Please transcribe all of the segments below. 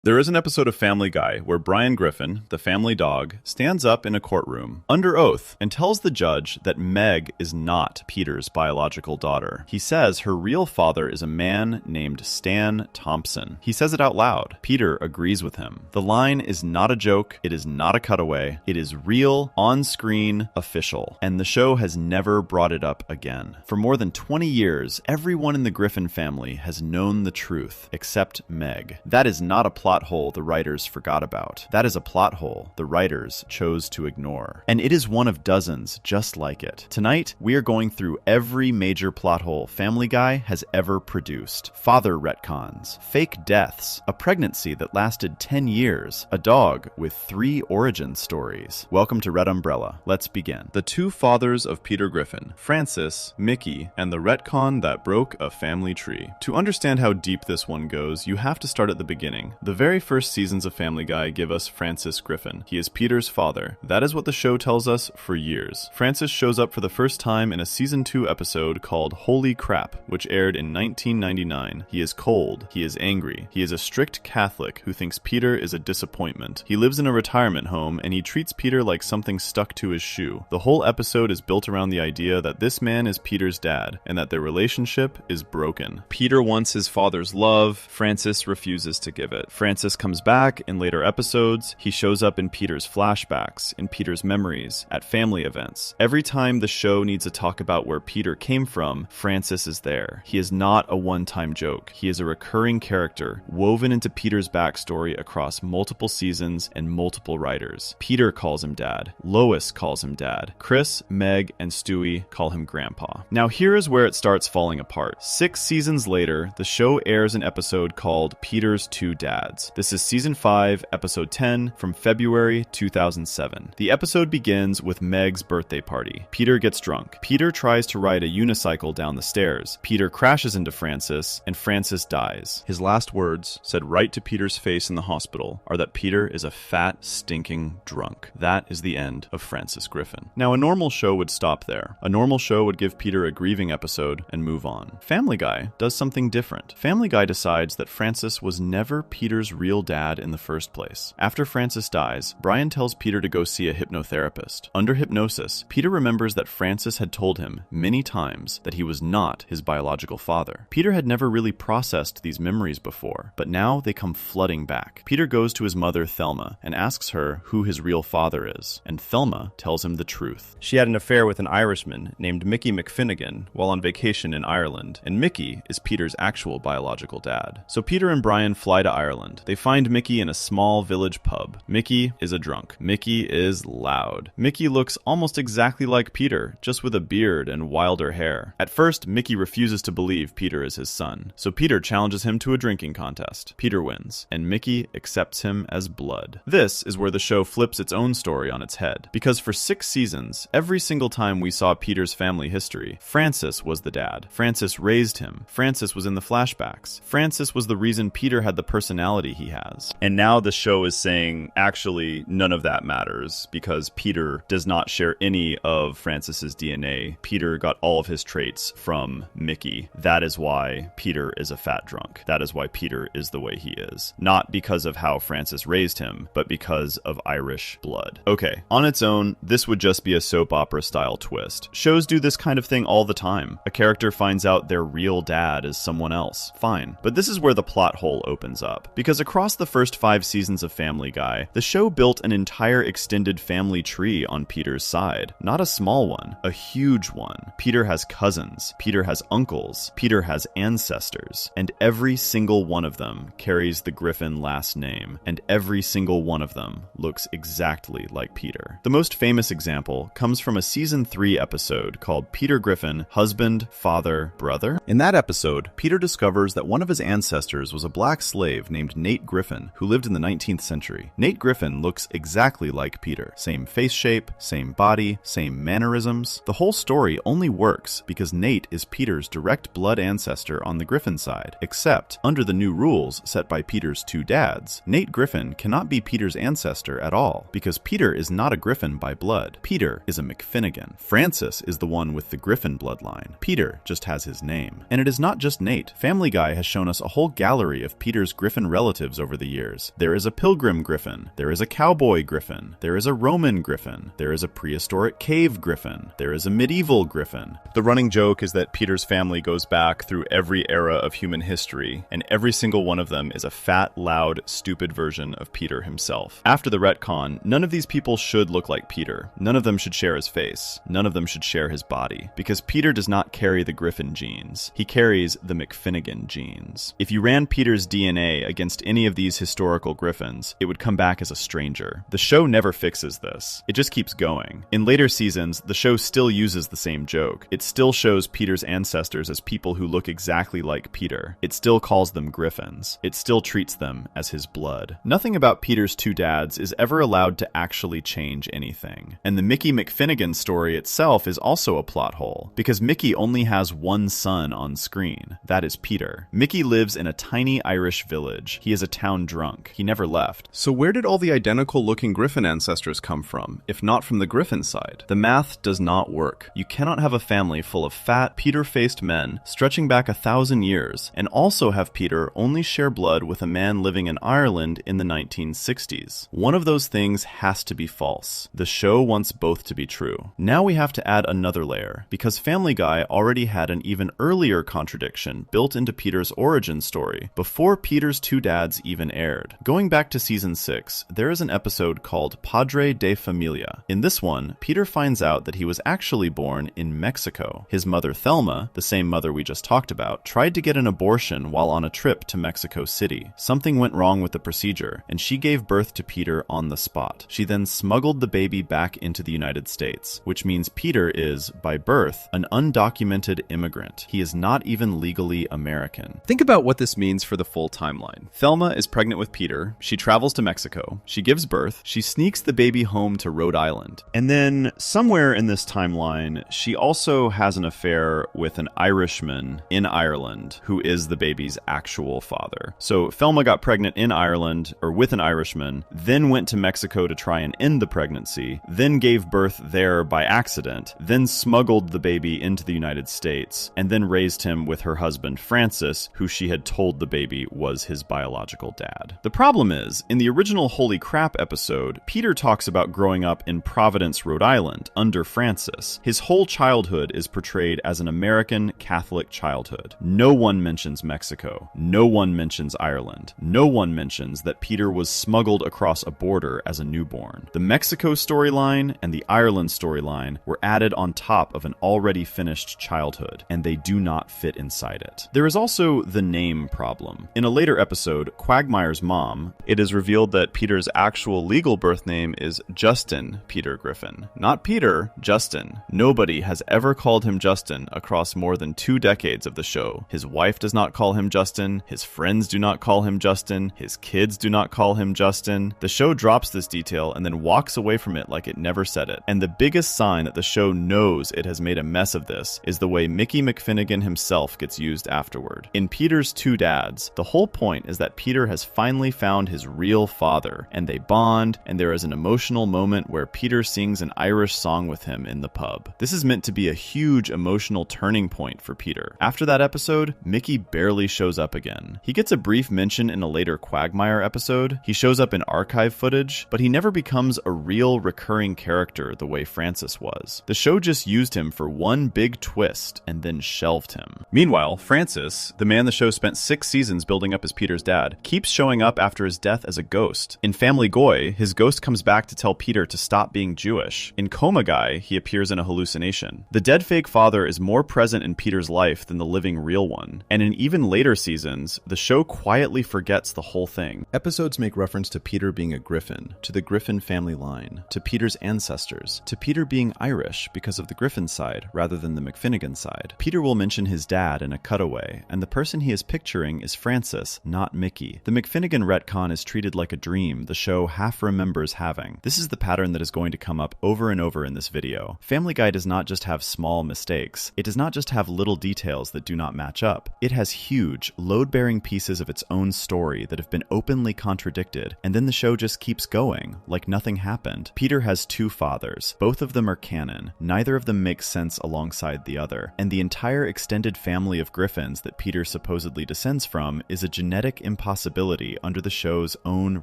There is an episode of Family Guy where Brian Griffin, the family dog, stands up in a courtroom under oath and tells the judge that Meg is not Peter's biological daughter. He says her real father is a man named Stan Thompson. He says it out loud. Peter agrees with him. The line is not a joke. It is not a cutaway. It is real, on-screen, official. And the show has never brought it up again. For more than 20 years, everyone in the Griffin family has known the truth, except Meg. That is not a plot hole the writers forgot about. That is a plot hole the writers chose to ignore. And it is one of dozens just like it. Tonight, we are going through every major plot hole Family Guy has ever produced. Father retcons, fake deaths, a pregnancy that lasted 10 years, a dog with 3 origin stories. Welcome to Red Umbrella. Let's begin. The two fathers of Peter Griffin, Francis, Mickey, and the retcon that broke a family tree. To understand how deep this one goes, you have to start at the beginning. The very first seasons of Family Guy give us Francis Griffin. He is Peter's father. That is what the show tells us for years. Francis shows up for the first time in a season 2 episode called Holy Crap, which aired in 1999. He is cold. He is angry. He is a strict Catholic who thinks Peter is a disappointment. He lives in a retirement home and he treats Peter like something stuck to his shoe. The whole episode is built around the idea that this man is Peter's dad and that their relationship is broken. Peter wants his father's love. Francis refuses to give it. Francis comes back in later episodes. He shows up in Peter's flashbacks, in Peter's memories, at family events. Every time the show needs to talk about where Peter came from, Francis is there. He is not a one-time joke. He is a recurring character, woven into Peter's backstory across multiple seasons and multiple writers. Peter calls him dad. Lois calls him dad. Chris, Meg, and Stewie call him grandpa. Now here is where it starts falling apart. 6 seasons later, the show airs an episode called Peter's Two Dads. This is Season 5, Episode 10, from February 2007. The episode begins with Meg's birthday party. Peter gets drunk. Peter tries to ride a unicycle down the stairs. Peter crashes into Francis, and Francis dies. His last words, said right to Peter's face in the hospital, are that Peter is a fat, stinking drunk. That is the end of Francis Griffin. Now, a normal show would stop there. A normal show would give Peter a grieving episode and move on. Family Guy does something different. Family Guy decides that Francis was never Peter's real dad in the first place. After Francis dies, Brian tells Peter to go see a hypnotherapist. Under hypnosis, Peter remembers that Francis had told him many times that he was not his biological father. Peter had never really processed these memories before, but now they come flooding back. Peter goes to his mother, Thelma, and asks her who his real father is, and Thelma tells him the truth. She had an affair with an Irishman named Mickey McFinnigan while on vacation in Ireland, and Mickey is Peter's actual biological dad. So Peter and Brian fly to Ireland. They find Mickey in a small village pub. Mickey is a drunk. Mickey is loud. Mickey looks almost exactly like Peter, just with a beard and wilder hair. At first, Mickey refuses to believe Peter is his son, so Peter challenges him to a drinking contest. Peter wins, and Mickey accepts him as blood. This is where the show flips its own story on its head, because for 6 seasons, every single time we saw Peter's family history, Francis was the dad. Francis raised him. Francis was in the flashbacks. Francis was the reason Peter had the personality he has. And now the show is saying, actually, none of that matters because Peter does not share any of Francis's DNA. Peter got all of his traits from Mickey. That is why Peter is a fat drunk. That is why Peter is the way he is. Not because of how Francis raised him, but because of Irish blood. Okay, on its own, this would just be a soap opera style twist. Shows do this kind of thing all the time. A character finds out their real dad is someone else. Fine. But this is where the plot hole opens up. Because across the first 5 seasons of Family Guy, the show built an entire extended family tree on Peter's side. Not a small one, a huge one. Peter has cousins. Peter has uncles. Peter has ancestors. And every single one of them carries the Griffin last name. And every single one of them looks exactly like Peter. The most famous example comes from a season 3 episode called Peter Griffin, Husband, Father, Brother. In that episode, Peter discovers that one of his ancestors was a black slave named Nate Griffin, who lived in the 19th century. Nate Griffin looks exactly like Peter. Same face shape, same body, same mannerisms. The whole story only works because Nate is Peter's direct blood ancestor on the Griffin side, except under the new rules set by Peter's two dads, Nate Griffin cannot be Peter's ancestor at all, because Peter is not a Griffin by blood. Peter is a McFinnigan. Francis is the one with the Griffin bloodline. Peter just has his name. And it is not just Nate. Family Guy has shown us a whole gallery of Peter's Griffin relatives relatives over the years. There is a pilgrim griffin. There is a cowboy griffin. There is a Roman griffin. There is a prehistoric cave griffin. There is a medieval griffin. The running joke is that Peter's family goes back through every era of human history, and every single one of them is a fat, loud, stupid version of Peter himself. After the retcon, none of these people should look like Peter. None of them should share his face. None of them should share his body. Because Peter does not carry the Griffin genes. He carries the McFinnigan genes. If you ran Peter's DNA against any of these historical griffins, it would come back as a stranger. The show never fixes this. It just keeps going. In later seasons, the show still uses the same joke. It still shows Peter's ancestors as people who look exactly like Peter. It still calls them griffins. It still treats them as his blood. Nothing about Peter's two dads is ever allowed to actually change anything. And the Mickey McFinnigan story itself is also a plot hole, because Mickey only has one son on screen. That is Peter. Mickey lives in a tiny Irish village. He is a town drunk. He never left. So where did all the identical-looking griffin ancestors come from, if not from the griffin side? The math does not work. You cannot have a family full of fat, Peter-faced men stretching back 1,000 years, and also have Peter only share blood with a man living in Ireland in the 1960s. One of those things has to be false. The show wants both to be true. Now we have to add another layer, because Family Guy already had an even earlier contradiction built into Peter's origin story, before Peter's two dads even aired. Going back to season 6, there is an episode called Padre de Familia. In this one, Peter finds out that he was actually born in Mexico. His mother Thelma, the same mother we just talked about, tried to get an abortion while on a trip to Mexico City. Something went wrong with the procedure, and she gave birth to Peter on the spot. She then smuggled the baby back into the United States, which means Peter is, by birth, an undocumented immigrant. He is not even legally American. Think about what this means for the full timeline. Thelma is pregnant with Peter. She travels to Mexico. She gives birth. She sneaks the baby home to Rhode Island. And then, somewhere in this timeline, she also has an affair with an Irishman in Ireland who is the baby's actual father. So Thelma got pregnant in Ireland, or with an Irishman, then went to Mexico to try and end the pregnancy, then gave birth there by accident, then smuggled the baby into the United States, and then raised him with her husband Francis, who she had told the baby was his biological dad. The problem is, in the original Holy Crap episode, Peter talks about growing up in Providence, Rhode Island, under Francis. His whole childhood is portrayed as an American Catholic childhood. No one mentions Mexico. No one mentions Ireland. No one mentions that Peter was smuggled across a border as a newborn. The Mexico storyline and the Ireland storyline were added on top of an already finished childhood, and they do not fit inside it. There is also the name problem. In a later episode, Quagmire's mom, it is revealed that Peter's actual legal birth name is Justin Peter Griffin. Not Peter, Justin. Nobody has ever called him Justin across more than 2 decades of the show. His wife does not call him Justin. His friends do not call him Justin. His kids do not call him Justin. The show drops this detail and then walks away from it like it never said it. And the biggest sign that the show knows it has made a mess of this is the way Mickey McFinnigan himself gets used afterward. In Peter's two dads, the whole point is that Peter has finally found his real father, and they bond, and there is an emotional moment where Peter sings an Irish song with him in the pub. This is meant to be a huge emotional turning point for Peter. After that episode, Mickey barely shows up again. He gets a brief mention in a later Quagmire episode. He shows up in archive footage, but he never becomes a real recurring character the way Francis was. The show just used him for one big twist and then shelved him. Meanwhile, Francis, the man the show spent 6 seasons building up as Peter's dad, keeps showing up after his death as a ghost. In Family Guy, his ghost comes back to tell Peter to stop being Jewish. In Coma Guy, he appears in a hallucination. The dead fake father is more present in Peter's life than the living real one. And in even later seasons, the show quietly forgets the whole thing. Episodes make reference to Peter being a Griffin, to the Griffin family line, to Peter's ancestors, to Peter being Irish because of the Griffin side rather than the McFinnigan side. Peter will mention his dad in a cutaway, and the person he is picturing is Francis, not Mickey. The McFinnigan retcon is treated like a dream the show half remembers having. This is the pattern that is going to come up over and over in this video. Family Guy does not just have small mistakes. It does not just have little details that do not match up. It has huge, load-bearing pieces of its own story that have been openly contradicted, and then the show just keeps going, like nothing happened. Peter has 2 fathers. Both of them are canon. Neither of them makes sense alongside the other. And the entire extended family of Griffins that Peter supposedly descends from is a genetic impossibility under the show's own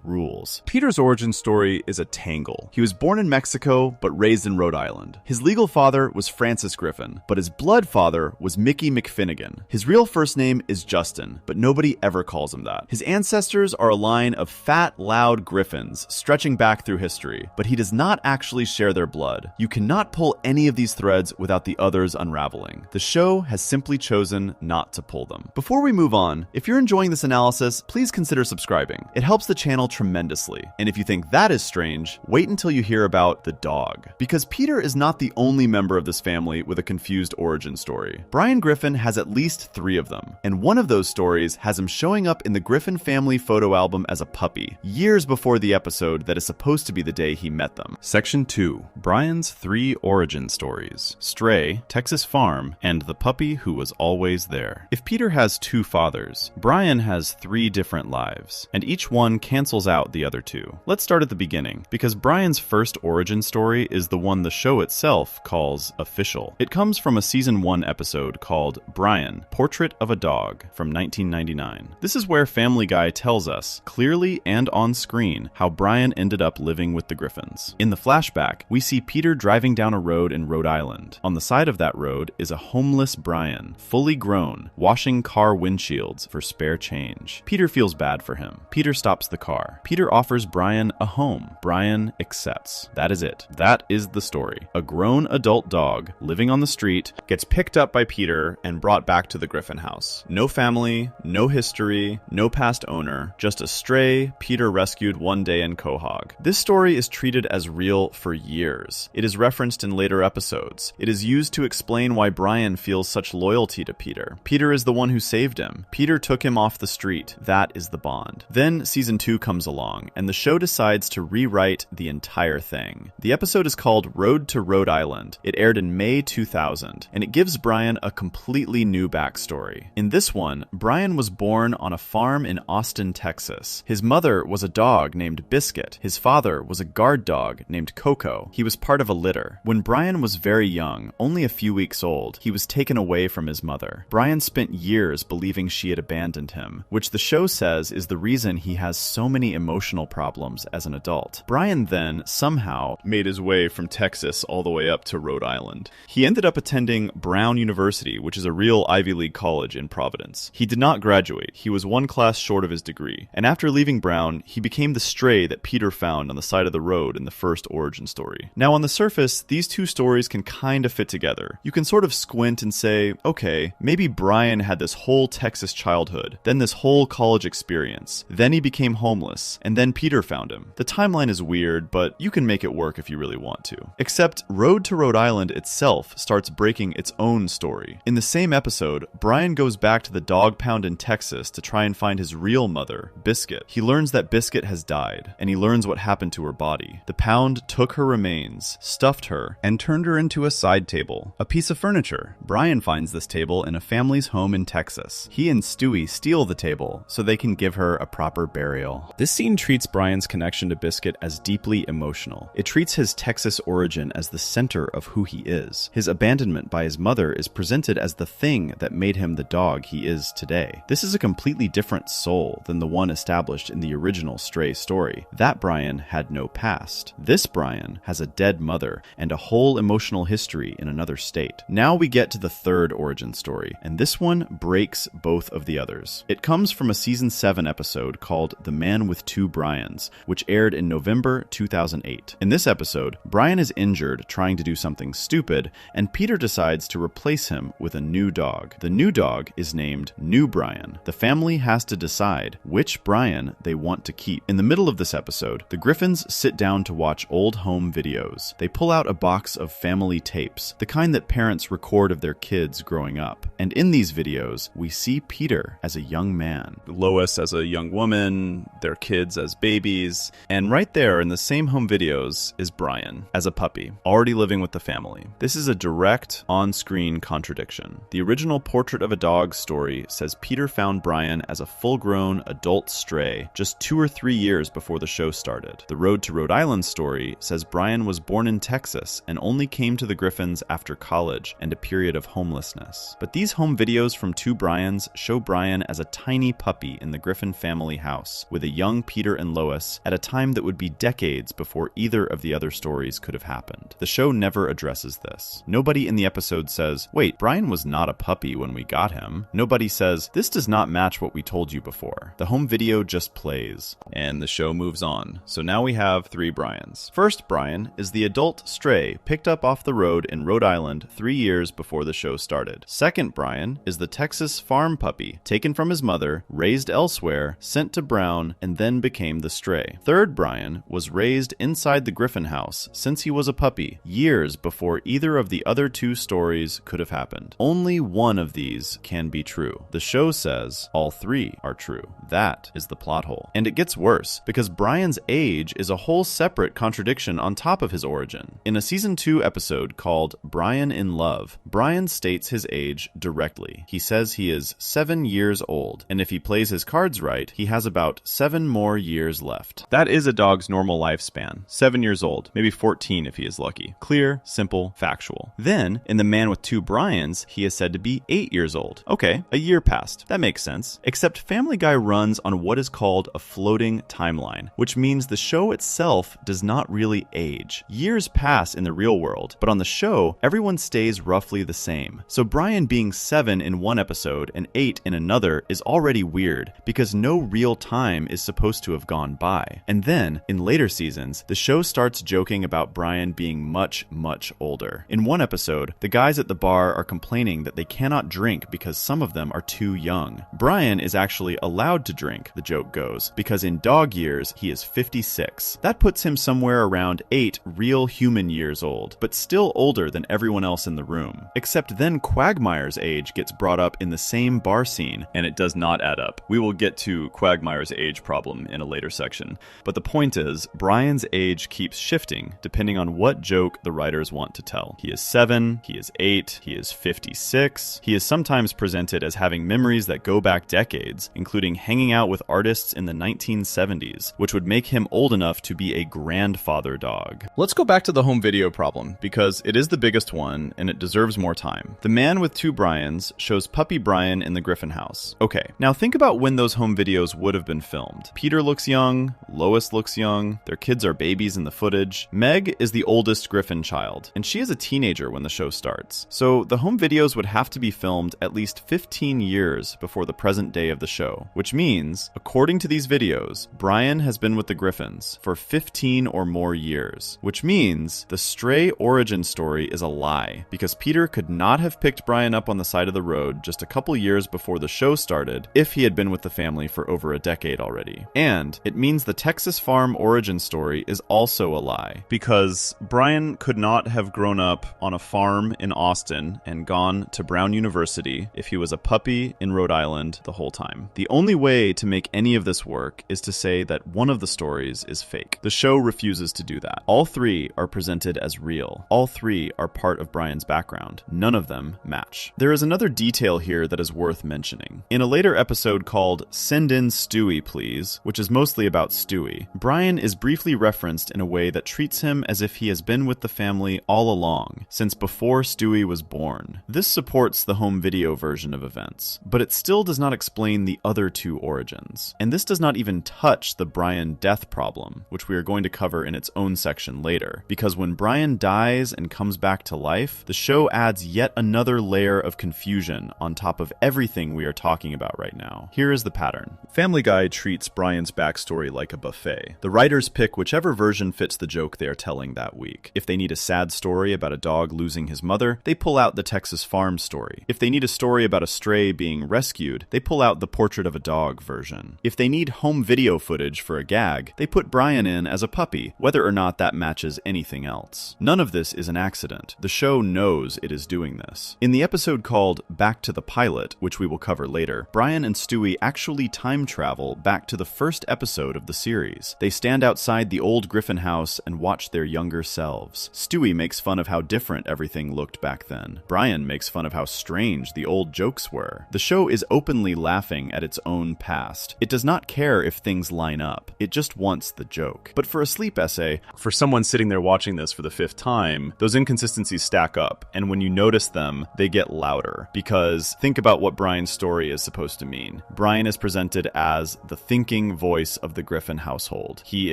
rules. Peter's origin story is a tangle. He was born in Mexico, but raised in Rhode Island. His legal father was Francis Griffin, but his blood father was Mickey McFinnigan. His real first name is Justin, but nobody ever calls him that. His ancestors are a line of fat, loud griffins stretching back through history, but he does not actually share their blood. You cannot pull any of these threads without the others unraveling. The show has simply chosen not to pull them. Before we move on, if you're enjoying this analysis, please consider subscribing. It helps the channel tremendously. And if you think that is strange, wait until you hear about the dog. Because Peter is not the only member of this family with a confused origin story. Brian Griffin has at least 3 of them, and one of those stories has him showing up in the Griffin family photo album as a puppy, years before the episode that is supposed to be the day he met them. Section 2. Brian's 3 origin stories: Stray, Texas Farm, and the puppy who was always there. If Peter has 2 fathers, Brian has 3 different lives, and each one cancels out the other 2. Let's start at the beginning, because Brian's first origin story is the one the show itself calls official. It comes from a season 1 episode called Brian, Portrait of a Dog from 1999. This is where Family Guy tells us, clearly and on screen, how Brian ended up living with the Griffins. In the flashback, we see Peter driving down a road in Rhode Island. On the side of that road is a homeless Brian, fully grown, washing car windshields for spare change. Peter feels bad for him. Peter stops the car. Peter offers Brian a home. Brian accepts. That is it. That is the story. A grown adult dog living on the street gets picked up by Peter and brought back to the Griffin house. No family, no history, no past owner, just a stray Peter rescued one day in Quahog. This story is treated as real for years. It is referenced in later episodes. It is used to explain why Brian feels such loyalty to Peter. Peter is the one who saved him. Peter took him off the street. That is the bond. Then season 2 comes along, and the show decides to rewrite the entire thing. The episode is called Road to Rhode Island. It aired in May 2000, and it gives Brian a completely new backstory. In this one, Brian was born on a farm in Austin, Texas. His mother was a dog named Biscuit. His father was a guard dog named Coco. He was part of a litter. When Brian was very young, only a few weeks old, he was taken away from his mother. Brian spent years believing she had abandoned him, which the show says is the reason he has so many emotional problems as an adult. Brian then somehow made his way from Texas all the way up to Rhode Island. He ended up attending Brown University, which is a real Ivy League college in Providence. He did not graduate. He was one class short of his degree. And after leaving Brown, he became the stray that Peter found on the side of the road in the first origin story. Now, on the surface, these 2 stories can kind of fit together. You can sort of squint and say, okay, maybe Brian had this whole Texas childhood, then this whole college experience, then he became homeless, and then Peter found him. The timeline is weird, but you can make it work if you really want to. Except Road to Rhode Island itself starts breaking its own story. In the same episode, Brian goes back to the dog pound in Texas to try and find his real mother, Biscuit. He learns that Biscuit has died, and he learns what happened to her body. The pound took her remains, stuffed her, and turned her into a side table, a piece of furniture. Brian finds this table in a family's home in Texas. He and Stewie steal the table so they can give her a proper burial. This scene treats Brian's connection to Biscuit as deeply emotional. It treats his Texas origin as the center of who he is. His abandonment by his mother is presented as the thing that made him the dog he is today. This is a completely different soul than the one established in the original Stray story. That Brian had no past. This Brian has a dead mother and a whole emotional history in another state. Now we get to the third origin story, and this one breaks both of the others. It comes from a season 7 episode called The Man with Two Brians, which aired in November 2008. In this episode, Brian is injured trying to do something stupid, and Peter decides to replace him with a new dog. The new dog is named New Brian. The family has to decide which Brian they want to keep. In the middle of this episode, the Griffins sit down to watch old home videos. They pull out a box of family tapes, the kind that parents record of their kids growing up. And in these videos, we see Peter as a young man, Lois as a young woman, their kids as babies, and right there in the same home videos is Brian as a puppy, already living with the family. This is a direct on-screen contradiction. The original Portrait of a Dog story says Peter found Brian as a full-grown adult stray just 2 or 3 years before the show started. The Road to Rhode Island story says Brian was born in Texas and only came to the Griffins after college and a period of homelessness. But these home videos from two Brians show Brian as a tiny puppy puppy in the Griffin family house with a young Peter and Lois at a time that would be decades before either of the other stories could have happened. The show never addresses this. Nobody in the episode says, wait, Brian was not a puppy when we got him. Nobody says, this does not match what we told you before. The home video just plays. And the show moves on. So now we have 3 Brians. First Brian is the adult stray picked up off the road in Rhode Island 3 years before the show started. Second Brian is the Texas farm puppy taken from his mother, raised elsewhere, sent to Brown, and then became the stray. Third Brian was raised inside the Griffin house since he was a puppy, years before either of the other 2 stories could have happened. Only one of these can be true. The show says all 3 are true. That is the plot hole. And it gets worse, because Brian's age is a whole separate contradiction on top of his origin. In a season 2 episode called Brian in Love, Brian states his age directly. He says he is 7 years old, and if he plays his cards right, he has about 7 more years left. That is a dog's normal lifespan. 7 years old, maybe 14 if he is lucky. Clear, simple, factual. Then, in The Man with Two Brians, he is said to be 8 years old. Okay, a year passed. That makes sense. Except Family Guy runs on what is called a floating timeline, which means the show itself does not really age. Years pass in the real world, but on the show, everyone stays roughly the same. So Brian being 7 in one episode and 8 in another is already weird, because no real time is supposed to have gone by. And then, in later seasons, the show starts joking about Brian being much, much older. In one episode, the guys at the bar are complaining that they cannot drink because some of them are too young. Brian is actually allowed to drink, the joke goes, because in dog years, he is 56. That puts him somewhere around 8 real human years old, but still older than everyone else in the room. Except then Quagmire's age gets brought up in the same bar scene, and it does not add up. We will get to Quagmire's age problem in a later section. But the point is, Brian's age keeps shifting depending on what joke the writers want to tell. He is 7, he is 8, he is 56. He is sometimes presented as having memories that go back decades, including hanging out with artists in the 1970s, which would make him old enough to be a grandfather dog. Let's go back to the home video problem, because it is the biggest one and it deserves more time. The Man with Two Brians shows puppy Brian in the Griffin house. Okay, now think about when those home videos would have been filmed. Peter looks young, Lois looks young, their kids are babies in the footage. Meg is the oldest Griffin child, and she is a teenager when the show starts. So the home videos would have to be filmed at least 15 years before the present day of the show, which means, according to these videos, Brian has been with the Griffins for 15 or more years, which means the stray origin story is a lie, because Peter could not have picked Brian up on the side of the road just a couple years before the show started if he had been with the family for over a decade already. And it means the Texas farm origin story is also a lie, because Brian could not have grown up on a farm in Austin and gone to Brown University if he was a puppy in Rhode Island the whole time. The only way to make any of this work is to say that one of the stories is fake. The show refuses to do that. All 3 are presented as real. All 3 are part of Brian's background. None of them match. There is another detail here that is worth mentioning. In a later episode called Send in Stewie, Please, which is mostly about Stewie, Brian is briefly referenced in a way that treats him as if he has been with the family all along, since before Stewie was born. This supports the home video version of events, but it still does not explain the other 2 origins. And this does not even touch the Brian death problem, which we are going to cover in its own section later, because when Brian dies and comes back to life, the show adds yet another layer of confusion on top of everything we are talking about right now. Here is the pattern. Family Guy treats Brian's backstory like a buffet. The writers pick whichever version fits the joke they are telling that week. If they need a sad story about a dog losing his mother, they pull out the Texas farm story. If they need a story about a stray being rescued, they pull out the Portrait of a Dog version. If they need home video footage for a gag, they put Brian in as a puppy, whether or not that matches anything else. None of this is an accident. The show knows it is doing this. In the episode called Back to the Pilot, which we will cover later, Brian and Stewie actually time travel back to the first episode of the series. They stand outside the old Griffin house and watch their younger selves. Stewie makes fun of how different everything looked back then. Brian makes fun of how strange the old jokes were. The show is openly laughing at its own past. It does not care if things line up. It just wants the joke. But for a sleep essay, for someone sitting there watching this for the 5th time, those inconsistencies stack up, and when you notice them, they get louder. Because think about what Brian's story is supposed to mean. Brian is presented as the thinking voice of the Griffin household. He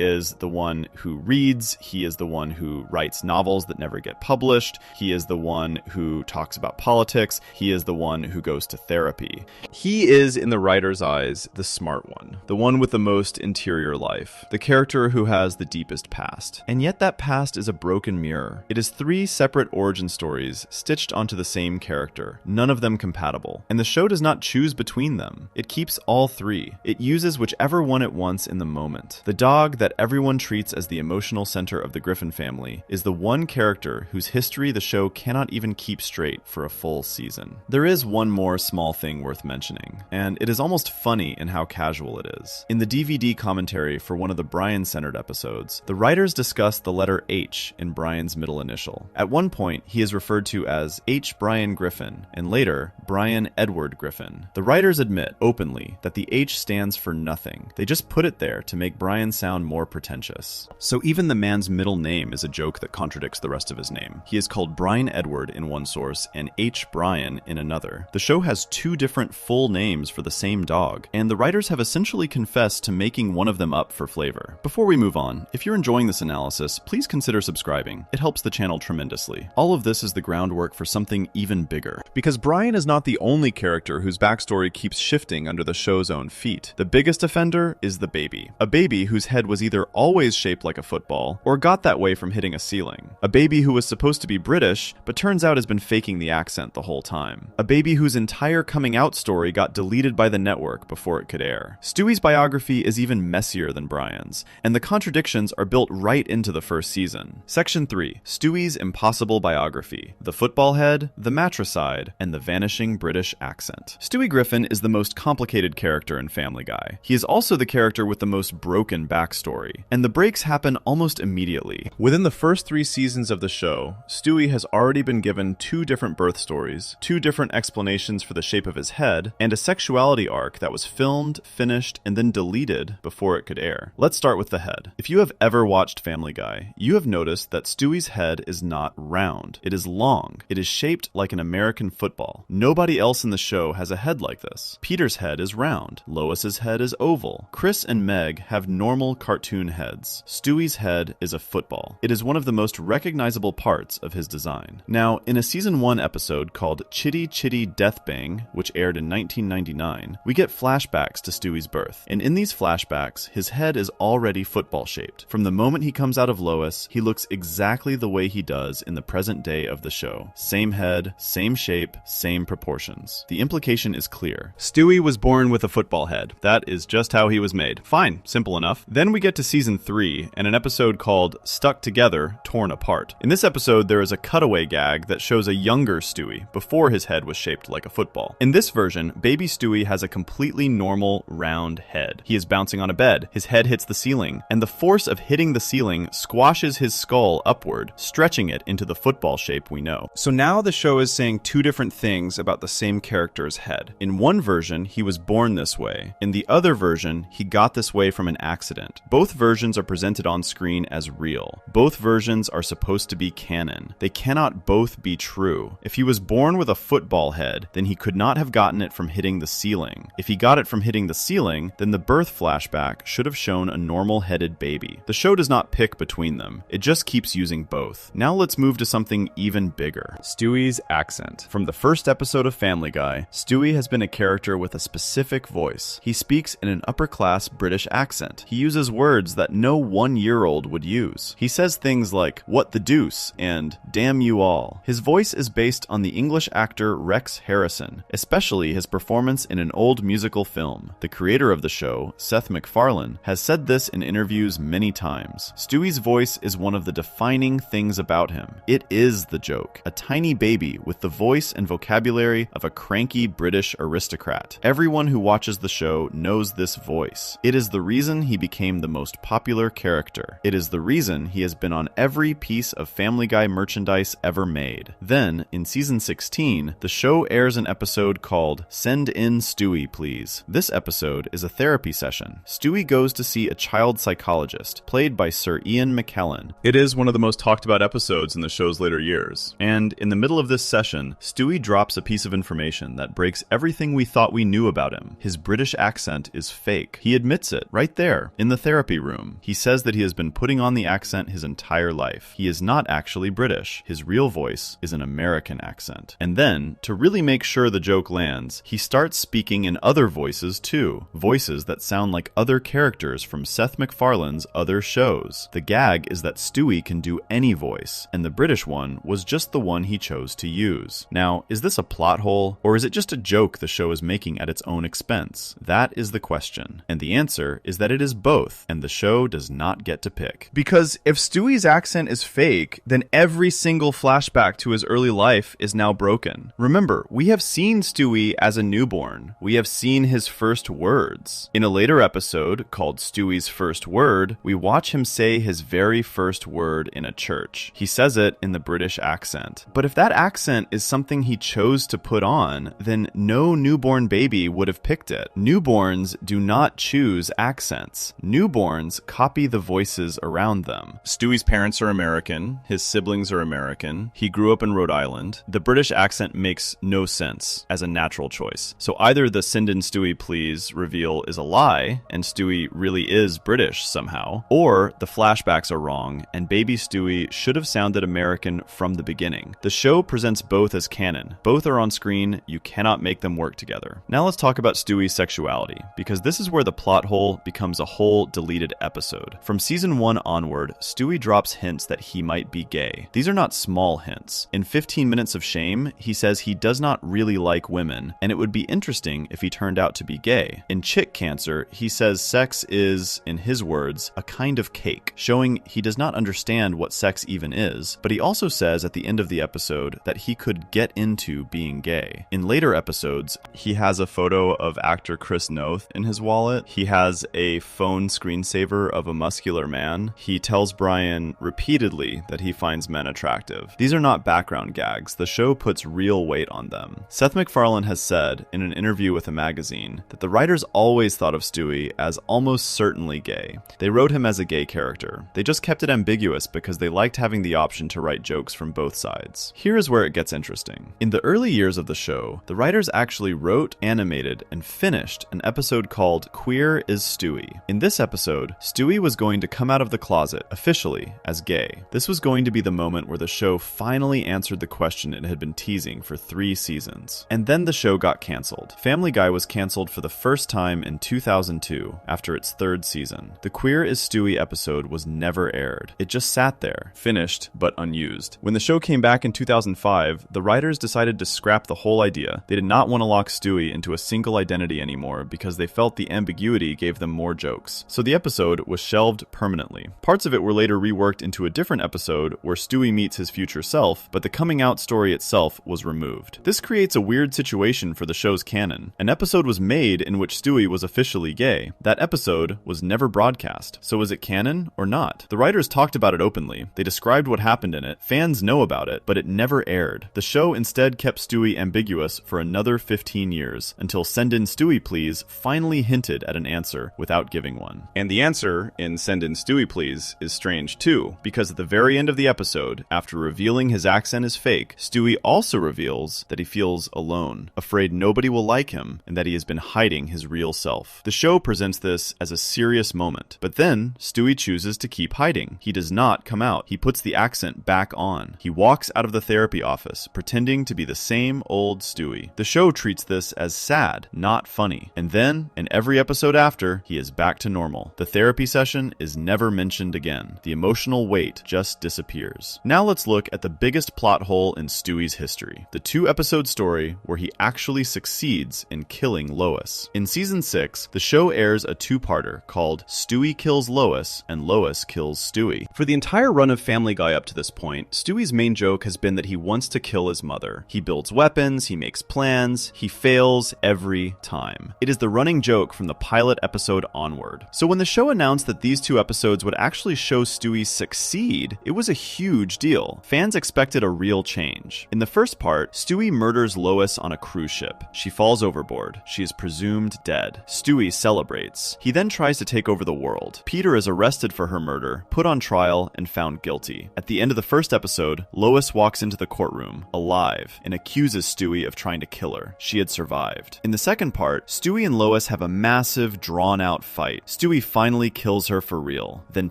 is the one who reads, he is the one who writes novels that never get published, he is the one who talks about politics, he is the one who goes to therapy. He is, in the writer's eyes, the smart one, the one with the most interior life, the character who has the deepest past. And yet that past is a broken mirror. It is 3 separate origin stories stitched onto the same character, none of them compatible. And the show does not choose between them. It keeps all 3. It uses whichever one it wants in the moment. The dog that everyone treats as the emotional center of the Griffin family is the one character whose history the show cannot even keep straight for a full season. There is one more small thing worth mentioning, and it is almost funny in how casual it is. In the DVD commentary for one of the Brian-centered episodes, the writers discuss the letter H in Brian's middle initial. At one point, he is referred to as H. Brian Griffin, and later, Brian Edward Griffin. The writers admit openly that the H stands for nothing. They just put it there to make Brian sound more pretentious. So even the man's middle name is a joke that contradicts the rest of his name. He is called Brian Edward in one source and H. Brian in another. The show has 2 different full names for the same dog, and the writers have essentially confessed to making one of them up for flavor. Before we move on, if you're enjoying this analysis, please consider subscribing. It helps the channel tremendously. All of this is the groundwork for something even bigger. Because Brian is not the only character whose backstory keeps shifting under the show's own feet. The biggest offender is the baby. A baby whose head was either always shaped like a football, or got that way from hitting a ceiling. A baby who was supposed to be British, but turns out has been faking the accent the whole time. A baby whose entire coming out story got deleted by the network before it could air. Stewie's biography is even messier than Brian's, and the contradictions are built right into the first season. Section 3. Stewie's impossible biography. The football head, the matricide, and the vanishing British accent. Stewie Griffin is the most complicated character in Family Guy. He is also the character with the most broken backstory, and the breaks happen almost immediately. Within the first 3 seasons of the show, Stewie has already been given 2 different birth stories, 2 different explanations for the shape of his head, and a sexuality arc that was filmed, finished, and then deleted before it could air. Let's start with the head. If you have ever watched Family Guy, you have noticed that Stewie's head is not round. It is long. It is shaped like an American football. Nobody else in the show has a head like this. Peter's head is round. Lois's head is oval. Chris and Meg have normal cartoon heads. Stewie's head is a football. It is one of the most recognizable parts of his design. Now, in a season 1 episode called Chitty Chitty Death Bang, which aired in 1999, we get flashbacks to Stewie's birth. And in these flashbacks, his head is already football shaped. From the moment he comes out of Lois, he looks exactly the way he does in the present day of the show. Same head, same shape, same proportions. The implication is clear. Stewie was born with a football head. That is just how he was made. Fine, simple enough. Then we get to season 3 and an episode called Stuck Together, Torn Apart. In this episode, there is a cutaway gag that shows a younger Stewie before his head was shaped like a football. In this version, baby Stewie has a completely normal, round head. He is bouncing on a bed, his head hits the ceiling, and the force of hitting the ceiling squashes his skull upward, stretching it into the football shape we know. So now the show is saying 2 different things about the same character's head. In one version, he was born this way. In the other version, he got this way from an accident. Both versions are presented on screen as real. Both versions are supposed to be canon. They cannot both be true. If he was born with a football head, then he could not have gotten it from hitting the ceiling. If he got it from hitting the ceiling, then the birth flashback should have shown a normal-headed baby. The show does not pick between them. It just keeps using both. Now let's move to something even bigger. Stewie's accent. From the first episode of Family Guy, Stewie has been a character with a specific voice. He speaks in an upper-class British accent. He uses words that no 1-year-old would use. He says things like, "what the deuce," and "damn you all." His voice is based on the English actor Rex Harrison, especially his performance in an old musical film. The creator of the show, Seth MacFarlane, has said this in interviews many times. Stewie's voice is one of the defining things about him. It is the joke. A tiny baby with the voice and vocabulary of a cranky British aristocrat. Everyone who watches the show knows this voice. It is the reason he became the most popular character. It is the reason he has been on every piece of Family Guy merchandise ever made. Then, in season 16, the show airs an episode called Send in Stewie, Please. This episode is a therapy session. Stewie goes to see a child psychologist, played by Sir Ian McKellen. It is one of the most talked about episodes in the show's later years. And in the middle of this session, Stewie drops a piece of information that breaks everything we thought we knew knew about him. His British accent is fake. He admits it right there in the therapy room. He says that he has been putting on the accent his entire life. He is not actually British. His real voice is an American accent. And then, to really make sure the joke lands, he starts speaking in other voices too. Voices that sound like other characters from Seth MacFarlane's other shows. The gag is that Stewie can do any voice, and the British one was just the one he chose to use. Now, is this a plot hole, or is it just a joke the show is making at its own expense? That is the question. And the answer is that it is both, and the show does not get to pick. Because if Stewie's accent is fake, then every single flashback to his early life is now broken. Remember, we have seen Stewie as a newborn. We have seen his first words. In a later episode called Stewie's First Word, we watch him say his very first word in a church. He says it in the British accent. But if that accent is something he chose to put on, then no newborn baby would have picked it. Newborns do not choose accents. Newborns copy the voices around them. Stewie's parents are American. His siblings are American. He grew up in Rhode Island. The British accent makes no sense as a natural choice. So either the "Send in Stewie, please" reveal is a lie, and Stewie really is British somehow, or the flashbacks are wrong, and baby Stewie should have sounded American from the beginning. The show presents both as canon. Both are on screen. You cannot make them work together. Now let's talk about Stewie's sexuality, because this is where the plot hole becomes a whole deleted episode. From season 1 onward, Stewie drops hints that he might be gay. These are not small hints. In 15 Minutes of Shame, he says he does not really like women, and it would be interesting if he turned out to be gay. In Chick Cancer, he says sex is, in his words, a kind of cake, showing he does not understand what sex even is, but he also says at the end of the episode that he could get into being gay. In later episodes, he has a photo of actor Chris Noth in his wallet. He has a phone screensaver of a muscular man. He tells Brian repeatedly that he finds men attractive. These are not background gags. The show puts real weight on them. Seth MacFarlane has said in an interview with a magazine that the writers always thought of Stewie as almost certainly gay. They wrote him as a gay character. They just kept it ambiguous because they liked having the option to write jokes from both sides. Here is where it gets interesting. In the early years of the show, the writers actually wrote, animated, and finished an episode called Queer is Stewie. In this episode, Stewie was going to come out of the closet, officially, as gay. This was going to be the moment where the show finally answered the question it had been teasing for 3 seasons. And then the show got canceled. Family Guy was canceled for the first time in 2002, after its 3rd season. The Queer is Stewie episode was never aired. It just sat there, finished but unused. When the show came back in 2005, the writers decided to scrap the whole idea. They did not want to lock Stewie into a single identity anymore because they felt the ambiguity gave them more jokes. So the episode was shelved permanently. Parts of it were later reworked into a different episode where Stewie meets his future self, but the coming out story itself was removed. This creates a weird situation for the show's canon. An episode was made in which Stewie was officially gay. That episode was never broadcast. So is it canon or not? The writers talked about it openly. They described what happened in it. Fans know about it, but it never aired. The show instead kept Stewie ambiguous for another 15 years, until Send in Stewie Please finally hinted at an answer without giving one. And the answer in Send in Stewie Please is strange too, because at the very end of the episode, after revealing his accent is fake, Stewie also reveals that he feels alone, afraid nobody will like him, and that he has been hiding his real self. The show presents this as a serious moment, but then Stewie chooses to keep hiding. He does not come out. He puts the accent back on. He walks out of the therapy office, pretending to be the same old Stewie. The show treats this as sad, not funny. And then, in every episode after, he is back to normal. The therapy session is never mentioned again. The emotional weight just disappears. Now let's look at the biggest plot hole in Stewie's history. The 2-episode story where he actually succeeds in killing Lois. In season 6, the show airs a 2-parter called Stewie Kills Lois and Lois Kills Stewie. For the entire run of Family Guy up to this point, Stewie's main joke has been that he wants to kill his mother. He builds weapons, he makes plans, he fails every time. It is the running joke from the pilot episode onward. So when the show announced that these 2 episodes would actually show Stewie succeed, it was a huge deal. Fans expected a real change. In the first part, Stewie murders Lois on a cruise ship. She falls overboard. She is presumed dead. Stewie celebrates. He then tries to take over the world. Peter is arrested for her murder, put on trial, and found guilty. At the end of the first episode, Lois walks into the courtroom, alive, and accuses Stewie of trying to kill her. She had survived. left. In the second part, Stewie and Lois have a massive, drawn-out fight. Stewie finally kills her for real. Then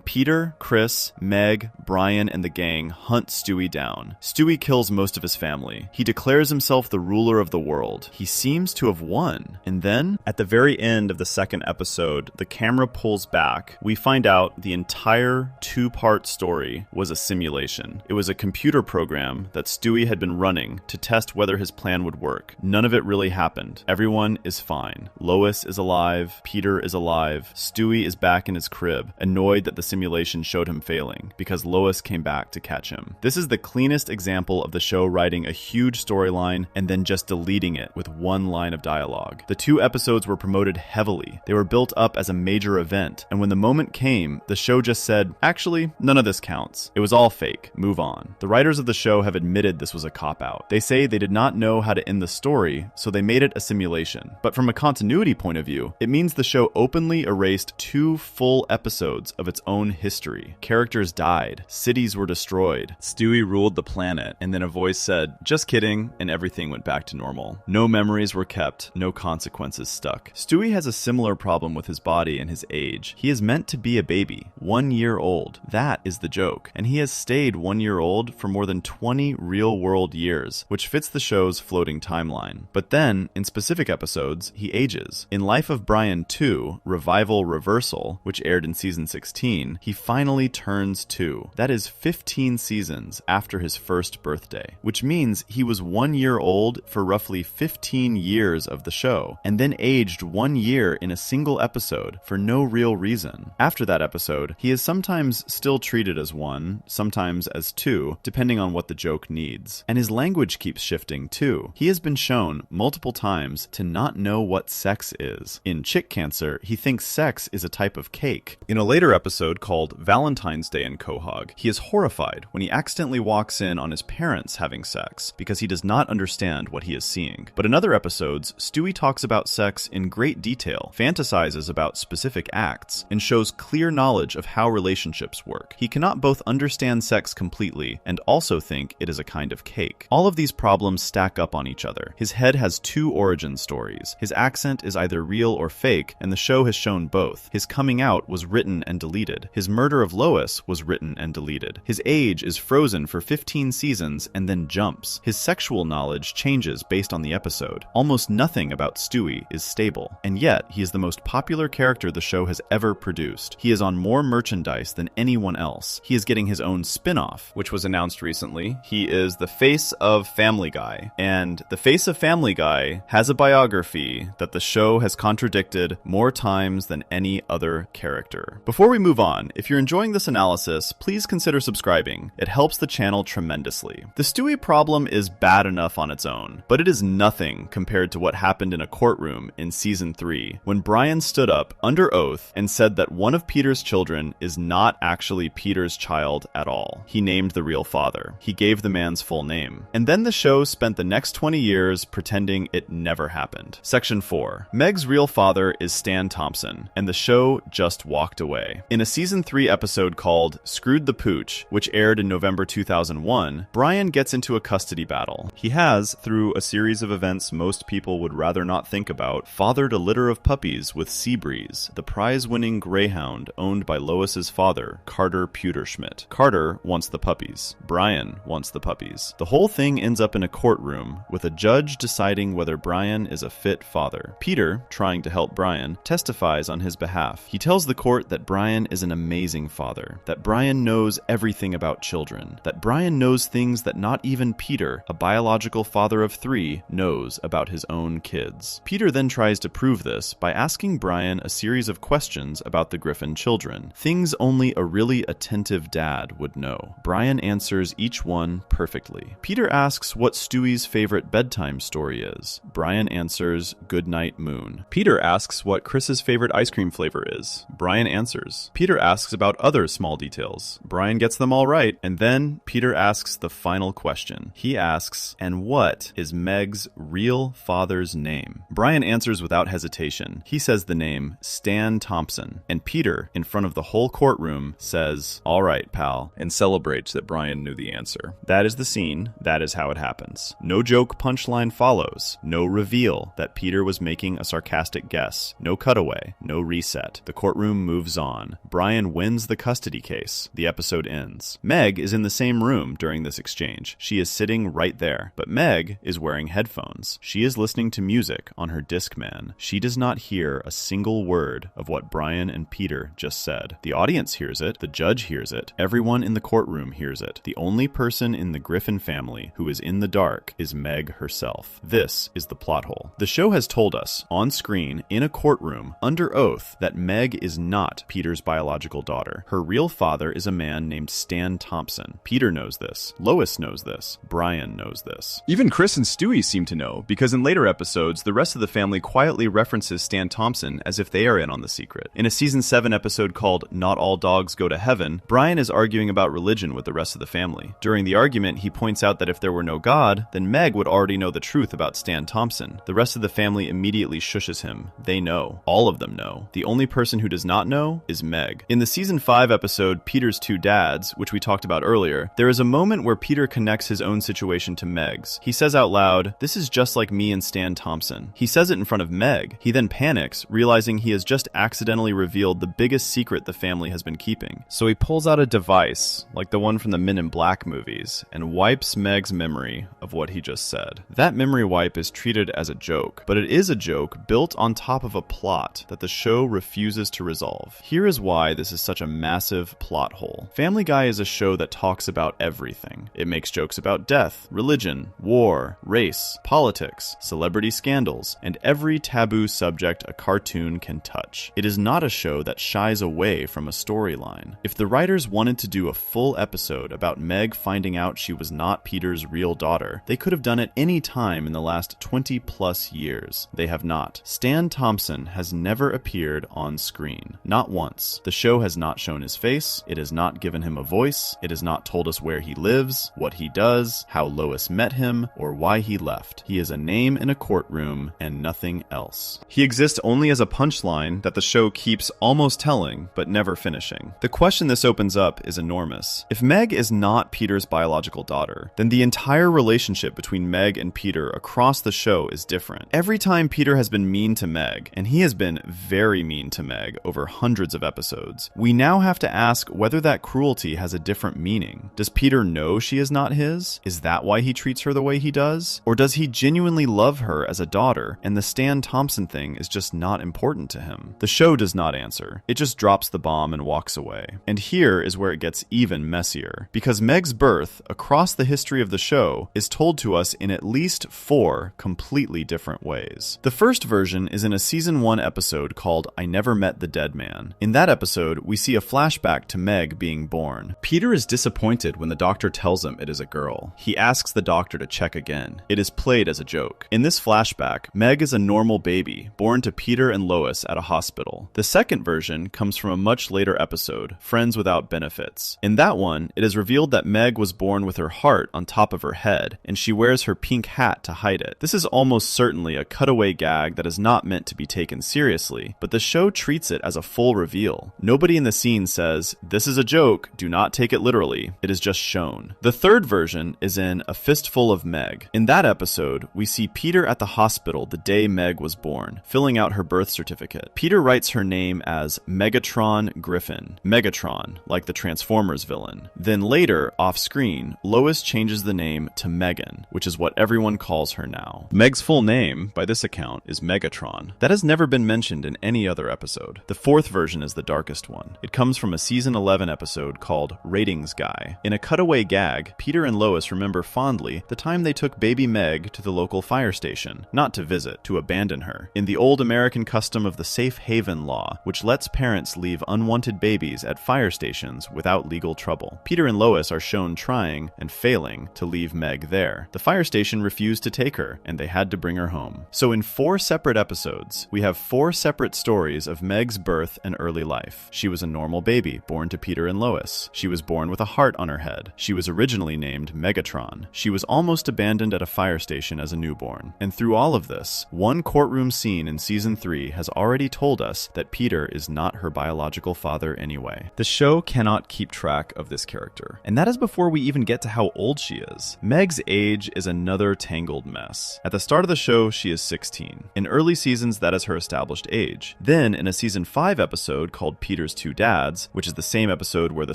Peter, Chris, Meg, Brian, and the gang hunt Stewie down. Stewie kills most of his family. He declares himself the ruler of the world. He seems to have won. And then, at the very end of the second episode, the camera pulls back. We find out the entire two-part story was a simulation. It was a computer program that Stewie had been running to test whether his plan would work. None of it really happened. Everyone is fine. Lois is alive. Peter is alive. Stewie is back in his crib, annoyed that the simulation showed him failing, because Lois came back to catch him. This is the cleanest example of the show writing a huge storyline and then just deleting it with one line of dialogue. The two episodes were promoted heavily. They were built up as a major event, and when the moment came, the show just said, actually, none of this counts. It was all fake. Move on. The writers of the show have admitted this was a cop-out. They say they did not know how to end the story, so they made it a simulation. But from a continuity point of view, it means the show openly erased 2 full episodes of its own history. Characters died. Cities were destroyed. Stewie ruled the planet, and then a voice said, just kidding, and everything went back to normal. No memories were kept, no consequences stuck. Stewie has a similar problem with his body and his age. He is meant to be a baby, 1 year old. That is the joke. And he has stayed 1 year old for more than 20 real-world years, which fits the show's floating timeline. But then, in specific episodes, he ages. In Life of Brian 2, Revival Reversal, which aired in season 16, he finally turns 2. That is 15 seasons after his first birthday, which means he was 1 year old for roughly 15 years of the show, and then aged 1 year in a single episode for no real reason. After that episode, he is sometimes still treated as 1, sometimes as 2, depending on what the joke needs. And his language keeps shifting too. He has been shown multiple times to not know what sex is. In Chick Cancer, he thinks sex is a type of cake. In a later episode called Valentine's Day in Quahog, he is horrified when he accidentally walks in on his parents having sex because he does not understand what he is seeing. But in other episodes, Stewie talks about sex in great detail, fantasizes about specific acts, and shows clear knowledge of how relationships work. He cannot both understand sex completely and also think it is a kind of cake. All of these problems stack up on each other. His head has 2 origin stories. His accent is either real or fake, and the show has shown both. His coming out was written and deleted. His murder of Lois was written and deleted. His age is frozen for 15 seasons and then jumps. His sexual knowledge changes based on the episode. Almost nothing about Stewie is stable, and yet he is the most popular character the show has ever produced. He is on more merchandise than anyone else. He is getting his own spin-off, which was announced recently. He is the face of Family Guy, and the face of Family Guy has a biography that the show has contradicted more times than any other character. Before we move on, if you're enjoying this analysis, please consider subscribing. It helps the channel tremendously. The Stewie problem is bad enough on its own, but it is nothing compared to what happened in a courtroom in season 3, when Brian stood up under oath and said that one of Peter's children is not actually Peter's child at all. He named the real father. He gave the man's full name. And then the show spent the next 20 years pretending it never happened. Section 4. Meg's real father is Stan Thompson, and the show just walked away. In a season 3 episode called Screwed the Pooch, which aired in November 2001, Brian gets into a custody battle. He has, through a series of events most people would rather not think about, fathered a litter of puppies with Seabreeze, the prize-winning greyhound owned by Lois's father, Carter Pewterschmidt. Carter wants the puppies. Brian wants the puppies. The whole thing ends up in a courtroom, with a judge deciding whether Brian is a fit father. Peter, trying to help Brian, testifies on his behalf. He tells the court that Brian is an amazing father, that Brian knows everything about children, that Brian knows things that not even Peter, a biological father of 3, knows about his own kids. Peter then tries to prove this by asking Brian a series of questions about the Griffin children, things only a really attentive dad would know. Brian answers each one perfectly. Peter asks what Stewie's favorite bedtime story is. Brian answers Goodnight Moon. Peter asks what Chris's favorite ice cream flavor is. Brian answers. Peter asks about other small details. Brian gets them all right, and then Peter asks the final question. He asks, and what is Meg's real father's name? Brian answers without hesitation. He says the name Stan Thompson, and Peter, in front of the whole courtroom, says, "All right, pal," and celebrates that Brian knew the answer. That is the scene. That is how it happens. No joke punchline follows. No reveal reveal that Peter was making a sarcastic guess. No cutaway, no reset. The courtroom moves on. Brian wins the custody case. The episode ends. Meg is in the same room during this exchange. She is sitting right there, but Meg is wearing headphones. She is listening to music on her Discman. She does not hear a single word of what Brian and Peter just said. The audience hears it. The judge hears it. Everyone in the courtroom hears it. The only person in the Griffin family who is in the dark is Meg herself. This is the plot hole. The show has told us, on screen, in a courtroom, under oath, that Meg is not Peter's biological daughter. Her real father is a man named Stan Thompson. Peter knows this. Lois knows this. Brian knows this. Even Chris and Stewie seem to know, because in later episodes, the rest of the family quietly references Stan Thompson as if they are in on the secret. In a season 7 episode called Not All Dogs Go to Heaven, Brian is arguing about religion with the rest of the family. During the argument, he points out that if there were no God, then Meg would already know the truth about Stan Thompson. The rest of the family immediately shushes him. They know. All of them know. The only person who does not know is Meg. In the season 5 episode, Peter's Two Dads, which we talked about earlier, there is a moment where Peter connects his own situation to Meg's. He says out loud, "This is just like me and Stan Thompson." He says it in front of Meg. He then panics, realizing he has just accidentally revealed the biggest secret the family has been keeping. So he pulls out a device, like the one from the Men in Black movies, and wipes Meg's memory of what he just said. That memory wipe is treated as a joke, but it is a joke built on top of a plot that the show refuses to resolve. Here is why this is such a massive plot hole. Family Guy is a show that talks about everything. It makes jokes about death, religion, war, race, politics, celebrity scandals, and every taboo subject a cartoon can touch. It is not a show that shies away from a storyline. If the writers wanted to do a full episode about Meg finding out she was not Peter's real daughter, they could have done it any time in the last 20 plus years. They have not. Stan Thompson has never appeared on screen. Not once. The show has not shown his face. It has not given him a voice. It has not told us where he lives, what he does, how Lois met him, or why he left. He is a name in a courtroom and nothing else. He exists only as a punchline that the show keeps almost telling, but never finishing. The question this opens up is enormous. If Meg is not Peter's biological daughter, then the entire relationship between Meg and Peter across the show is different. Every time Peter has been mean to Meg, and he has been very mean to Meg over hundreds of episodes, we now have to ask whether that cruelty has a different meaning. Does Peter know she is not his? Is that why he treats her the way he does? Or does he genuinely love her as a daughter, and the Stan Thompson thing is just not important to him? The show does not answer. It just drops the bomb and walks away. And here is where it gets even messier, because Meg's birth, across the history of the show, is told to us in at least 4 completely different ways. The first version is in a season 1 episode called I Never Met the Dead Man. In that episode, we see a flashback to Meg being born. Peter is disappointed when the doctor tells him it is a girl. He asks the doctor to check again. It is played as a joke. In this flashback, Meg is a normal baby, born to Peter and Lois at a hospital. The second version comes from a much later episode, Friends Without Benefits. In that one, it is revealed that Meg was born with her heart on top of her head, and she wears her pink hat to hide it. This is almost certainly a cutaway gag that is not meant to be taken seriously, but the show treats it as a full reveal. Nobody in the scene says, "This is a joke, do not take it literally." It is just shown. The third version is in A Fistful of Meg. In that episode, we see Peter at the hospital the day Meg was born, filling out her birth certificate. Peter writes her name as Megatron Griffin. Megatron, like the Transformers villain. Then later, off screen, Lois changes the name to Megan, which is what everyone calls her now. Meg's full name, by this account, is Megatron. That has never been mentioned in any other episode. The fourth version is the darkest one. It comes from a season 11 episode called Ratings Guy. In a cutaway gag, Peter and Lois remember fondly the time they took baby Meg to the local fire station, not to visit, to abandon her. In the old American custom of the safe haven law, which lets parents leave unwanted babies at fire stations without legal trouble. Peter and Lois are shown trying and failing to leave Meg there. The fire station refused to take her, and they had to bring her home. So in 4 separate episodes, we have 4 separate stories of Meg's birth and early life. She was a normal baby, born to Peter and Lois. She was born with a heart on her head. She was originally named Megatron. She was almost abandoned at a fire station as a newborn. And through all of this, one courtroom scene in season 3 has already told us that Peter is not her biological father anyway. The show cannot keep track of this character. And that is before we even get to how old she is. Meg's age is another tangled mess. At the start start of the show, she is 16. In early seasons, that is her established age. Then, in a season 5 episode called Peter's Two Dads, which is the same episode where the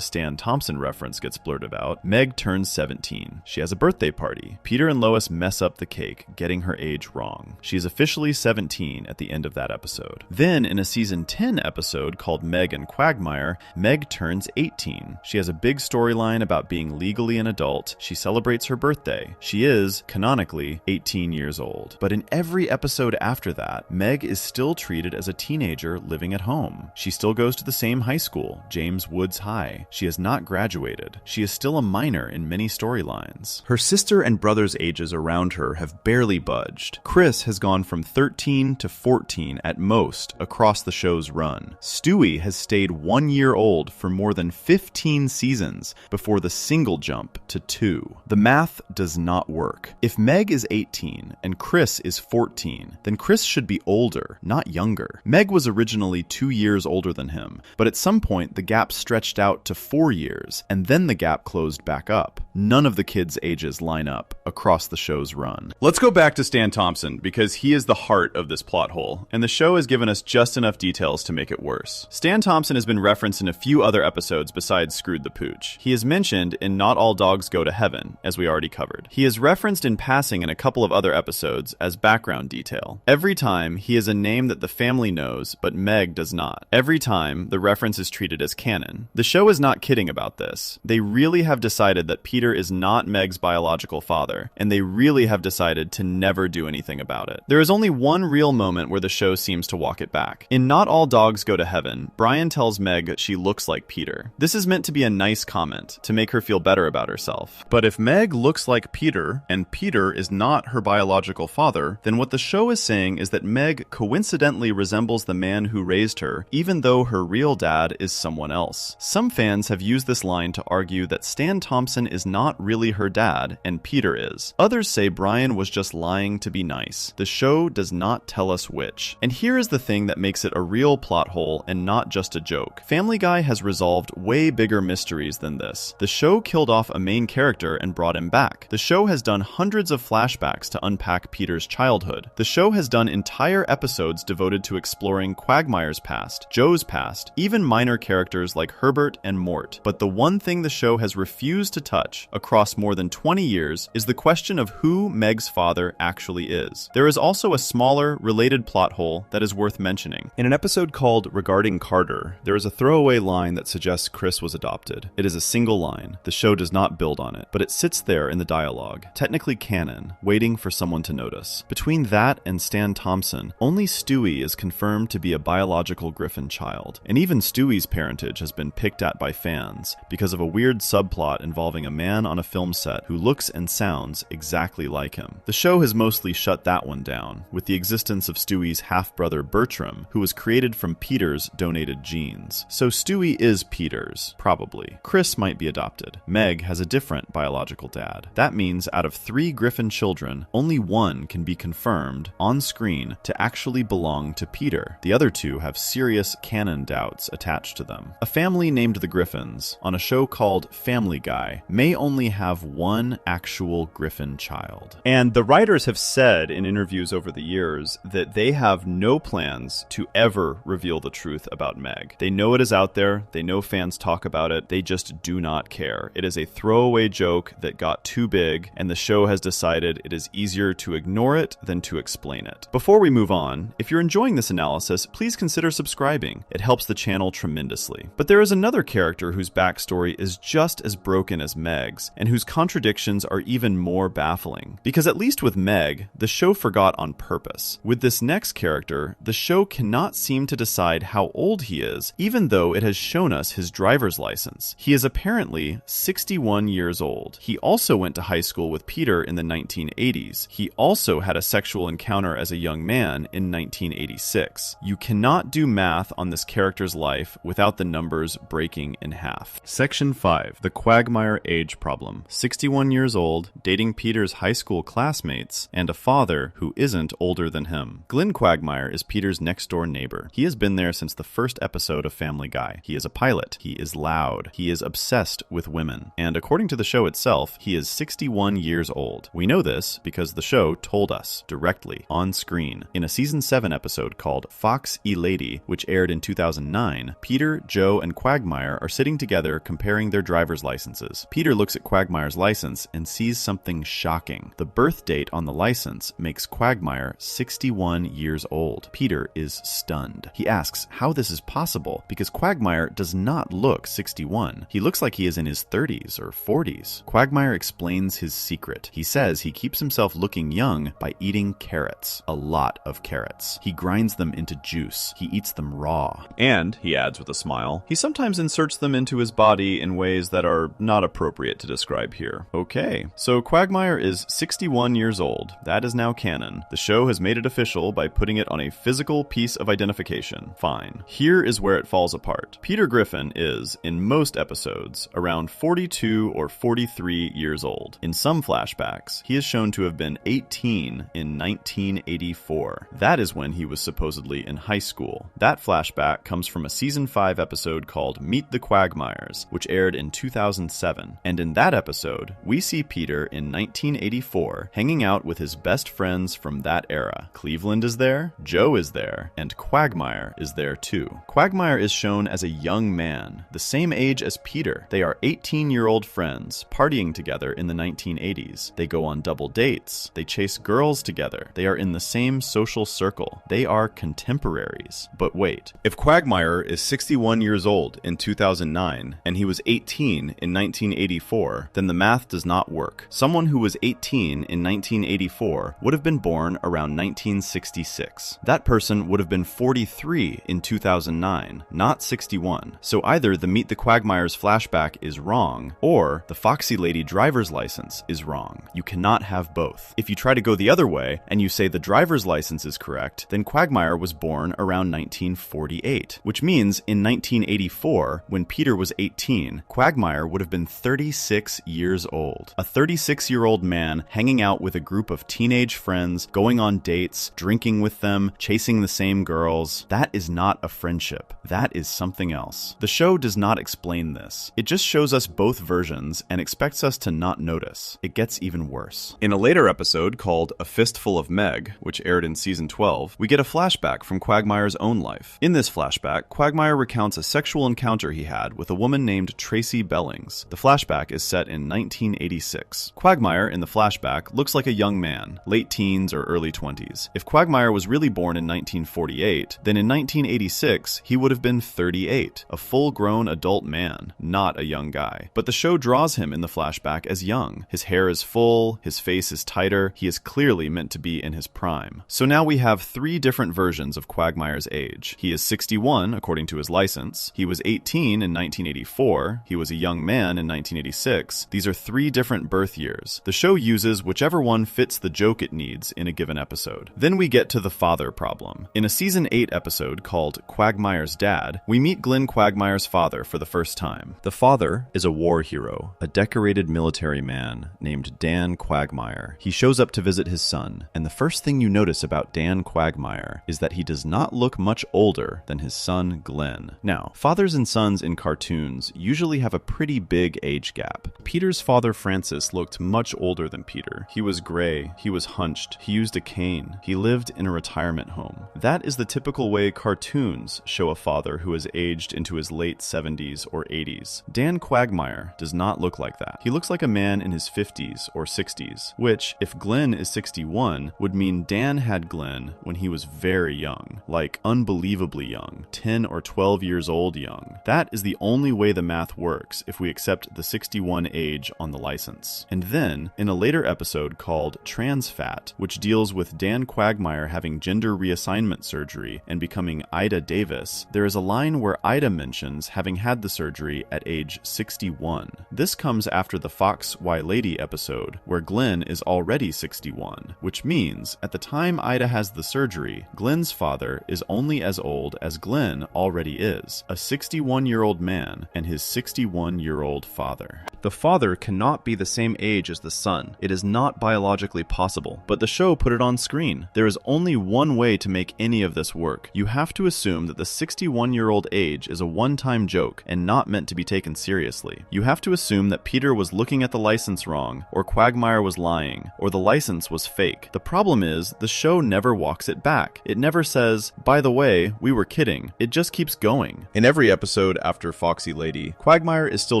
Stan Thompson reference gets blurted out, Meg turns 17. She has a birthday party. Peter and Lois mess up the cake, getting her age wrong. She is officially 17 at the end of that episode. Then, in a season 10 episode called Meg and Quagmire, Meg turns 18. She has a big storyline about being legally an adult. She celebrates her birthday. She is, canonically, 18 years old. But in every episode after that, Meg is still treated as a teenager living at home. She still goes to the same high school, James Woods High. She has not graduated. She is still a minor in many storylines. Her sister and brother's ages around her have barely budged. Chris has gone from 13 to 14 at most across the show's run. Stewie has stayed 1 year old for more than 15 seasons before the single jump to 2. The math does not work. If Meg is 18 and Chris is 14, then Chris should be older, not younger. Meg was originally 2 years older than him, but at some point the gap stretched out to 4 years, and then the gap closed back up. None of the kids' ages line up across the show's run. Let's go back to Stan Thompson, because he is the heart of this plot hole, and the show has given us just enough details to make it worse. Stan Thompson has been referenced in a few other episodes besides Screwed the Pooch. He is mentioned in Not All Dogs Go to Heaven, as we already covered. He is referenced in passing in a couple of other episodes as background detail. Every time, he is a name that the family knows, but Meg does not. Every time, the reference is treated as canon. The show is not kidding about this. They really have decided that Peter is not Meg's biological father, and they really have decided to never do anything about it. There is only one real moment where the show seems to walk it back. In Not All Dogs Go to Heaven, Brian tells Meg that she looks like Peter. This is meant to be a nice comment, to make her feel better about herself. But if Meg looks like Peter, and Peter is not her biological father, then what the show is saying is that Meg coincidentally resembles the man who raised her, even though her real dad is someone else. Some fans have used this line to argue that Stan Thompson is not really her dad, and Peter is. Others say Brian was just lying to be nice. The show does not tell us which. And here is the thing that makes it a real plot hole and not just a joke. Family Guy has resolved way bigger mysteries than this. The show killed off a main character and brought him back. The show has done hundreds of flashbacks to unpack Peter's childhood. The show has done entire episodes devoted to exploring Quagmire's past, Joe's past, even minor characters like Herbert and Mort. But the one thing the show has refused to touch across more than 20 years is the question of who Meg's father actually is. There is also a smaller, related plot hole that is worth mentioning. In an episode called Regarding Carter, there is a throwaway line that suggests Chris was adopted. It is a single line. The show does not build on it, but it sits there in the dialogue, technically canon, waiting for someone to notice. Between that and Stan Thompson, only Stewie is confirmed to be a biological Griffin child. And even Stewie's parentage has been picked at by fans because of a weird subplot involving a man on a film set who looks and sounds exactly like him. The show has mostly shut that one down, with the existence of Stewie's half-brother Bertram, who was created from Peter's donated genes. So Stewie is Peter's, probably. Chris might be adopted. Meg has a different biological dad. That means out of 3 Griffin children, only one can be confirmed on screen to actually belong to Peter. The other 2 have serious canon doubts attached to them. A family named the Griffins, on a show called Family Guy, may only have one actual Griffin child. And the writers have said in interviews over the years that they have no plans to ever reveal the truth about Meg. They know it is out there, they know fans talk about it, they just do not care. It is a throwaway joke that got too big, and the show has decided it is easier to ignore it than to explain it. Before we move on, if you're enjoying this analysis, please consider subscribing. It helps the channel tremendously. But there is another character whose backstory is just as broken as Meg's, and whose contradictions are even more baffling. Because at least with Meg, the show forgot on purpose. With this next character, the show cannot seem to decide how old he is, even though it has shown us his driver's license. He is apparently 61 years old. He also went to high school with Peter in the 1980s. He also had a sexual encounter as a young man in 1986. You cannot do math on this character's life without the numbers breaking in half. Section 5. The Quagmire Age Problem. 61 years old, dating Peter's high school classmates, and a father who isn't older than him. Glenn Quagmire is Peter's next-door neighbor. He has been there since the first episode of Family Guy. He is a pilot. He is loud. He is obsessed with women. And according to the show itself, he is 61 years old. We know this because the show told us directly on screen. In a season 7 episode called Fox E-Lady, which aired in 2009, Peter, Joe, and Quagmire are sitting together comparing their driver's licenses. Peter looks at Quagmire's license and sees something shocking. The birth date on the license makes Quagmire 61 years old. Peter is stunned. He asks how this is possible because Quagmire does not look 61. He looks like he is in his 30s or 40s. Quagmire explains his secret. He says he keeps himself looking young by eating carrots. A lot of carrots. He grinds them into juice. He eats them raw. And, he adds with a smile, he sometimes inserts them into his body in ways that are not appropriate to describe here. Okay, so Quagmire is 61 years old. That is now canon. The show has made it official by putting it on a physical piece of identification. Fine. Here is where it falls apart. Peter Griffin is, in most episodes, around 42 or 43 years old. In some flashbacks, he is shown to have been 18 in 1984. That is when he was supposedly in high school. That flashback comes from a season 5 episode called Meet the Quagmires, which aired in 2007. And in that episode, we see Peter in 1984 hanging out with his best friends from that era. Cleveland is there, Joe is there, and Quagmire is there too. Quagmire is shown as a young man, the same age as Peter. They are 18-year-old friends, partying together in the 1980s. They go on double dates. They chase girls together. They are in the same social circle. They are contemporaries. But wait, if Quagmire is 61 years old in 2009 and he was 18 in 1984, then the math does not work. Someone who was 18 in 1984 would have been born around 1966. That person would have been 43 in 2009, not 61. So either the Meet the Quagmires flashback is wrong, or the Foxy Lady driver's license is wrong. You cannot have both. If you try to go the other way, and you say the driver's license is correct, then Quagmire was born around 1948, which means in 1984, when Peter was 18, Quagmire would have been 36 years old. A 36-year-old man hanging out with a group of teenage friends, going on dates, drinking with them, chasing the same girls. That is not a friendship. That is something else. The show does not explain this. It just shows us both versions and expects us to not notice. It gets even worse. In a later episode called A Fistful of Meg, which aired in season 12, we get a flashback from Quagmire's own life. In this flashback, Quagmire recounts a sexual encounter he had with a woman named Tracy Bellings. The flashback is set in 1986. Quagmire in the flashback looks like a young man, late teens or early 20s. If Quagmire was really born in 1948, then in 1986 he would have been 38, a full-grown adult man, not a young guy. But the show draws him in the flashback as young. His hair is full, his face is tighter, he is clearly meant to be in his prime. So now we have 3 different versions of Quagmire's age. He is 61 according to his license, he was 18 in 1984, he was a young man in 1986. These are 3 different birth years. The show uses whichever one fits the joke it needs in a given episode. Then we get to the father problem. In a season 8 episode called Quagmire's Dad, we meet Glenn Quagmire's father for the first time. The father is a war hero, a decorated military man named Dan Quagmire. He shows up to visit his son, and the first thing you notice about Dan Quagmire is that he does not look much older than his son Glenn. Now, fathers and sons in cartoons usually have a pretty big age gap. Peter's father Francis looked much older than Peter. He was gray, he was hunched, he used a cane, he lived in a retirement home. That is the typical way cartoons show a father who has aged into his late 70s or 80s. Dan Quagmire does not look like that. He looks like a man in his 50s or 60s, which, if Glenn is 61, would mean Dan had Glenn when he was very young, like unbelievably young, 10 or 12 years old young. That is the only way the math works if we accept the 61 age on the license. And then, in a later episode called Trans Fat, which deals with Dan Quagmire having gender reassignment surgery and becoming Ida Davis, there is a line where Ida mentions having had the surgery at age 61. This comes after the Fox Y Lady episode, where Glenn is already 61, which means, at the time Ida has the surgery, Glenn's father is only as old as Glenn already is, a 61-year-old man and his 61-year-old father. The father cannot be the same age as the son. It is not biologically possible, but the show put it on screen. There is only one way to make any of this work. You have to assume that the 61-year-old age is a one-time joke and not meant to be taken seriously. You have to assume that Peter was looking at the license wrong, or Quagmire was lying, or the license license was fake. The problem is, the show never walks it back. It never says, by the way, we were kidding. It just keeps going. In every episode after Foxy Lady, Quagmire is still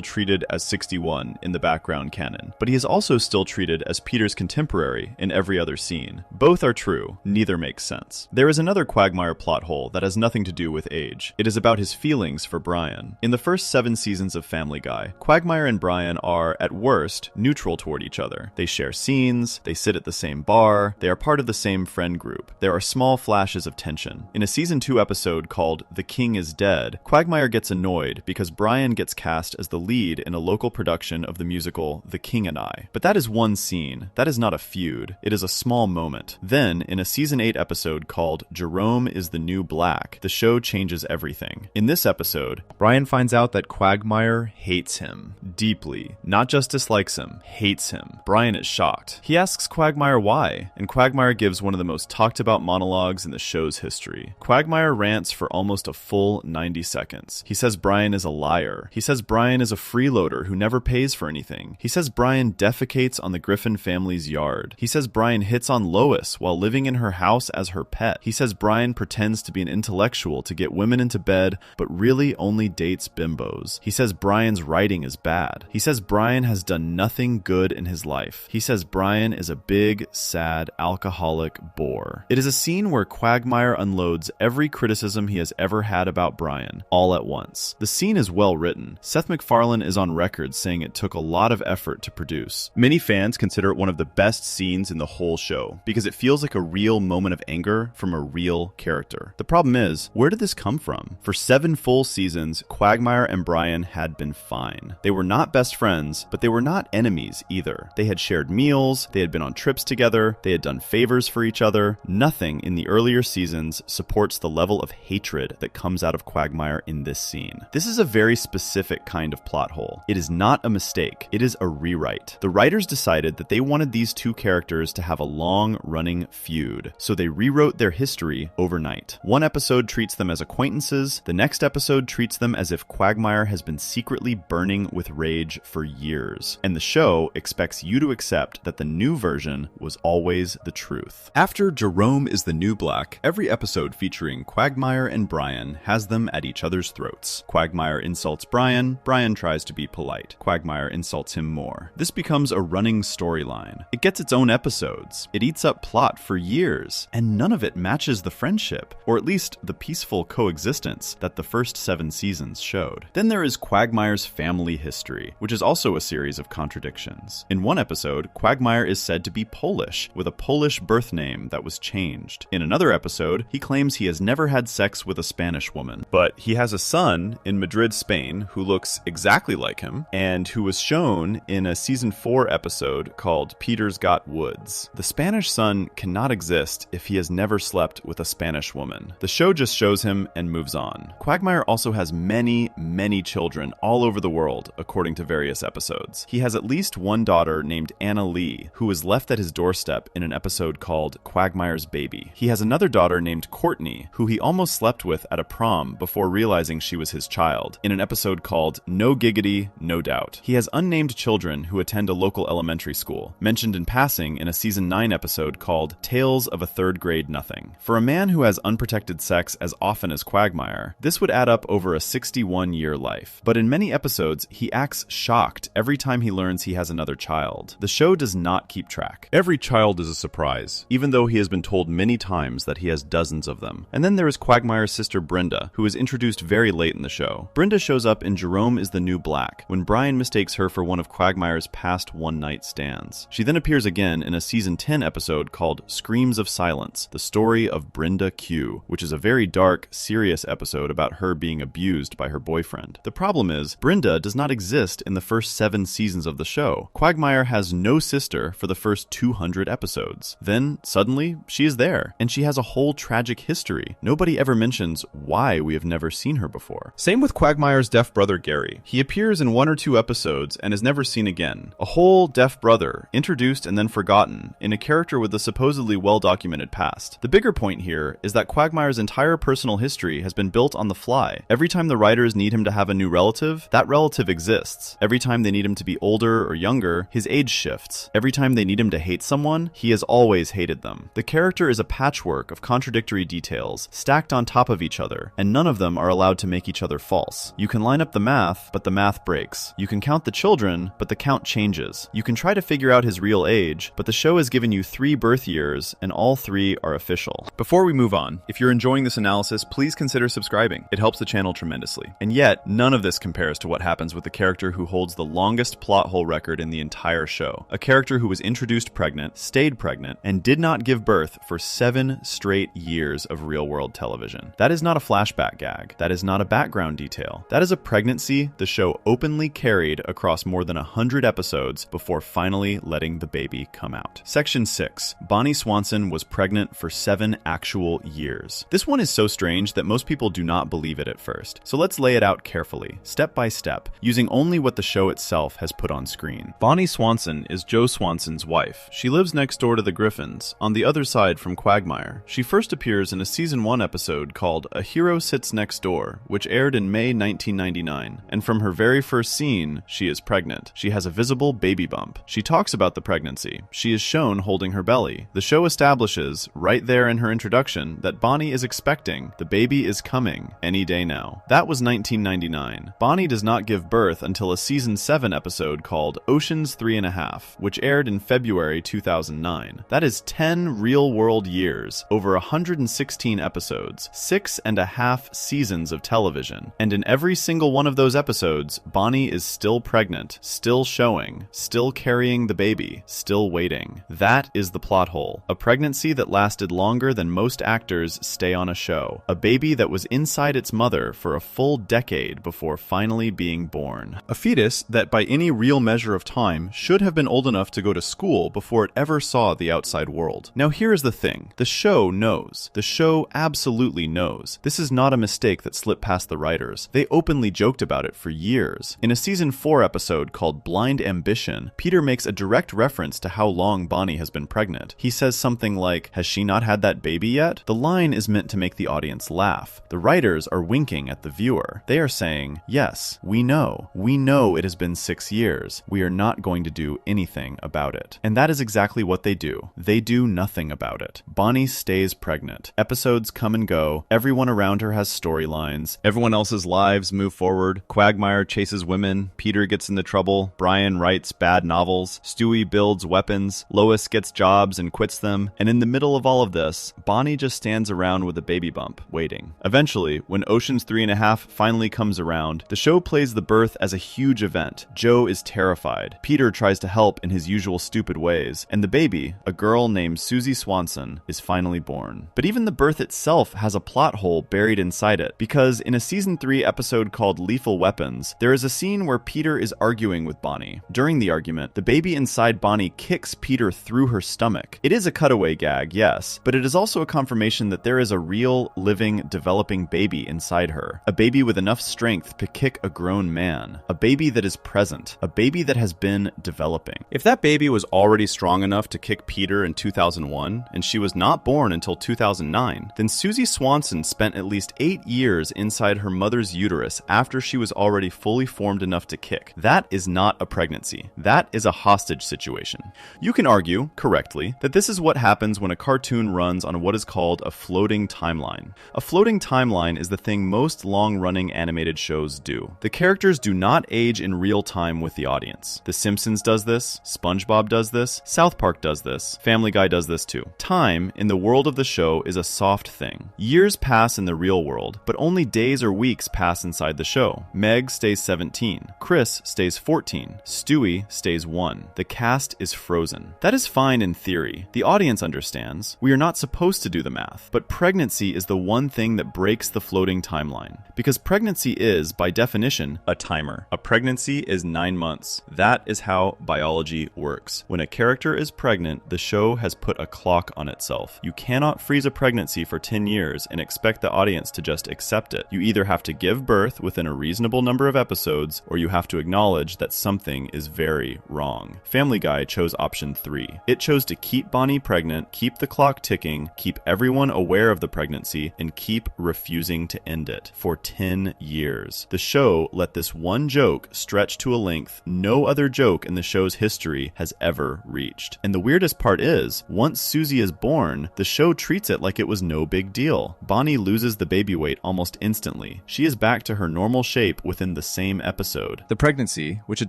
treated as 61 in the background canon, but he is also still treated as Peter's contemporary in every other scene. Both are true, neither makes sense. There is another Quagmire plot hole that has nothing to do with age. It is about his feelings for Brian. In the first 7 seasons of Family Guy, Quagmire and Brian are, at worst, neutral toward each other. They share scenes, they sit at the same bar, they are part of the same friend group. There are small flashes of tension. In a season 2 episode called The King is Dead, Quagmire gets annoyed because Brian gets cast as the lead in a local production of the musical The King and I. But that is one scene. That is not a feud. It is a small moment. Then, in a season 8 episode called Jerome is the New Black, the show changes everything. In this episode, Brian finds out that Quagmire hates him deeply. Not just dislikes him, hates him. Brian is shocked. He asks Quagmire why, and Quagmire gives one of the most talked about monologues in the show's history. Quagmire rants for almost a full 90 seconds. He says Brian is a liar. He says Brian is a freeloader who never pays for anything. He says Brian defecates on the Griffin family's yard. He says Brian hits on Lois while living in her house as her pet. He says Brian pretends to be an intellectual to get women into bed, but really only dates bimbos. He says Brian's writing is bad. He says Brian has done nothing good in his life. He says Brian is a big, sad, alcoholic bore. It is a scene where Quagmire unloads every criticism he has ever had about Brian, all at once. The scene is well written. Seth MacFarlane is on record saying it took a lot of effort to produce. Many fans consider it one of the best scenes in the whole show, because it feels like a real moment of anger from a real character. The problem is, where did this come from? For 7 full seasons, Quagmire and Brian had been fine. They were not best friends, but they were not enemies either. They had shared meals, they had been on trips together, they had done favors for each other. Nothing in the earlier seasons supports the level of hatred that comes out of Quagmire in this scene. This is a very specific kind of plot hole. It is not a mistake, it is a rewrite. The writers decided that they wanted these two characters to have a long-running feud, so they rewrote their history overnight. One episode treats them as acquaintances, the next episode treats them as if Quagmire has been secretly burning with rage for years, and the show expects you to accept that the new version was always the truth. After Jerome is the New Black, every episode featuring Quagmire and Brian has them at each other's throats. Quagmire insults Brian, Brian tries to be polite. Quagmire insults him more. This becomes a running storyline. It gets its own episodes. It eats up plot for years, and none of it matches the friendship, or at least the peaceful coexistence that the first 7 seasons showed. Then there is Quagmire's family history, which is also a series of contradictions. In one episode, Quagmire is said to be Polish, with a Polish birth name that was changed. In another episode, he claims he has never had sex with a Spanish woman, but he has a son in Madrid, Spain, who looks exactly like him, and who was shown in a season 4 episode called Peter's Got Woods. The Spanish son cannot exist if he has never slept with a Spanish woman. The show just shows him and moves on. Quagmire also has many children all over the world, according to various episodes. He has at least one daughter named Anna Lee, who was left at his doorstep in an episode called Quagmire's Baby. He has another daughter named Courtney, who he almost slept with at a prom before realizing she was his child, in an episode called No Giggity, No Doubt. He has unnamed children who attend a local elementary school, mentioned in passing in a season 9 episode called Tales of a Third Grade Nothing. For a man who has unprotected sex as often as Quagmire, this would add up over a 61-year life. But in many episodes, he acts shocked every time he learns he has another child. The show does not keep track. Every child is a surprise, even though he has been told many times that he has dozens of them. And then there is Quagmire's sister Brenda, who is introduced very late in the show. Brenda shows up in Jerome is the New Black, when Brian mistakes her for one of Quagmire's past one-night stands. She then appears again in a season 10 episode called Screams of Silence, the story of Brenda Q, which is a very dark, serious episode about her being abused by her boyfriend. The problem is, Brenda does not exist in the first 7 seasons of the show. Quagmire has no sister for the first 200 episodes. Then, suddenly, she is there, and she has a whole tragic history. Nobody ever mentions why we have never seen her before. Same with Quagmire's deaf brother Gary. He appears in 1 or 2 episodes and is never seen again. A whole deaf brother, introduced and then forgotten, in a character with a supposedly well-documented past. The bigger point here is that Quagmire's entire personal history has been built on the fly. Every time the writers need him to have a new relative, that relative exists. Every time they need him to be older or younger, his age shifts. Every time they need him him to hate someone, he has always hated them. The character is a patchwork of contradictory details, stacked on top of each other, and none of them are allowed to make each other false. You can line up the math, but the math breaks. You can count the children, but the count changes. You can try to figure out his real age, but the show has given you 3 birth years, and all 3 are official. Before we move on, if you're enjoying this analysis, please consider subscribing. It helps the channel tremendously. And yet, none of this compares to what happens with the character who holds the longest plot hole record in the entire show. A character who was introduced pregnant, stayed pregnant, and did not give birth for 7 straight years of real-world television. That is not a flashback gag. That is not a background detail. That is a pregnancy the show openly carried across more than 100 episodes before finally letting the baby come out. Section 6. Bonnie Swanson was pregnant for 7 actual years. This one is so strange that most people do not believe it at first. So let's lay it out carefully, step by step, using only what the show itself has put on screen. Bonnie Swanson is Joe Swanson's wife. She lives next door to the Griffins, on the other side from Quagmire. She first appears in a season 1 episode called A Hero Sits Next Door, which aired in May 1999, and from her very first scene, she is pregnant. She has a visible baby bump. She talks about the pregnancy. She is shown holding her belly. The show establishes, right there in her introduction, that Bonnie is expecting. The baby is coming any day now. That was 1999. Bonnie does not give birth until a season 7 episode called Ocean's 3.5, which aired in February 2009. That is 10 real-world years, over 116 episodes, 6.5 seasons of television, and in every single one of those episodes, Bonnie is still pregnant, still showing, still carrying the baby, still waiting. That is the plot hole. A pregnancy that lasted longer than most actors stay on a show. A baby that was inside its mother for a full decade before finally being born. A fetus that by any real measure of time should have been old enough to go to school before it ever saw the outside world. Now here is the thing. The show knows. The show absolutely knows. This is not a mistake that slipped past the writers. They openly joked about it for years. In a season 4 episode called Blind Ambition, Peter makes a direct reference to how long Bonnie has been pregnant. He says something like, "Has she not had that baby yet?" The line is meant to make the audience laugh. The writers are winking at the viewer. They are saying, yes, we know. We know it has been 6 years. We are not going to do anything about it. And that is exactly what they do. They do nothing about it. Bonnie stays pregnant. Episodes come and go. Everyone around her has storylines. Everyone else's lives move forward. Quagmire chases women. Peter gets into trouble. Brian writes bad novels. Stewie builds weapons. Lois gets jobs and quits them. And in the middle of all of this, Bonnie just stands around with a baby bump, waiting. Eventually, when Ocean's 3.5 finally comes around, the show plays the birth as a huge event. Joe is terrified. Peter tries to help in his usual stupid ways. And the baby, a girl named Susie Swanson, is finally born. But even the birth itself has a plot hole buried inside it, because in a season 3 episode called Lethal Weapons, there is a scene where Peter is arguing with Bonnie. During the argument, the baby inside Bonnie kicks Peter through her stomach. It is a cutaway gag, yes, but it is also a confirmation that there is a real, living, developing baby inside her. A baby with enough strength to kick a grown man. A baby that is present. A baby that has been developing. If that baby was already strong enough to kick Peter in 2001, and she was not born until 2009, then Susie Swanson spent at least 8 years inside her mother's uterus after she was already fully formed enough to kick. That is not a pregnancy. That is a hostage situation. You can argue, correctly, that this is what happens when a cartoon runs on what is called a floating timeline. A floating timeline is the thing most long-running animated shows do. The characters do not age in real time with the audience. The Simpsons does this, SpongeBob does this, South Park does this, Family Guy does this too. Time, in the world of the show, is a soft thing. Years pass in the real world, but only days or weeks pass inside the show. Meg stays 17, Chris stays 14, Stewie stays 1. The cast is frozen. That is fine in theory. The audience understands. We are not supposed to do the math, but pregnancy is the one thing that breaks the floating timeline. Because pregnancy is, by definition, a timer. A pregnancy is 9 months. That is how biology works. When a character is pregnant, the show has put a clock on itself. You cannot freeze a pregnancy for 10 years and expect the audience to just accept it. You either have to give birth within a reasonable number of episodes, or you have to acknowledge that something is very wrong. Family Guy chose option 3. It chose to keep Bonnie pregnant, keep the clock ticking, keep everyone aware of the pregnancy, and keep refusing to end it for 10 years. The show let this one joke stretch to a length no other joke in the show's history has ever never reached. And the weirdest part is, once Susie is born, the show treats it like it was no big deal. Bonnie loses the baby weight almost instantly. She is back to her normal shape within the same episode. The pregnancy, which had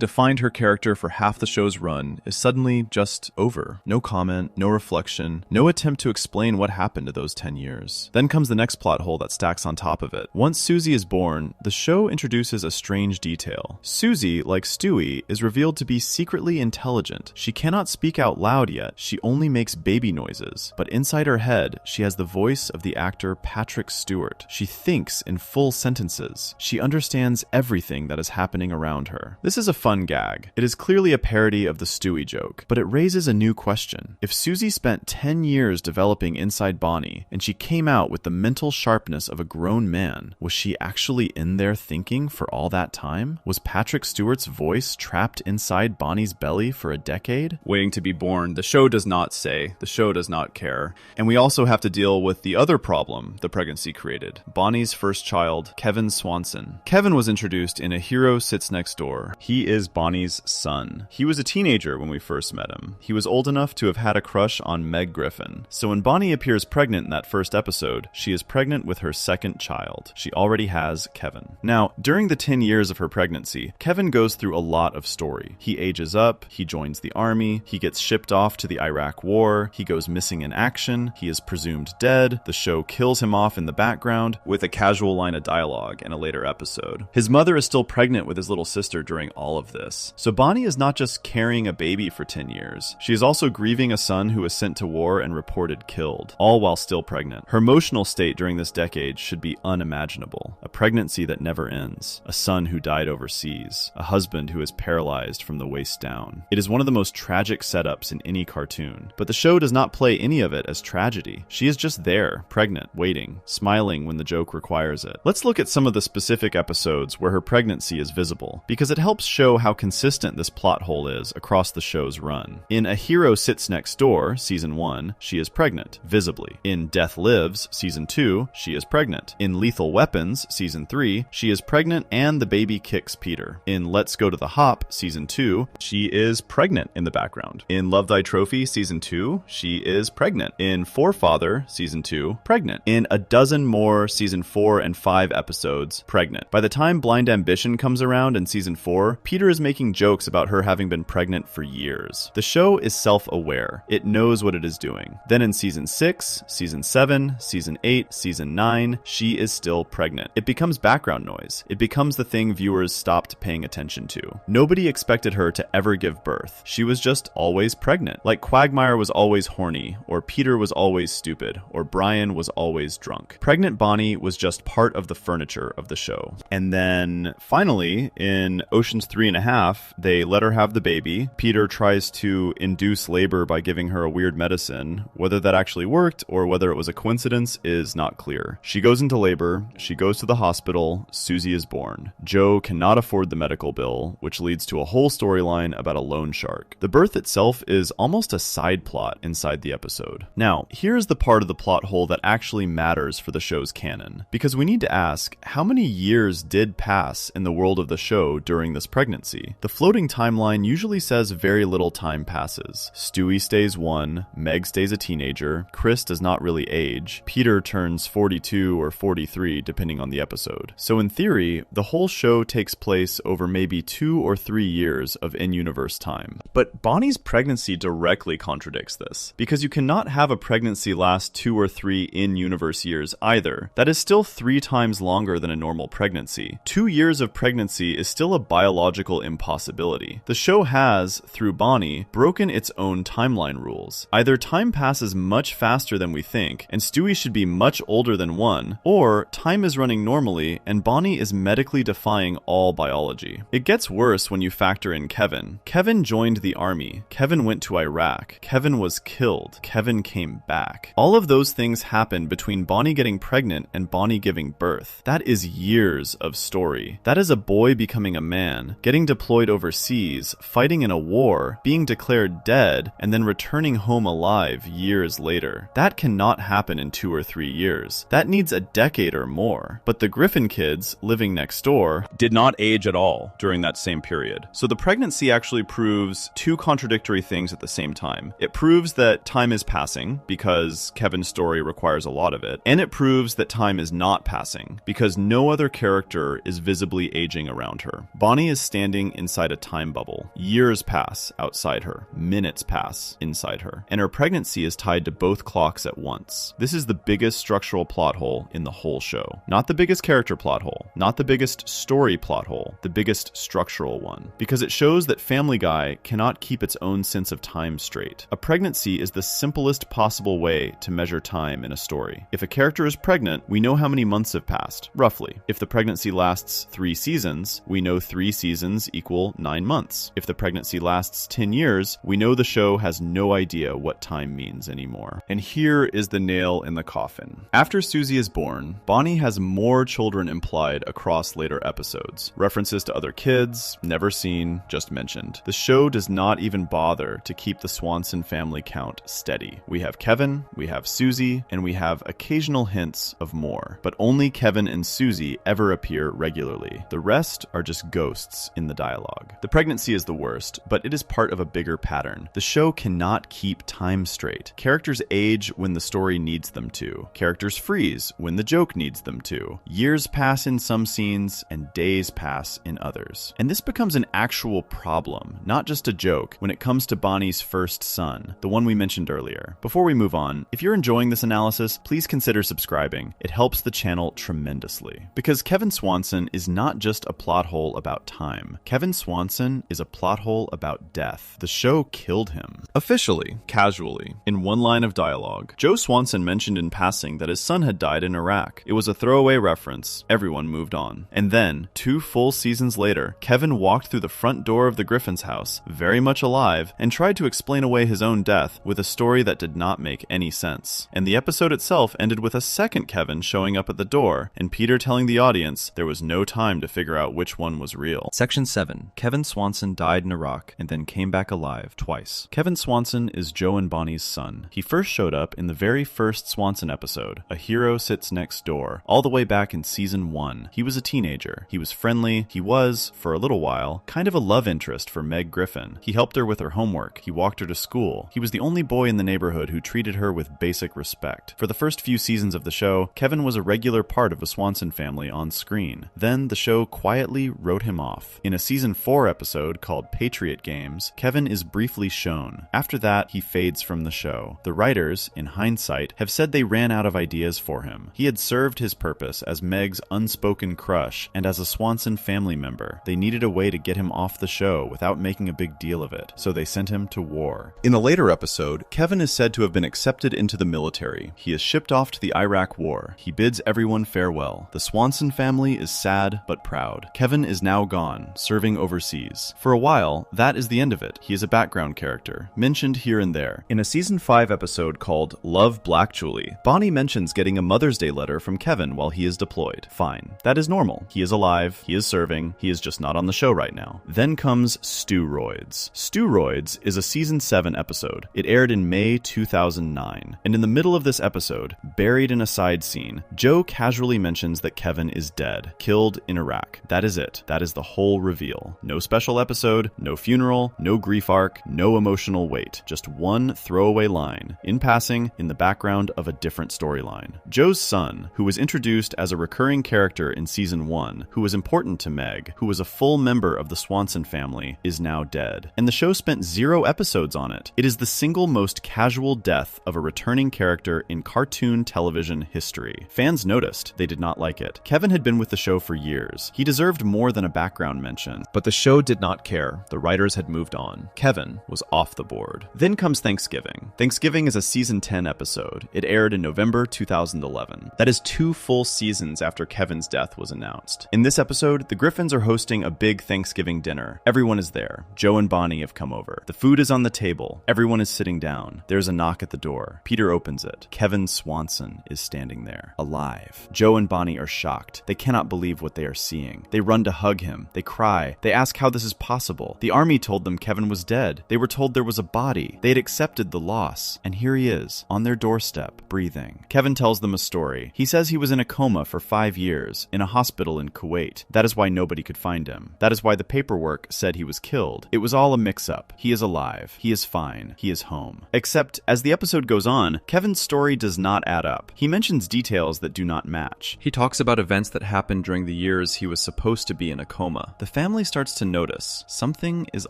defined her character for half the show's run, is suddenly just over. No comment, no reflection, no attempt to explain what happened to those 10 years. Then comes the next plot hole that stacks on top of it. Once Susie is born, the show introduces a strange detail. Susie, like Stewie, is revealed to be secretly intelligent. She cannot speak out loud yet, she only makes baby noises. But inside her head, she has the voice of the actor Patrick Stewart. She thinks in full sentences. She understands everything that is happening around her. This is a fun gag. It is clearly a parody of the Stewie joke, but it raises a new question. If Susie spent 10 years developing inside Bonnie, and she came out with the mental sharpness of a grown man, was she actually in there thinking for all that time? Was Patrick Stewart's voice trapped inside Bonnie's belly for a decade? Waiting to be born, the show does not say. The show does not care. And we also have to deal with the other problem the pregnancy created. Bonnie's first child, Kevin Swanson. Kevin was introduced in A Hero Sits Next Door. He is Bonnie's son. He was a teenager when we first met him. He was old enough to have had a crush on Meg Griffin. So when Bonnie appears pregnant in that first episode, she is pregnant with her second child. She already has Kevin. Now, during the 10 years of her pregnancy, Kevin goes through a lot of story. He ages up, he joins the army, he gets shipped off to the Iraq War, he goes missing in action, he is presumed dead, the show kills him off in the background with a casual line of dialogue in a later episode. His mother is still pregnant with his little sister during all of this. So Bonnie is not just carrying a baby for 10 years. She is also grieving a son who was sent to war and reported killed, all while still pregnant. Her emotional state during this decade should be unimaginable. A pregnancy that never ends, a son who died overseas, a husband who is paralyzed from the waist down. It is one of the most tragic setups in any cartoon, but the show does not play any of it as tragedy. She is just there, pregnant, waiting, smiling when the joke requires it. Let's look at some of the specific episodes where her pregnancy is visible, because it helps show how consistent this plot hole is across the show's run. In A Hero Sits Next Door, Season 1, she is pregnant, visibly. In Death Lives, Season 2, she is pregnant. In Lethal Weapons, Season 3, she is pregnant and the baby kicks Peter. In Let's Go to the Hop, Season 2, she is pregnant in the background. In Love Thy Trophy, Season 2, she is pregnant. In Forefather, Season 2, pregnant. In a dozen more Season 4 and 5 episodes, pregnant. By the time Blind Ambition comes around in Season 4, Peter is making jokes about her having been pregnant for years. The show is self-aware. It knows what it is doing. Then in Season 6, Season 7, Season 8, Season 9, she is still pregnant. It becomes background noise. It becomes the thing viewers stopped paying attention to. Nobody expected her to ever give birth. She was just always pregnant. Like Quagmire was always horny, or Peter was always stupid, or Brian was always drunk. Pregnant Bonnie was just part of the furniture of the show. And then finally, in Ocean's 3.5, they let her have the baby. Peter tries to induce labor by giving her a weird medicine. Whether that actually worked or whether it was a coincidence is not clear. She goes into labor, she goes to the hospital, Susie is born. Joe cannot afford the medical bill, which leads to a whole storyline about a loan shark. The birth itself is almost a side plot inside the episode. Now, here's the part of the plot hole that actually matters for the show's canon, because we need to ask, how many years did pass in the world of the show during this pregnancy? The floating timeline usually says very little time passes. Stewie stays 1, Meg stays a teenager, Chris does not really age, Peter turns 42 or 43 depending on the episode. So in theory, the whole show takes place over maybe 2 or 3 years of in-universe time. But Bonnie's pregnancy directly contradicts this, because you cannot have a pregnancy last 2 or 3 in-universe years either. That is still 3 times longer than a normal pregnancy. 2 years of pregnancy is still a biological impossibility. The show has, through Bonnie, broken its own timeline rules. Either time passes much faster than we think, and Stewie should be much older than 1, or time is running normally and Bonnie is medically defying all biology. It gets worse when you factor in Kevin. Kevin joined the army. Kevin went to Iraq. Kevin was killed. Kevin came back. All of those things happened between Bonnie getting pregnant and Bonnie giving birth. That is years of story. That is a boy becoming a man, getting deployed overseas, fighting in a war, being declared dead, and then returning home alive years later. That cannot happen in 2 or 3 years. That needs a decade or more. But the Griffin kids living next door did not age at all during that same period. So the pregnancy actually proves 2 contradictions contradictory things at the same time. It proves that time is passing, because Kevin's story requires a lot of it, and it proves that time is not passing, because no other character is visibly aging around her. Bonnie is standing inside a time bubble. Years pass outside her. Minutes pass inside her. And her pregnancy is tied to both clocks at once. This is the biggest structural plot hole in the whole show. Not the biggest character plot hole, not the biggest story plot hole, the biggest structural one. Because it shows that Family Guy cannot keep its own sense of time straight. A pregnancy is the simplest possible way to measure time in a story. If a character is pregnant, we know how many months have passed, roughly. If the pregnancy lasts 3 seasons, we know 3 seasons equal 9 months. If the pregnancy lasts 10 years, we know the show has no idea what time means anymore. And here is the nail in the coffin. After Susie is born, Bonnie has more children implied across later episodes. References to other kids, never seen, just mentioned. The show does not even bother to keep the Swanson family count steady. We have Kevin, we have Susie, and we have occasional hints of more. But only Kevin and Susie ever appear regularly. The rest are just ghosts in the dialogue. The pregnancy is the worst, but it is part of a bigger pattern. The show cannot keep time straight. Characters age when the story needs them to. Characters freeze when the joke needs them to. Years pass in some scenes, and days pass in others. And this becomes an actual problem, not just a joke, when it comes to Bonnie's first son, the one we mentioned earlier. Before we move on, if you're enjoying this analysis, please consider subscribing. It helps the channel tremendously. Because Kevin Swanson is not just a plot hole about time. Kevin Swanson is a plot hole about death. The show killed him. Officially, casually, in one line of dialogue, Joe Swanson mentioned in passing that his son had died in Iraq. It was a throwaway reference. Everyone moved on. And then, 2 full seasons later, Kevin walked through the front door of the Griffin's house, very much alive, and tried to explain away his own death with a story that did not make any sense. And the episode itself ended with a second Kevin showing up at the door, and Peter telling the audience there was no time to figure out which one was real. Section 7. Kevin Swanson died in Iraq and then came back alive twice. Kevin Swanson is Joe and Bonnie's son. He first showed up in the very first Swanson episode, A Hero Sits Next Door, all the way back in season 1. He was a teenager. He was friendly. He was, for a little while, kind of a love interest for Meg Griffin. He helped her with her homework. He walked her to school. He was the only boy in the neighborhood who treated her with basic respect. For the first few seasons of the show, Kevin was a regular part of the Swanson family on screen. Then the show quietly wrote him off. In a season 4 episode called Patriot Games, Kevin is briefly shown. After that, he fades from the show. The writers, in hindsight, have said they ran out of ideas for him. He had served his purpose as Meg's unspoken crush and as a Swanson family member. They needed a way to get him off the show without making a big deal of it, so they sent him to war. In a later episode, Kevin is said to have been accepted into the military. He is shipped off to the Iraq War. He bids everyone farewell. The Swanson family is sad but proud. Kevin is now gone, serving overseas. For a while, that is the end of it. He is a background character, mentioned here and there. In a season 5 episode called Love Black Julie, Bonnie mentions getting a Mother's Day letter from Kevin while he is deployed. Fine. That is normal. He is alive. He is serving. He is just not on the show right now. Then comes Steroids. Steroids is a season 7 episode. It aired in May 2009. And in the middle of this episode, buried in a side scene, Joe casually mentions that Kevin is dead, killed in Iraq. That is it. That is the whole reveal. No special episode, no funeral, no grief arc, no emotional weight. Just one throwaway line, in passing, in the background of a different storyline. Joe's son, who was introduced as a recurring character in season 1, who was important to Meg, who was a full member of the Swanson family, is now dead. And the show spent 0 episodes on it. It is the single most casual death of a returning character in cartoon television history. Fans noticed. They did not like it. Kevin had been with the show for years. He deserved more than a background mention. But the show did not care. The writers had moved on. Kevin was off the board. Then comes Thanksgiving. Thanksgiving is a season 10 episode. It aired in November 2011. That is 2 full seasons after Kevin's death was announced. In this episode, the Griffins are hosting a big Thanksgiving dinner. Everyone is there. Joe and Bonnie have come over. The food is on the table. Everyone is sitting down. There's a knock at the door. Peter opens it. Kevin Swanson is standing there, alive. Joe and Bonnie are shocked. They cannot believe what they are seeing. They run to hug him. They cry. They ask how this is possible. The army told them Kevin was dead. They were told there was a body. They had accepted the loss. And here he is, on their doorstep, breathing. Kevin tells them a story. He says he was in a coma for 5 years, in a hospital in Kuwait. That is why nobody could find him. That is why the paperwork said he was killed. It was all a mix-up. up. He is alive. He is fine. He is home. Except, as the episode goes on, Kevin's story does not add up. He mentions details that do not match. He talks about events that happened during the years he was supposed to be in a coma. The family starts to notice something is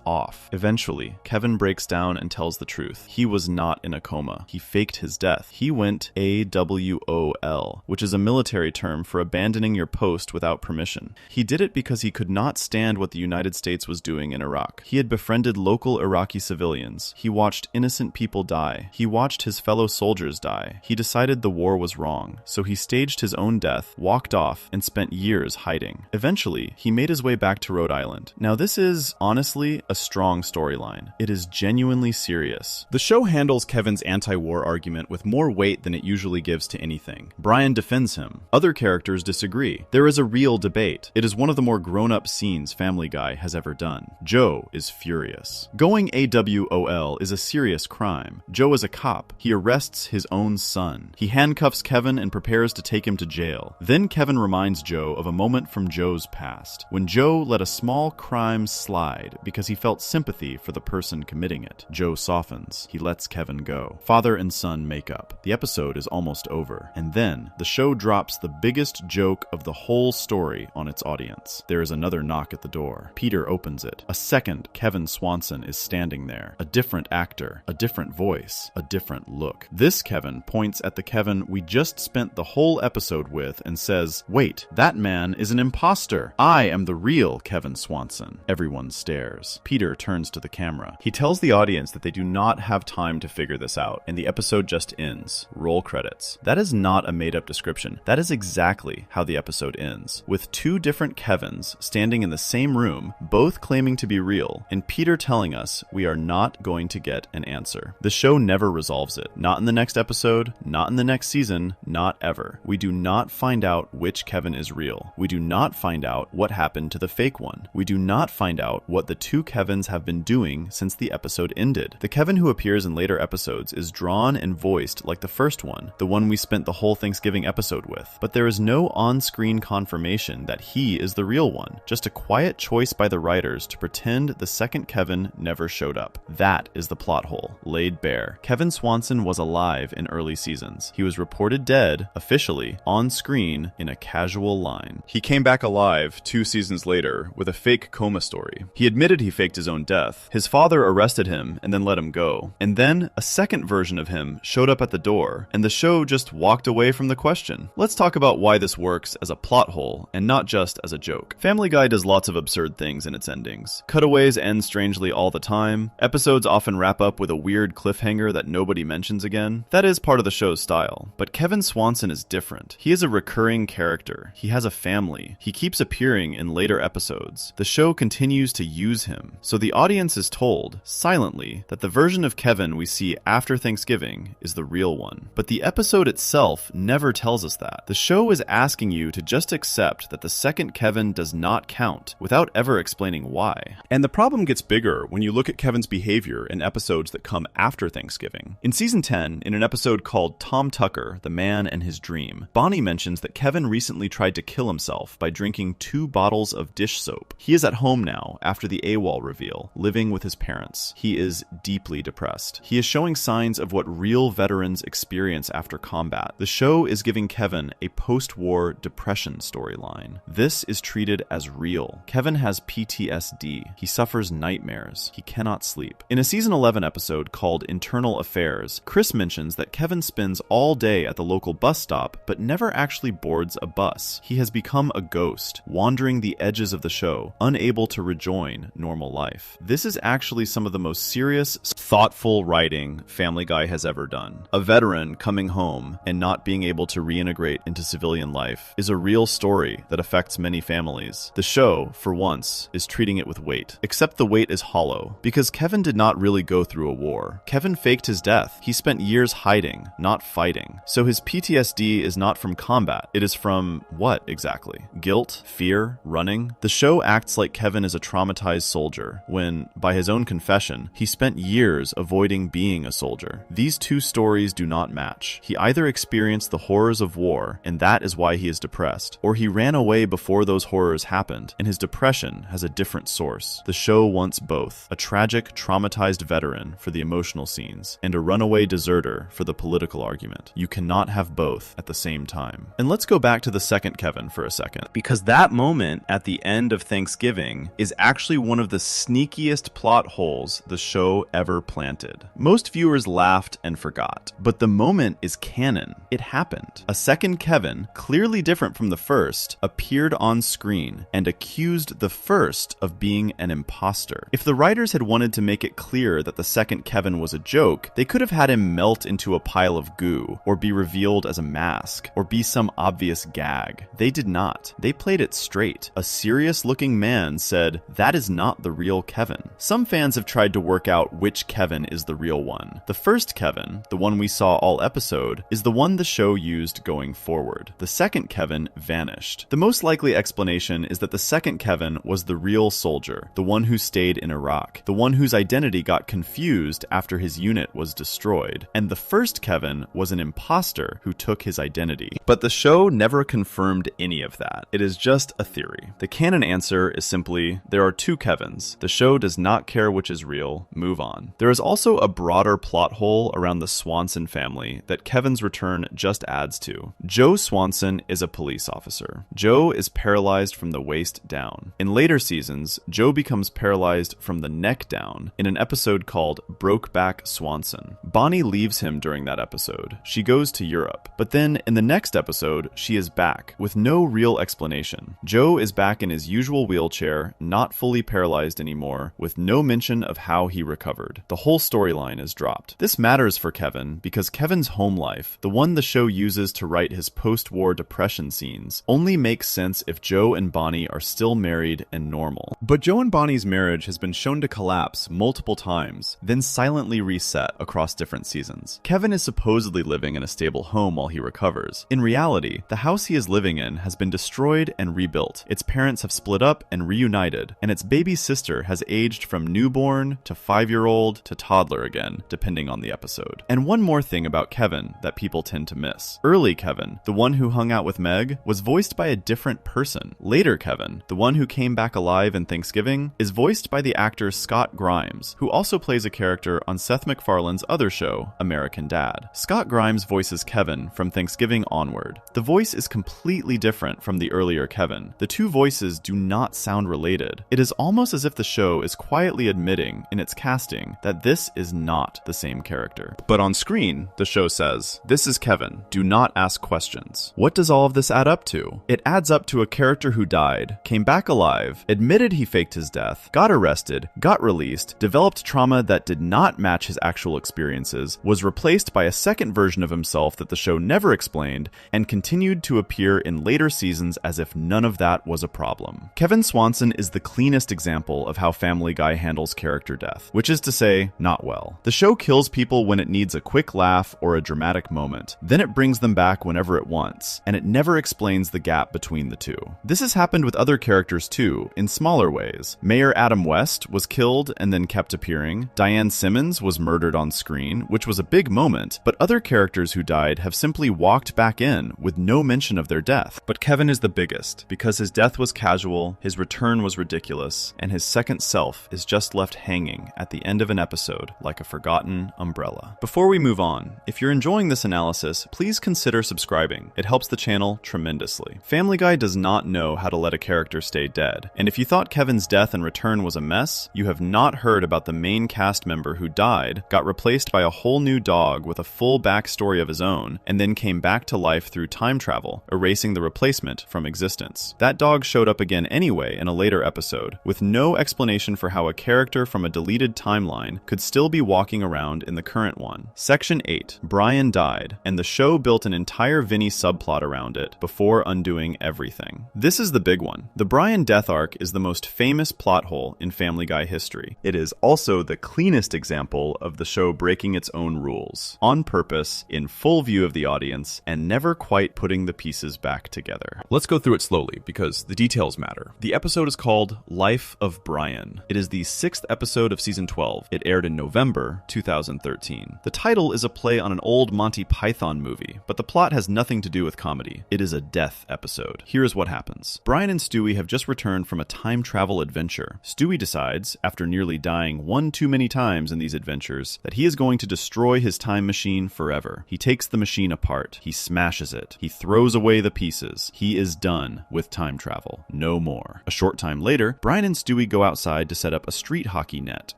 off. Eventually, Kevin breaks down and tells the truth. He was not in a coma. He faked his death. He went AWOL, which is a military term for abandoning your post without permission. He did it because he could not stand what the United States was doing in Iraq. He had befriended local Iraqi civilians. He watched innocent people die. He watched his fellow soldiers die. He decided the war was wrong, so he staged his own death, walked off, and spent years hiding. Eventually, he made his way back to Rhode Island. Now, this is, honestly, a strong storyline. It is genuinely serious. The show handles Kevin's anti-war argument with more weight than it usually gives to anything. Brian defends him. Other characters disagree. There is a real debate. It is one of the more grown-up scenes Family Guy has ever done. Joe is furious. Going AWOL is a serious crime. Joe is a cop. He arrests his own son. He handcuffs Kevin and prepares to take him to jail. Then Kevin reminds Joe of a moment from Joe's past, when Joe let a small crime slide because he felt sympathy for the person committing it. Joe softens. He lets Kevin go. Father and son make up. The episode is almost over. And then, the show drops the biggest joke of the whole story on its audience. There is another knock at the door. Peter opens it. A second Kevin Swanson is standing there. A different actor, a different voice, a different look. This Kevin points at the Kevin we just spent the whole episode with and says, "Wait, that man is an imposter. I am the real Kevin Swanson." Everyone stares. Peter turns to the camera. He tells the audience that they do not have time to figure this out, and the episode just ends. Roll credits. That is not a made-up description. That is exactly how the episode ends, with two different Kevins standing in the same room, both claiming to be real, and Peter telling us we are not going to get an answer. The show never resolves it. Not in the next episode, not in the next season, not ever. We do not find out which Kevin is real. We do not find out what happened to the fake one. We do not find out what the two Kevins have been doing since the episode ended. The Kevin who appears in later episodes is drawn and voiced like the first one, the one we spent the whole Thanksgiving episode with. But there is no on-screen confirmation that he is the real one, just a quiet choice by the writers to pretend the second Kevin never showed up. That is the plot hole, laid bare. Kevin Swanson was alive in early seasons. He was reported dead, officially, on screen in a casual line. He came back alive 2 seasons later with a fake coma story. He admitted he faked his own death. His father arrested him and then let him go. And then a second version of him showed up at the door, and the show just walked away from the question. Let's talk about why this works as a plot hole and not just as a joke. Family Guy does lots of absurd things in its endings. Cutaways end strangely all the time. Episodes often wrap up with a weird cliffhanger that nobody mentions again. That is part of the show's style. But Kevin Swanson is different. He is a recurring character. He has a family. He keeps appearing in later episodes. The show continues to use him. So the audience is told, silently, that the version of Kevin we see after Thanksgiving is the real one. But the episode itself never tells us that. The show is asking you to just accept that the second Kevin does not count, without ever explaining why. And the problem gets bigger when you look at Kevin's behavior in episodes that come after Thanksgiving. In season 10, in an episode called Tom Tucker, The Man and His Dream, Bonnie mentions that Kevin recently tried to kill himself by drinking 2 bottles of dish soap. He is at home now after the AWOL reveal, living with his parents. He is deeply depressed. He is showing signs of what real veterans experience after combat. The show is giving Kevin a post-war depression storyline. This is treated as real. Kevin has PTSD. He suffers nightmares. He cannot sleep. In a season 11 episode called Internal Affairs, Chris mentions that Kevin spends all day at the local bus stop, but never actually boards a bus. He has become a ghost, wandering the edges of the show, unable to rejoin normal life. This is actually some of the most serious, thoughtful writing Family Guy has ever done. A veteran coming home and not being able to reintegrate into civilian life is a real story that affects many families. The show, for once, is treating it with weight. Except the weight is hollow, because Kevin did not really go through a war. Kevin faked his death. He spent years hiding, not fighting. So his PTSD is not from combat. It is from what exactly? Guilt? Fear? Running? The show acts like Kevin is a traumatized soldier, when, by his own confession, he spent years avoiding being a soldier. These two stories do not match. He either experienced the horrors of war, and that is why he is depressed, or he ran away before those horrors happened, and his depression has a different source. The show wants both. both. A tragic, traumatized veteran for the emotional scenes, and a runaway deserter for the political argument. You cannot have both at the same time. And let's go back to the second Kevin for a second, because that moment at the end of Thanksgiving is actually one of the sneakiest plot holes the show ever planted. Most viewers laughed and forgot, but the moment is canon. It happened. A second Kevin, clearly different from the first, appeared on screen and accused the first of being an imposter. If the writers had wanted to make it clear that the second Kevin was a joke, they could have had him melt into a pile of goo, or be revealed as a mask, or be some obvious gag. They did not. They played it straight. A serious-looking man said, "That is not the real Kevin." Some fans have tried to work out which Kevin is the real one. The first Kevin, the one we saw all episode, is the one the show used going forward. The second Kevin vanished. The most likely explanation is that the second Kevin was the real soldier, the one who stayed in Iraq, the one whose identity got confused after his unit was destroyed, and the first Kevin was an imposter who took his identity. But the show never confirmed any of that. It is just a theory. The canon answer is simply, there are two Kevins. The show does not care which is real. Move on. There is also a broader plot hole around the Swanson family that Kevin's return just adds to. Joe Swanson is a police officer. Joe is paralyzed from the waist down. In later seasons, Joe becomes paralyzed from the neck down in an episode called Brokeback Swanson. Bonnie leaves him during that episode. She goes to Europe. But then in the next episode, she is back with no real explanation. Joe is back in his usual wheelchair, not fully paralyzed anymore, with no mention of how he recovered. The whole storyline is dropped. This matters for Kevin because Kevin's home life, the one the show uses to write his post-war depression scenes, only makes sense if Joe and Bonnie are still married and normal. But Joe and Bonnie's marriage has been shown to collapse multiple times, then silently reset across different seasons. Kevin is supposedly living in a stable home while he recovers. In reality, the house he is living in has been destroyed and rebuilt. Its parents have split up and reunited, and its baby sister has aged from newborn to 5-year-old to toddler again, depending on the episode. And one more thing about Kevin that people tend to miss. Early Kevin, the one who hung out with Meg, was voiced by a different person. Later Kevin, the one who came back alive in Thanksgiving, is voiced by the actor Scott Grimes, who also plays a character on Seth MacFarlane's other show, American Dad. Scott Grimes voices Kevin from Thanksgiving onward. The voice is completely different from the earlier Kevin. The two voices do not sound related. It is almost as if the show is quietly admitting in its casting that this is not the same character. But on screen, the show says, "This is Kevin. Do not ask questions." What does all of this add up to? It adds up to a character who died, came back alive, admitted he faked his death, got arrested, got released, developed trauma that did not match his actual experiences, was replaced by a second version of himself that the show never explained, and continued to appear in later seasons as if none of that was a problem. Kevin Swanson is the cleanest example of how Family Guy handles character death, which is to say, not well. The show kills people when it needs a quick laugh or a dramatic moment. Then it brings them back whenever it wants, and it never explains the gap between the two. This has happened with other characters too, in smaller ways. Mayor Adam West was killed and then kept appearing. Diane Simmons was murdered on screen, which was a big moment, but other characters who died have simply walked back in with no mention of their death. But Kevin is the biggest, because his death was casual, his return was ridiculous, and his second self is just left hanging at the end of an episode like a forgotten umbrella. Before we move on, if you're enjoying this analysis, please consider subscribing. It helps the channel tremendously. Family Guy does not know how to let a character stay dead, and if you thought Kevin's death and return was a mess, you have not heard about the main cast member who died, got replaced by a whole new dog with a full backstory of his own, and then came back to life through time travel, erasing the replacement from existence. That dog showed up again anyway in a later episode, with no explanation for how a character from a deleted timeline could still be walking around in the current one. Section 8. Brian died, and the show built an entire Vinny subplot around it before undoing everything. This is the big one. The Brian death arc is the most famous plot hole in Family Guy history. It is also the cleanest example of the show breaking its own rules, on purpose, in full view of the audience, and never quite putting the pieces back together. Let's go through it slowly, because the details matter. The episode is called Life of Brian. It is the 6th episode of season 12. It aired in November 2013. The title is a play on an old Monty Python movie, but the plot has nothing to do with comedy. It is a death episode. Here is what happens. Brian and Stewie have just returned from a time travel adventure. Stewie decides decides, after nearly dying one too many times in these adventures, that he is going to destroy his time machine forever. He takes the machine apart. He smashes it. He throws away the pieces. He is done with time travel. No more. A short time later, Brian and Stewie go outside to set up a street hockey net.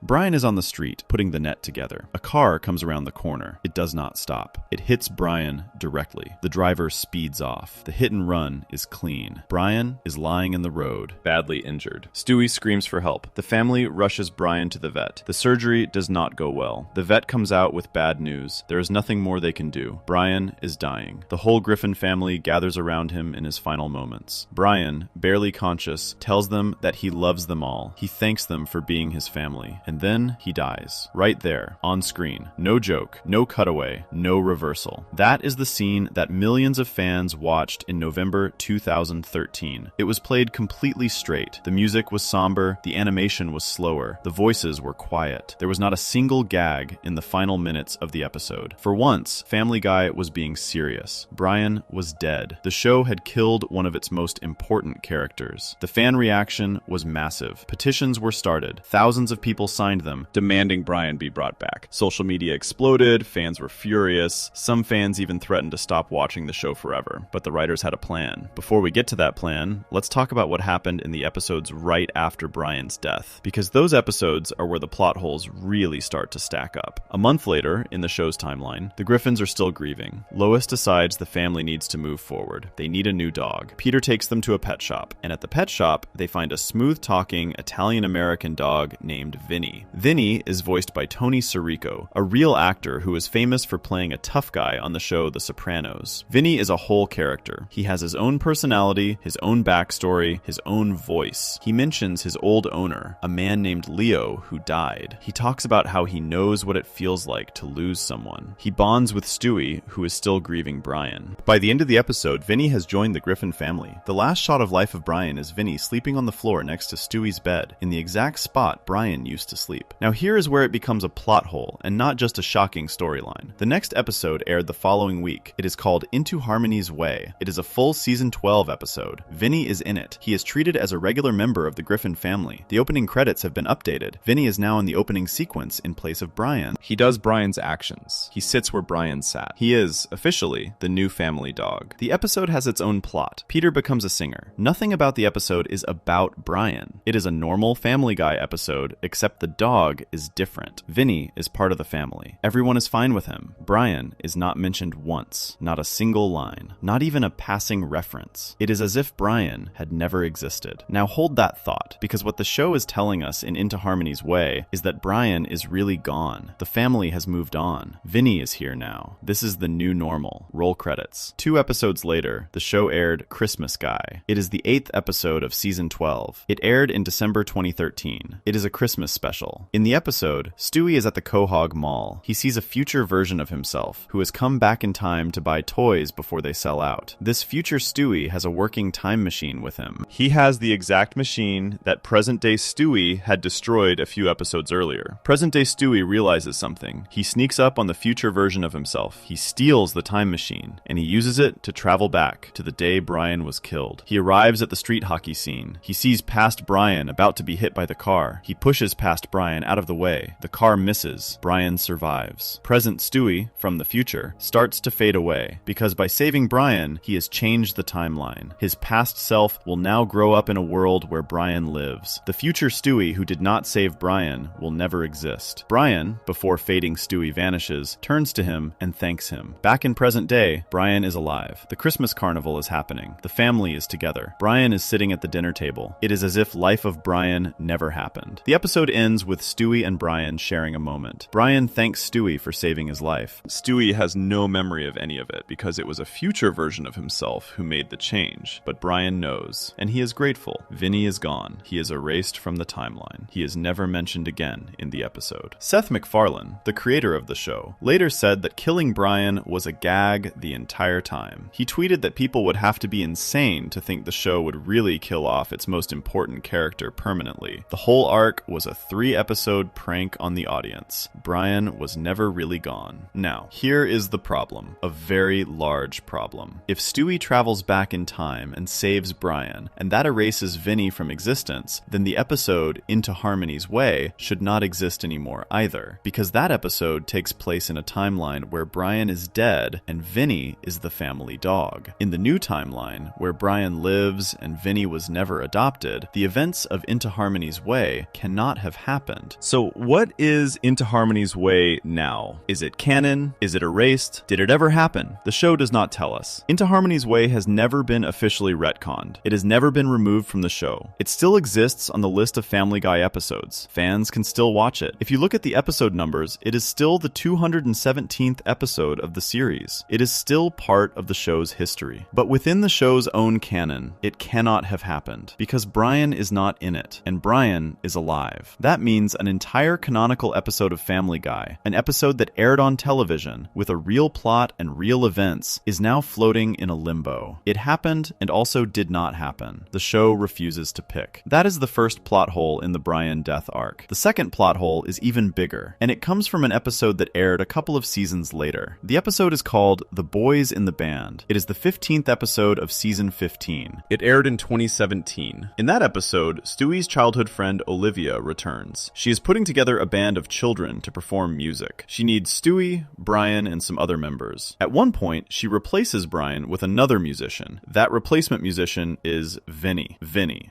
Brian is on the street, putting the net together. A car comes around the corner. It does not stop. It hits Brian directly. The driver speeds off. The hit and run is clean. Brian is lying in the road, badly injured. Stewie screams for help. The family rushes Brian to the vet. The surgery does not go well. The vet comes out with bad news. There is nothing more they can do. Brian is dying. The whole Griffin family gathers around him in his final moments. Brian, barely conscious, tells them that he loves them all. He thanks them for being his family. And then he dies. Right there, on screen. No joke, no cutaway, no reversal. That is the scene that millions of fans watched in November 2013. It was played completely straight. The music was somber, the animation was slower, the voices were quiet. There was not a single gag in the final minutes of the episode. For once, Family Guy was being serious. Brian was dead. The show had killed one of its most important characters. The fan reaction was massive. Petitions were started. Thousands of people signed them, demanding Brian be brought back. Social media exploded, fans were furious. Some fans even threatened to stop watching the show forever. But the writers had a plan. Before we get to that plan, let's talk about what happened in the episodes right after Brian's death, because those episodes are where the plot holes really start to stack up. A month later, in the show's timeline, the Griffins are still grieving. Lois decides the family needs to move forward. They need a new dog. Peter takes them to a pet shop, and at the pet shop, they find a smooth-talking Italian-American dog named Vinny. Vinny is voiced by Tony Sirico, a real actor who is famous for playing a tough guy on the show The Sopranos. Vinny is a whole character. He has his own personality, his own backstory, his own voice. He mentions his old owner, a man named Leo who died. He talks about how he knows what it feels like to lose someone. He bonds with Stewie, who is still grieving Brian. By the end of the episode, Vinny has joined the Griffin family. The last shot of life of Brian is Vinny sleeping on the floor next to Stewie's bed, in the exact spot Brian used to sleep. Now here is where it becomes a plot hole, and not just a shocking storyline. The next episode aired the following week. It is called Into Harmony's Way. It is a full season 12 episode. Vinny is in it. He is treated as a regular member of the Griffin family. The opening credits have been updated. Vinny is now in the opening sequence in place of Brian. He does Brian's actions. He sits where Brian sat. He is, officially, the new family dog. The episode has its own plot. Peter becomes a singer. Nothing about the episode is about Brian. It is a normal Family Guy episode, except the dog is different. Vinny is part of the family. Everyone is fine with him. Brian is not mentioned once. Not a single line. Not even a passing reference. It is as if Brian had never existed. Now hold that thought, because what the show is telling us in Into Harmony's Way is that Brian is really gone. The family has moved on. Vinny is here now. This is the new normal. Roll credits. 2 episodes later, the show aired Christmas Guy. It is the 8th episode of season 12. It aired in December 2013. It is a Christmas special. In the episode, Stewie is at the Quahog Mall. He sees a future version of himself, who has come back in time to buy toys before they sell out. This future Stewie has a working time machine with him. He has the exact machine that present-day Stewie had destroyed a few episodes earlier. Present-day Stewie realizes something. He sneaks up on the future version of himself. He steals the time machine, and he uses it to travel back to the day Brian was killed. He arrives at the street hockey scene. He sees past Brian about to be hit by the car. He pushes past Brian out of the way. The car misses. Brian survives. Present Stewie, from the future, starts to fade away, because by saving Brian, he has changed the timeline. His past self will now grow up in a world where Brian lives. The future Stewie who did not save Brian will never exist. Brian, before fading Stewie vanishes, turns to him and thanks him. Back in present day, Brian is alive. The Christmas carnival is happening. The family is together. Brian is sitting at the dinner table. It is as if life of Brian never happened. The episode ends with Stewie and Brian sharing a moment. Brian thanks Stewie for saving his life. Stewie has no memory of any of it because it was a future version of himself who made the change. But Brian knows, and he is grateful. Vinny is gone. He is erased from the timeline. He is never mentioned again in the episode. Seth MacFarlane, the creator of the show, later said that killing Brian was a gag the entire time. He tweeted that people would have to be insane to think the show would really kill off its most important character permanently. The whole arc was a 3-episode prank on the audience. Brian was never really gone. Now, here is the problem. A very large problem. If Stewie travels back in time and saves Brian, and that erases Vinny from existence, then the episode episode Into Harmony's Way should not exist anymore either, because that episode takes place in a timeline where Brian is dead and Vinny is the family dog. In the new timeline, where Brian lives and Vinny was never adopted, the events of Into Harmony's Way cannot have happened. So what is Into Harmony's Way now? Is it canon? Is it erased? Did it ever happen? The show does not tell us. Into Harmony's Way has never been officially retconned. It has never been removed from the show. It still exists on the list of Family Guy episodes. Fans can still watch it. If you look at the episode numbers, it is still the 217th episode of the series. It is still part of the show's history. But within the show's own canon, it cannot have happened, because Brian is not in it, and Brian is alive. That means an entire canonical episode of Family Guy, an episode that aired on television with a real plot and real events, is now floating in a limbo. It happened and also did not happen. The show refuses to pick. That is the first plot hole in the Brian death arc. The second plot hole is even bigger, and it comes from an episode that aired a couple of seasons later. The episode is called The Boys in the Band. It is the 15th episode of season 15. It aired in 2017. In that episode, Stewie's childhood friend Olivia returns. She is putting together a band of children to perform music. She needs Stewie, Brian, and some other members. At one point, she replaces Brian with another musician. That replacement musician is Vinny,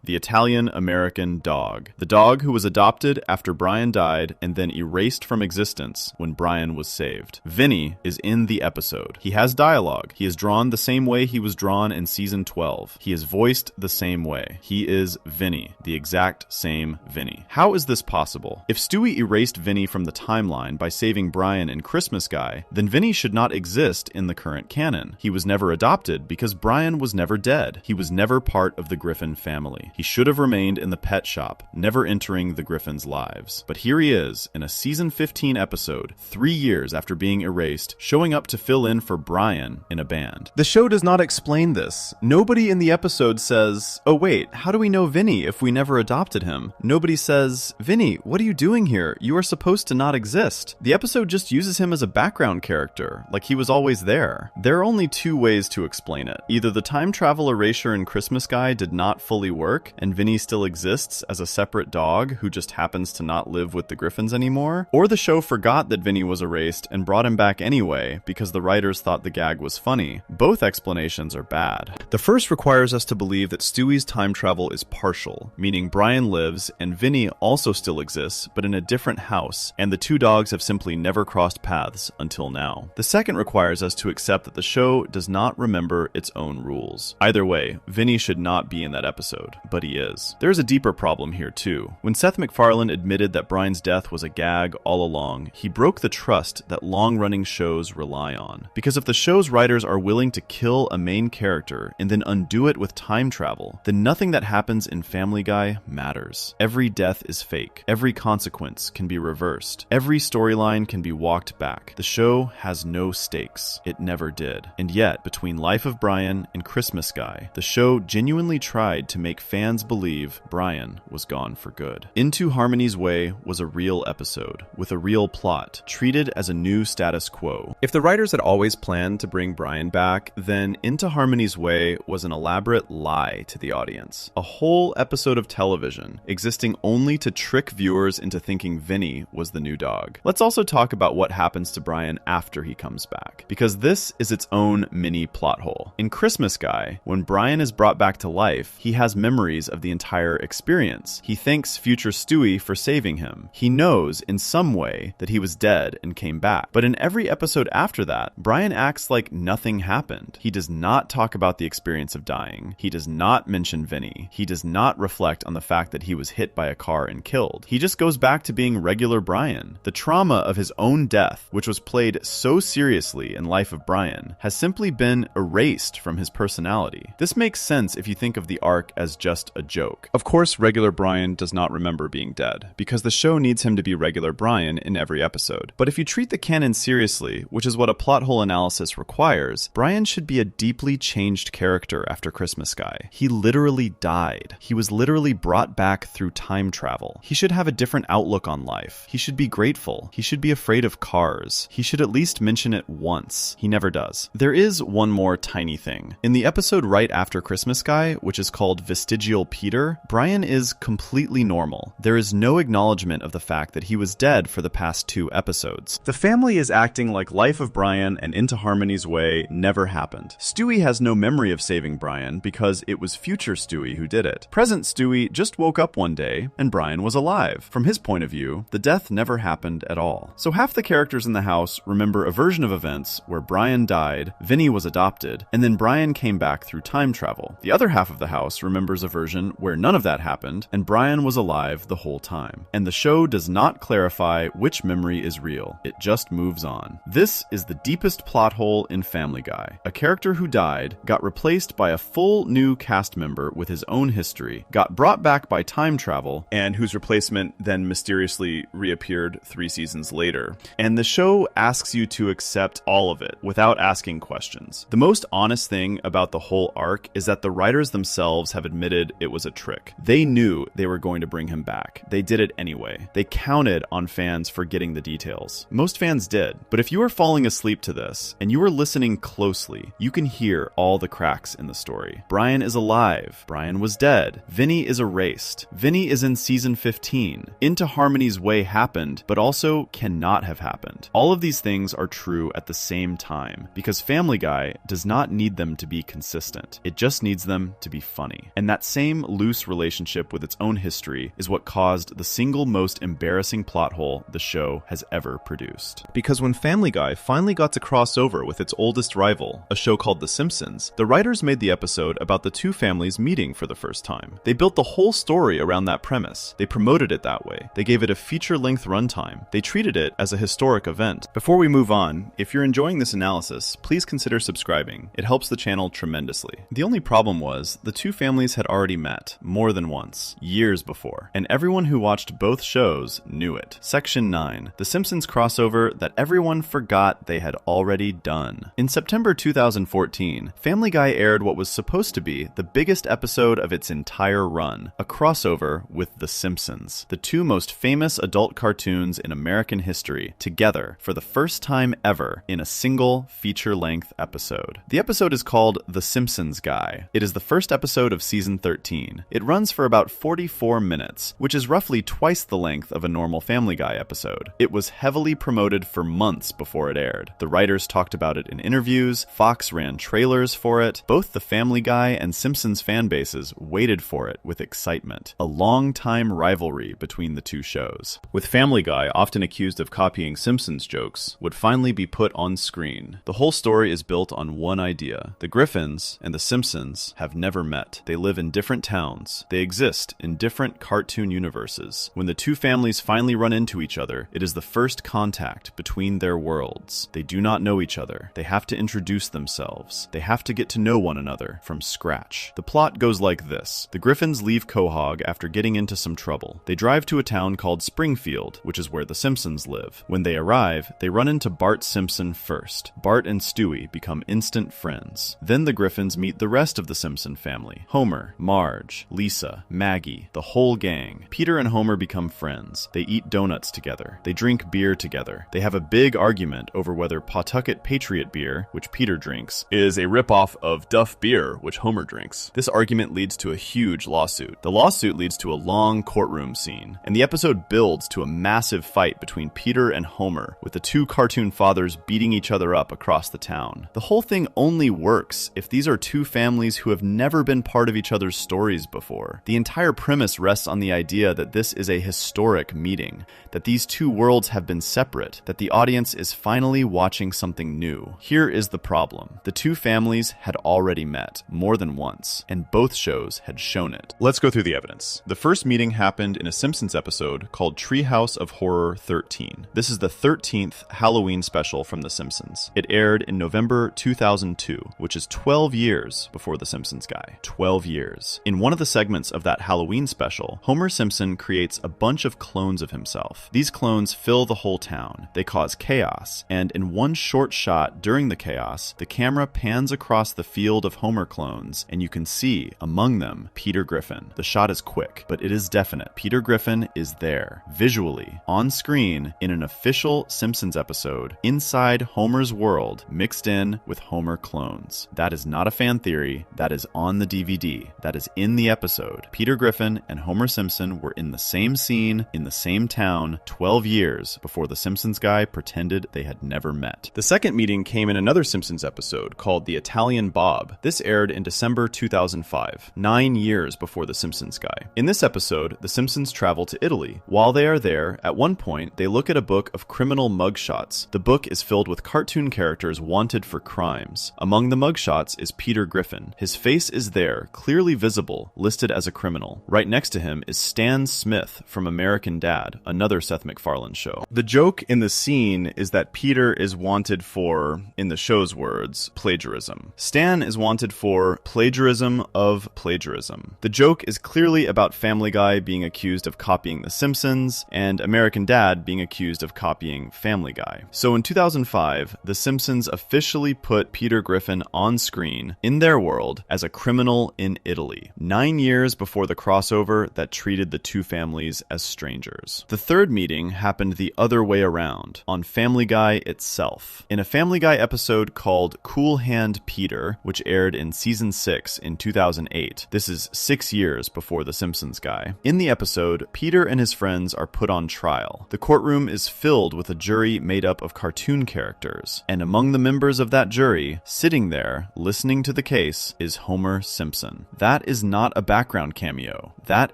the Italian-American dog. The dog who was adopted after Brian died and then erased from existence when Brian was saved. Vinny is in the episode. He has dialogue. He is drawn the same way he was drawn in season 12. He is voiced the same way. He is Vinny, the exact same Vinny. How is this possible? If Stewie erased Vinny from the timeline by saving Brian in Christmas Guy, then Vinny should not exist in the current canon. He was never adopted because Brian was never dead. He was never part of the Griffin family. He should have remained in the pet shop, never entering the Griffins' lives. But here he is, in a season 15 episode, 3 years after being erased, showing up to fill in for Brian in a band. The show does not explain this. Nobody in the episode says, "Oh wait, how do we know Vinny if we never adopted him?" Nobody says, "Vinny, what are you doing here? You are supposed to not exist." The episode just uses him as a background character, like he was always there. There are only two ways to explain it. Either the time travel erasure in Christmas Guy did not fully work, and Vinny still exists as a separate dog who just happens to not live with the Griffins anymore, or the show forgot that Vinny was erased and brought him back anyway because the writers thought the gag was funny. Both explanations are bad. The first requires us to believe that Stewie's time travel is partial, meaning Brian lives and Vinny also still exists, but in a different house, and the two dogs have simply never crossed paths until now. The second requires us to accept that the show does not remember its own rules. Either way, Vinny should not be in that episode, but he is. There is a deeper problem here too. When Seth MacFarlane admitted that Brian's death was a gag all along, he broke the trust that long-running shows rely on. Because if the show's writers are willing to kill a main character and then undo it with time travel, then nothing that happens in Family Guy matters. Every death is fake. Every consequence can be reversed. Every storyline can be walked back. The show has no stakes. It never did. And yet, between Life of Brian and Christmas Guy, the show genuinely tried to make fans believe Brian was gone for good. Into Harmony's Way was a real episode, with a real plot, treated as a new status quo. If the writers had always planned to bring Brian back, then Into Harmony's Way was an elaborate lie to the audience. A whole episode of television, existing only to trick viewers into thinking Vinny was the new dog. Let's also talk about what happens to Brian after he comes back, because this is its own mini plot hole. In Christmas Guy, when Brian is brought back to life, he has memories of the entire experience. He thanks future Stewie for saving him. He knows in some way that he was dead and came back. But in every episode after that, Brian acts like nothing happened. He does not talk about the experience of dying. He does not mention Vinny. He does not reflect on the fact that he was hit by a car and killed. He just goes back to being regular Brian. The trauma of his own death, which was played so seriously in Life of Brian, has simply been erased from his personality. This makes sense if you think of the arc as just a joke. Of course, regular Brian does not remember being dead, because the show needs him to be regular Brian in every episode. But if you treat the canon seriously, which is what a plot hole analysis requires, Brian should be a deeply changed character after Christmas Guy. He literally died. He was literally brought back through time travel. He should have a different outlook on life. He should be grateful. He should be afraid of cars. He should at least mention it once. He never does. There is one more tiny thing. In the episode right after Christmas Guy, which is called Vestigial Peter, Brian is completely completely normal. There is no acknowledgement of the fact that he was dead for the past 2 episodes. The family is acting like Life of Brian and Into Harmony's Way never happened. Stewie has no memory of saving Brian because it was future Stewie who did it. Present Stewie just woke up one day and Brian was alive. From his point of view, the death never happened at all. So half the characters in the house remember a version of events where Brian died, Vinny was adopted, and then Brian came back through time travel. The other half of the house remembers a version where none of that happened and Brian was alive the whole time. And the show does not clarify which memory is real. It just moves on. This is the deepest plot hole in Family Guy. A character who died got replaced by a full new cast member with his own history, got brought back by time travel, and whose replacement then mysteriously reappeared 3 seasons later. And the show asks you to accept all of it without asking questions. The most honest thing about the whole arc is that the writers themselves have admitted it was a trick. They knew they were going to bring him back. They did it anyway. They counted on fans forgetting the details. Most fans did. But if you are falling asleep to this, and you are listening closely, you can hear all the cracks in the story. Brian is alive. Brian was dead. Vinny is erased. Vinny is in season 15. Into Harmony's Way happened, but also cannot have happened. All of these things are true at the same time, because Family Guy does not need them to be consistent. It just needs them to be funny. And that same loose relationship with its own history is what caused the single most embarrassing plot hole the show has ever produced. Because when Family Guy finally got to cross over with its oldest rival, a show called The Simpsons, the writers made the episode about the 2 families meeting for the first time. They built the whole story around that premise. They promoted it that way. They gave it a feature-length runtime. They treated it as a historic event. Before we move on, if you're enjoying this analysis, please consider subscribing. It helps the channel tremendously. The only problem was, the 2 families had already met, more than once, years before, and everyone who watched both shows knew it. Section 9. The Simpsons crossover that everyone forgot they had already done. In September 2014, Family Guy aired what was supposed to be the biggest episode of its entire run, a crossover with The Simpsons, the 2 most famous adult cartoons in American history, together for the first time ever in a single feature-length episode. The episode is called The Simpsons Guy. It is the first episode of season 13. It runs for about 44 minutes, which is roughly twice the length of a normal Family Guy episode. It was heavily promoted for months before it aired. The writers talked about it in interviews, Fox ran trailers for it. Both the Family Guy and Simpsons fan bases waited for it with excitement. A long-time rivalry between the 2 shows, with Family Guy often accused of copying Simpsons jokes, would finally be put on screen. The whole story is built on one idea. The Griffins and the Simpsons have never met. They live in different towns. They exist in different cartoon universes. When the 2 families finally run into each other, it is the first contact between their worlds. They do not know each other. They have to introduce themselves. They have to get to know one another from scratch. The plot goes like this. The Griffins leave Quahog after getting into some trouble. They drive to a town called Springfield, which is where the Simpsons live. When they arrive, they run into Bart Simpson first. Bart and Stewie become instant friends. Then the Griffins meet the rest of the Simpson family. Homer, Marge, Lisa, Maggie, the whole gang. Peter and Homer become friends. They eat donuts together. They drink beer together. They have a big argument over whether Pawtucket Patriot beer, which Peter drinks, is a ripoff of Duff beer, which Homer drinks. This argument leads to a huge lawsuit. The lawsuit leads to a long courtroom scene, and the episode builds to a massive fight between Peter and Homer, with the 2 cartoon fathers beating each other up across the town. The whole thing only works if these are 2 families who have never been part of each other's stories before. The entire premise rests on the idea that this is a historic meeting, that these 2 worlds have been separate, that the audience is finally watching something new. Here is the problem. The 2 families had already met, more than once, and both shows had shown it. Let's go through the evidence. The first meeting happened in a Simpsons episode called Treehouse of Horror 13. This is the 13th Halloween special from The Simpsons. It aired in November 2002, which is 12 years before The Simpsons Guy. 12 years. In one of the segments of that Halloween special, Homer Simpson creates a bunch of clones of himself. These clones fill the whole town. They cause chaos, and in one short shot during the chaos, the camera pans across the field of Homer clones, and you can see, among them, Peter Griffin. The shot is quick, but it is definite. Peter Griffin is there, visually, on screen, in an official Simpsons episode, inside Homer's world, mixed in with Homer clones. That is not a fan theory. That is on the DVD. That is in the episode. Peter Griffin Griffin and Homer Simpson were in the same scene, in the same town, 12 years before the Simpsons guy pretended they had never met. The second meeting came in another Simpsons episode called The Italian Bob. This aired in December 2005, 9 years before the Simpsons guy. In this episode, the Simpsons travel to Italy. While they are there, at one point, they look at a book of criminal mugshots. The book is filled with cartoon characters wanted for crimes. Among the mugshots is Peter Griffin. His face is there, clearly visible, listed as a criminal. Right next to him is Stan Smith from American Dad, another Seth MacFarlane show. The joke in the scene is that Peter is wanted for, in the show's words, plagiarism. Stan is wanted for plagiarism of plagiarism. The joke is clearly about Family Guy being accused of copying The Simpsons and American Dad being accused of copying Family Guy. So in 2005, The Simpsons officially put Peter Griffin on screen in their world as a criminal in Italy, 9 years before the crossover that treated the two families as strangers. The third meeting happened the other way around, on Family Guy itself. In a Family Guy episode called Cool Hand Peter, which aired in season 6 in 2008. This is 6 years before The Simpsons guy. In the episode, Peter and his friends are put on trial. The courtroom is filled with a jury made up of cartoon characters, and among the members of that jury, sitting there, listening to the case, is Homer Simpson. That is not a background cameo. That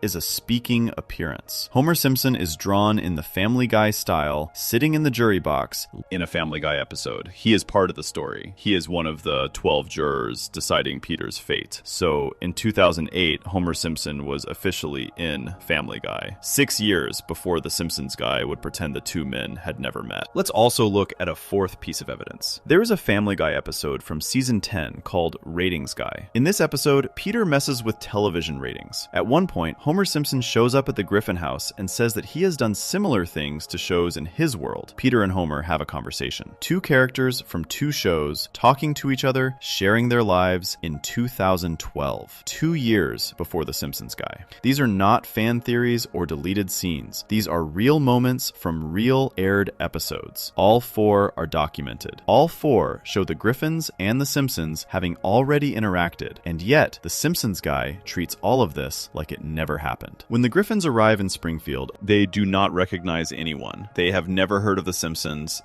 is a speaking appearance. Homer Simpson is drawn in the Family Guy style, sitting in the jury box in a Family Guy episode. He is part of the story. He is one of the 12 jurors deciding Peter's fate. So in 2008, Homer Simpson was officially in Family Guy, 6 years before the Simpsons guy would pretend the two men had never met. Let's also look at a fourth piece of evidence. There is a Family Guy episode from season 10 called Ratings Guy. In this episode, Peter messes with television ratings. At one point, Homer Simpson shows up at the Griffin house and says that he has done similar things to shows in his world. Peter and Homer have a conversation. Two characters from two shows talking to each other, sharing their lives in 2012, 2 years before the Simpsons guy. These are not fan theories or deleted scenes. These are real moments from real aired episodes. All four are documented. All four show the Griffins and the Simpsons having already interacted, and yet the Simpsons guy treats all of this like it never happened. When the Griffins arrive in Springfield, they do not recognize anyone. They have never heard of the Simpsons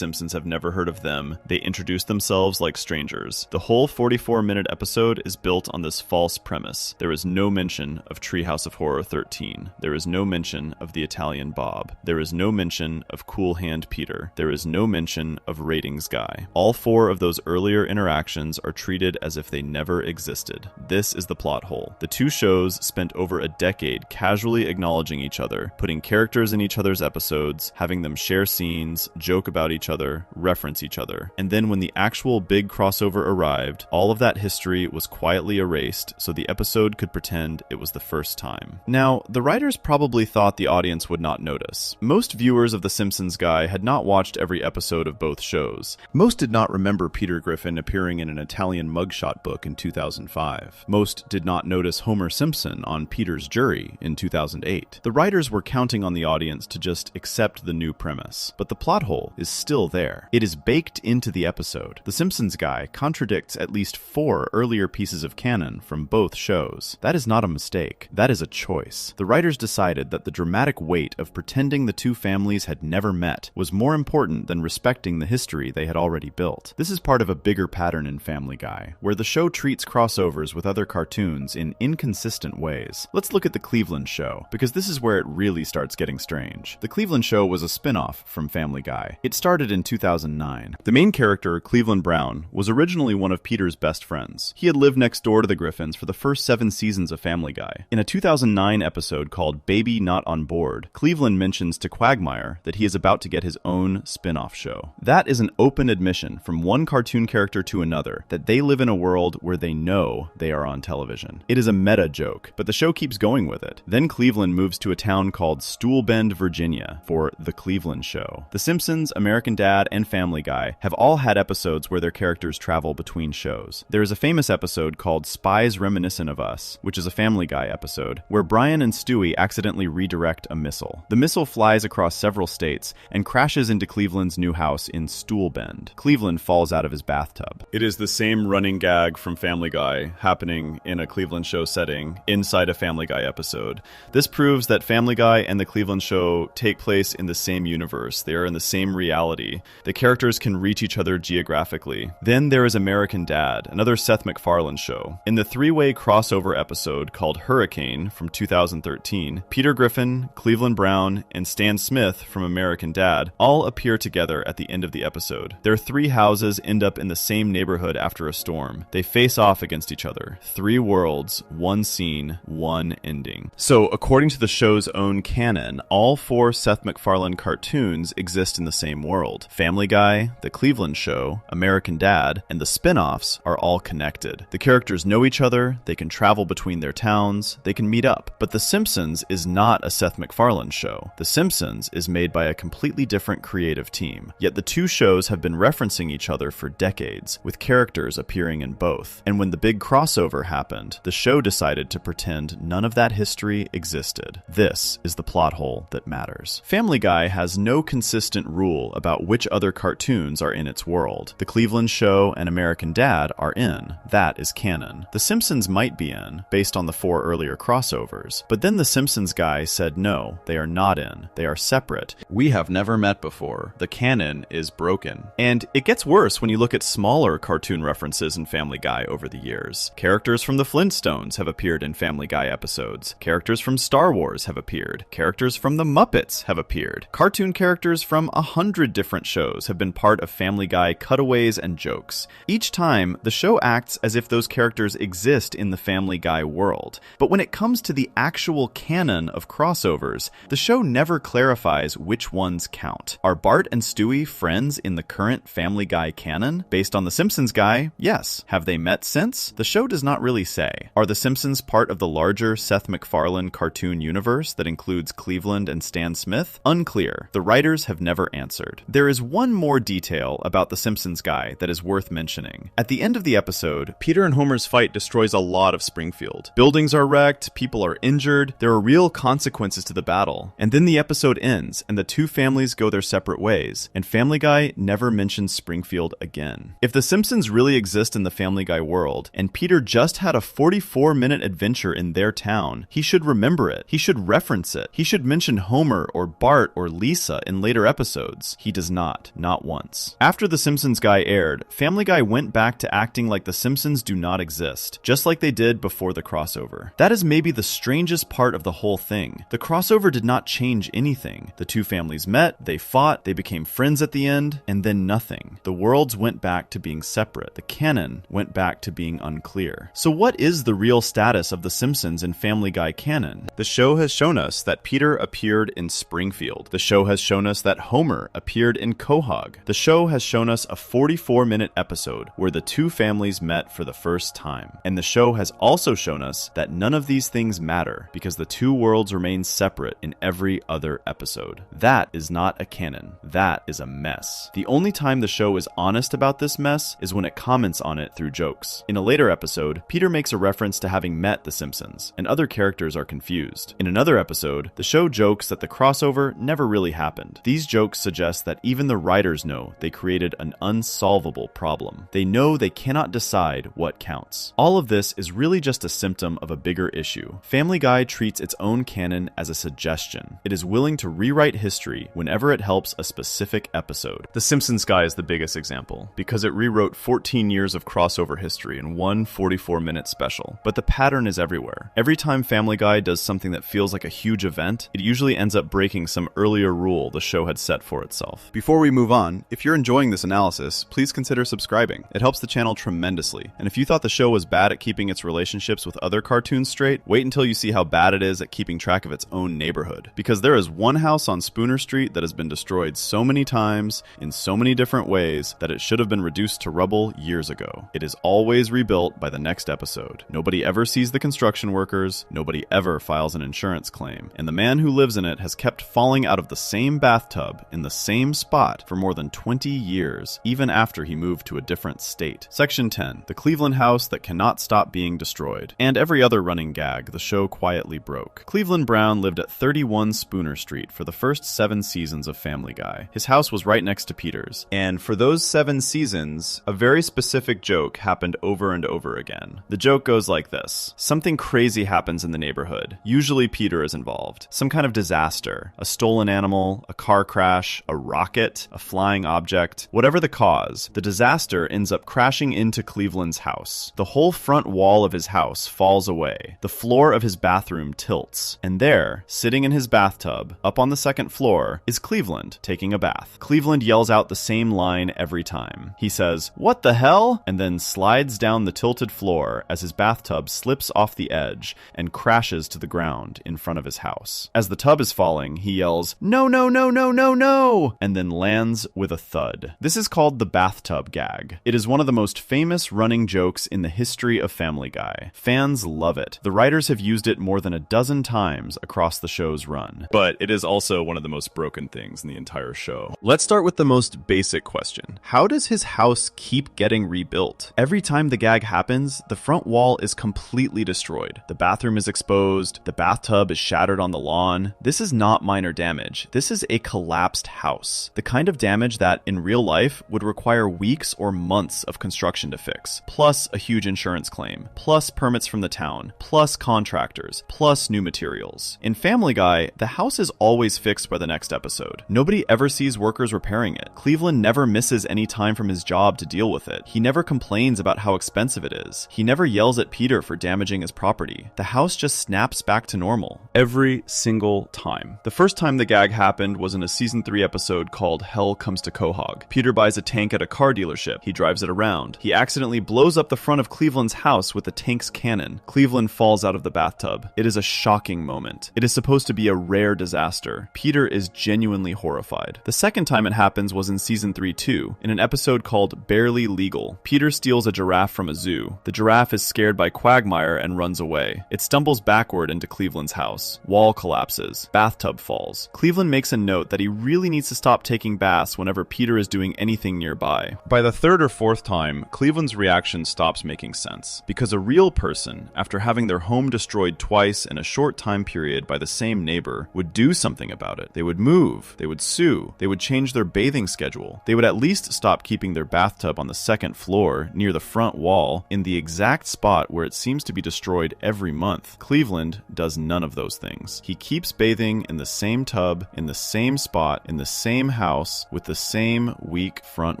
have never heard of them. They introduce themselves like strangers. The whole 44-minute episode is built on this false premise. There is no mention of Treehouse of Horror 13. There is no mention of the Italian Bob. There is no mention of Cool Hand Peter. There is no mention of Ratings Guy. All four of those earlier interactions are treated as if they never existed. This is the plot hole. The two shows spent over a decade casually acknowledging each other, putting characters in each other's episodes, having them share scenes, joke about each other, reference each other. And then when the actual big crossover arrived, all of that history was quietly erased so the episode could pretend it was the first time. Now, the writers probably thought the audience would not notice. Most viewers of The Simpsons guy had not watched every episode of both shows. Most did not remember Peter Griffin appearing in an Italian mugshot book in 2005. Most did not notice Homer Simpson on Peter's jury in 2008. The writers were counting on the audience to just accept the new premise, but the plot hole is still there. It is baked into the episode. The Simpsons guy contradicts at least 4 earlier pieces of canon from both shows. That is not a mistake. That is a choice. The writers decided that the dramatic weight of pretending the two families had never met was more important than respecting the history they had already built. This is part of a bigger pattern in Family Guy, where the show treats crossovers with other cartoons in inconsistent ways. Let's look at The Cleveland Show, because this is where it really starts getting strange. The Cleveland Show was a spin-off from Family Guy. It started in 2009. The main character, Cleveland Brown, was originally one of Peter's best friends. He had lived next door to the Griffins for the first 7 seasons of Family Guy. In a 2009 episode called Baby Not on Board, Cleveland mentions to Quagmire that he is about to get his own spin-off show. That is an open admission from one cartoon character to another that they live in a world where they know they are on television. It is a meta joke, but the show keeps going with it. Then Cleveland moves to a town called Stool Bend, Virginia for The Cleveland Show. The Simpsons, American Dad, and Family Guy have all had episodes where their characters travel between shows. There is a famous episode called Spies Reminiscent of Us, which is a Family Guy episode, where Brian and Stewie accidentally redirect a missile. The missile flies across several states and crashes into Cleveland's new house in Stool Bend. Cleveland falls out of his bathtub. It is the same running gag from Family Guy happening in a Cleveland Show setting inside a Family Family Guy episode. This proves that Family Guy and The Cleveland Show take place in the same universe. They are in the same reality. The characters can reach each other geographically. Then there is American Dad, another Seth MacFarlane show. In the three-way crossover episode called Hurricane from 2013, Peter Griffin, Cleveland Brown, and Stan Smith from American Dad all appear together at the end of the episode. Their three houses end up in the same neighborhood after a storm. They face off against each other. Three worlds, one scene, one ending. So, according to the show's own canon, all four Seth MacFarlane cartoons exist in the same world. Family Guy, The Cleveland Show, American Dad, and the spin-offs are all connected. The characters know each other, they can travel between their towns, they can meet up. But The Simpsons is not a Seth MacFarlane show. The Simpsons is made by a completely different creative team. Yet the two shows have been referencing each other for decades, with characters appearing in both. And when the big crossover happened, the show decided to pretend none of that history existed. This is the plot hole that matters. Family Guy has no consistent rule about which other cartoons are in its world. The Cleveland Show and American Dad are in. That is canon. The Simpsons might be in, based on the four earlier crossovers. But then the Simpsons guy said no, they are not in. They are separate. We have never met before. The canon is broken. And it gets worse when you look at smaller cartoon references in Family Guy over the years. Characters from the Flintstones have appeared in Family Guy episodes. Characters from Star Wars have appeared. Characters from the Muppets have appeared. Cartoon characters from 100 different shows have been part of Family Guy cutaways and jokes. Each time, the show acts as if those characters exist in the Family Guy world. But when it comes to the actual canon of crossovers, the show never clarifies which ones count. Are Bart and Stewie friends in the current Family Guy canon? Based on The Simpsons guy, yes. Have they met since? The show does not really say. Are The Simpsons part of the larger Seth MacFarlane cartoon universe that includes Cleveland and Stan Smith? Unclear. The writers have never answered. There is one more detail about The Simpsons guy that is worth mentioning. At the end of the episode, Peter and Homer's fight destroys a lot of Springfield. Buildings are wrecked, people are injured, there are real consequences to the battle. And then the episode ends, and the two families go their separate ways, and Family Guy never mentions Springfield again. If The Simpsons really exist in the Family Guy world, and Peter just had a 44-minute adventure in their town, he should remember it. He should reference it. He should mention Homer or Bart or Lisa in later episodes. He does not once. After The Simpsons guy aired, Family Guy went back to acting like The Simpsons do not exist, just like they did before the crossover. That is maybe the strangest part of the whole thing. The crossover did not change anything. The two families met, they fought, they became friends at the end, and then nothing. The worlds went back to being separate. The canon went back to being unclear. So what is the real status of The Simpsons in Family Guy canon? The show has shown us that Peter appeared in Springfield. The show has shown us that Homer appeared in Quahog. The show has shown us a 44-minute episode where the two families met for the first time. And the show has also shown us that none of these things matter because the two worlds remain separate in every other episode. That is not a canon. That is a mess. The only time the show is honest about this mess is when it comments on it through jokes. In a later episode, Peter makes a reference to having met The Simpsons, and other characters are confused. In another episode, the show jokes that the crossover never really happened. These jokes suggest that even the writers know they created an unsolvable problem. They know they cannot decide what counts. All of this is really just a symptom of a bigger issue. Family Guy treats its own canon as a suggestion. It is willing to rewrite history whenever it helps a specific episode. The Simpsons guy is the biggest example, because it rewrote 14 years of crossover history in one 44-minute special. But the pattern is everywhere. Every time Family Guy does something that feels like a huge event, it usually ends up breaking some earlier rule the show had set for itself. Before we move on, if you're enjoying this analysis, please consider subscribing. It helps the channel tremendously. And if you thought the show was bad at keeping its relationships with other cartoons straight, wait until you see how bad it is at keeping track of its own neighborhood. Because there is one house on Spooner Street that has been destroyed so many times, in so many different ways, that it should have been reduced to rubble years ago. It is always rebuilt by the next episode. Nobody ever sees the construction workers, nobody ever files an insurance claim, and the man who lives in it has kept falling out of the same bathtub in the same spot for more than 20 years, even after he moved to a different state. Section 10. The Cleveland house that cannot stop being destroyed. And every other running gag the show quietly broke. Cleveland Brown lived at 31 Spooner Street for the first 7 seasons of Family Guy. His house was right next to Peter's, and for those 7 seasons, a very specific joke happened over and over again. The joke goes like this. Something crazy happens in the neighborhood. Usually Peter is involved. Some kind of disaster, a stolen animal, a car crash, a rocket, a flying object. Whatever the cause, the disaster ends up crashing into Cleveland's house. The whole front wall of his house falls away. The floor of his bathroom tilts. And there, sitting in his bathtub, up on the second floor, is Cleveland taking a bath. Cleveland yells out the same line every time. He says, "What the hell?" and then slides down the tilted floor as his bathtub slips off the edge and crashes to the ground in front of his house. As the tub is falling, he yells, "No, no, no, no, no, no," and then lands with a thud. This is called the bathtub gag. It is one of the most famous running jokes in the history of Family Guy. Fans love it. The writers have used it more than a dozen times across the show's run. But it is also one of the most broken things in the entire show. Let's start with the most basic question. How does his house keep getting rebuilt? Every time the gag happens, the front wall is completely destroyed. The bathroom is exposed. The bathtub is shattered on the lawn. This is not minor damage. This is a collapsed house. The kind of damage that, in real life, would require weeks or months of construction to fix, plus a huge insurance claim, plus permits from the town, plus contractors, plus new materials. In Family Guy, the house is always fixed by the next episode. Nobody ever sees workers repairing it. Cleveland never misses any time from his job to deal with it. He never complains about how expensive it is. He never yells at Peter for damaging his property. The house just snaps back to normal. Every single time. The first time the gag happened was in a season 3 episode called Hell Comes to Quahog. Peter buys a tank at a car dealership. He drives it around. He accidentally blows up the front of Cleveland's house with the tank's cannon. Cleveland falls out of the bathtub. It is a shocking moment. It is supposed to be a rare disaster. Peter is genuinely horrified. The second time it happens was in season 3 too, in an episode called Barely Legal. Peter steals a giraffe from a zoo. The giraffe is scared by Quagmire and runs away. It stumbles backward into Cleveland's house. Wall collapses. Bathtub falls. Cleveland makes a note that he really needs to stop taking baths whenever Peter is doing anything nearby. By the third or fourth time, Cleveland's reaction stops making sense, because a real person, after having their home destroyed twice in a short time period by the same neighbor, would do something about it. They would move. They would sue. They would change their bathing schedule. They would at least stop keeping their bathtub on the second floor, near the front wall, in the exact spot where it seems to be destroyed every month. Cleveland does none of those things. He keeps bathing in the same tub, in the same spot, in the same house, with the same weak front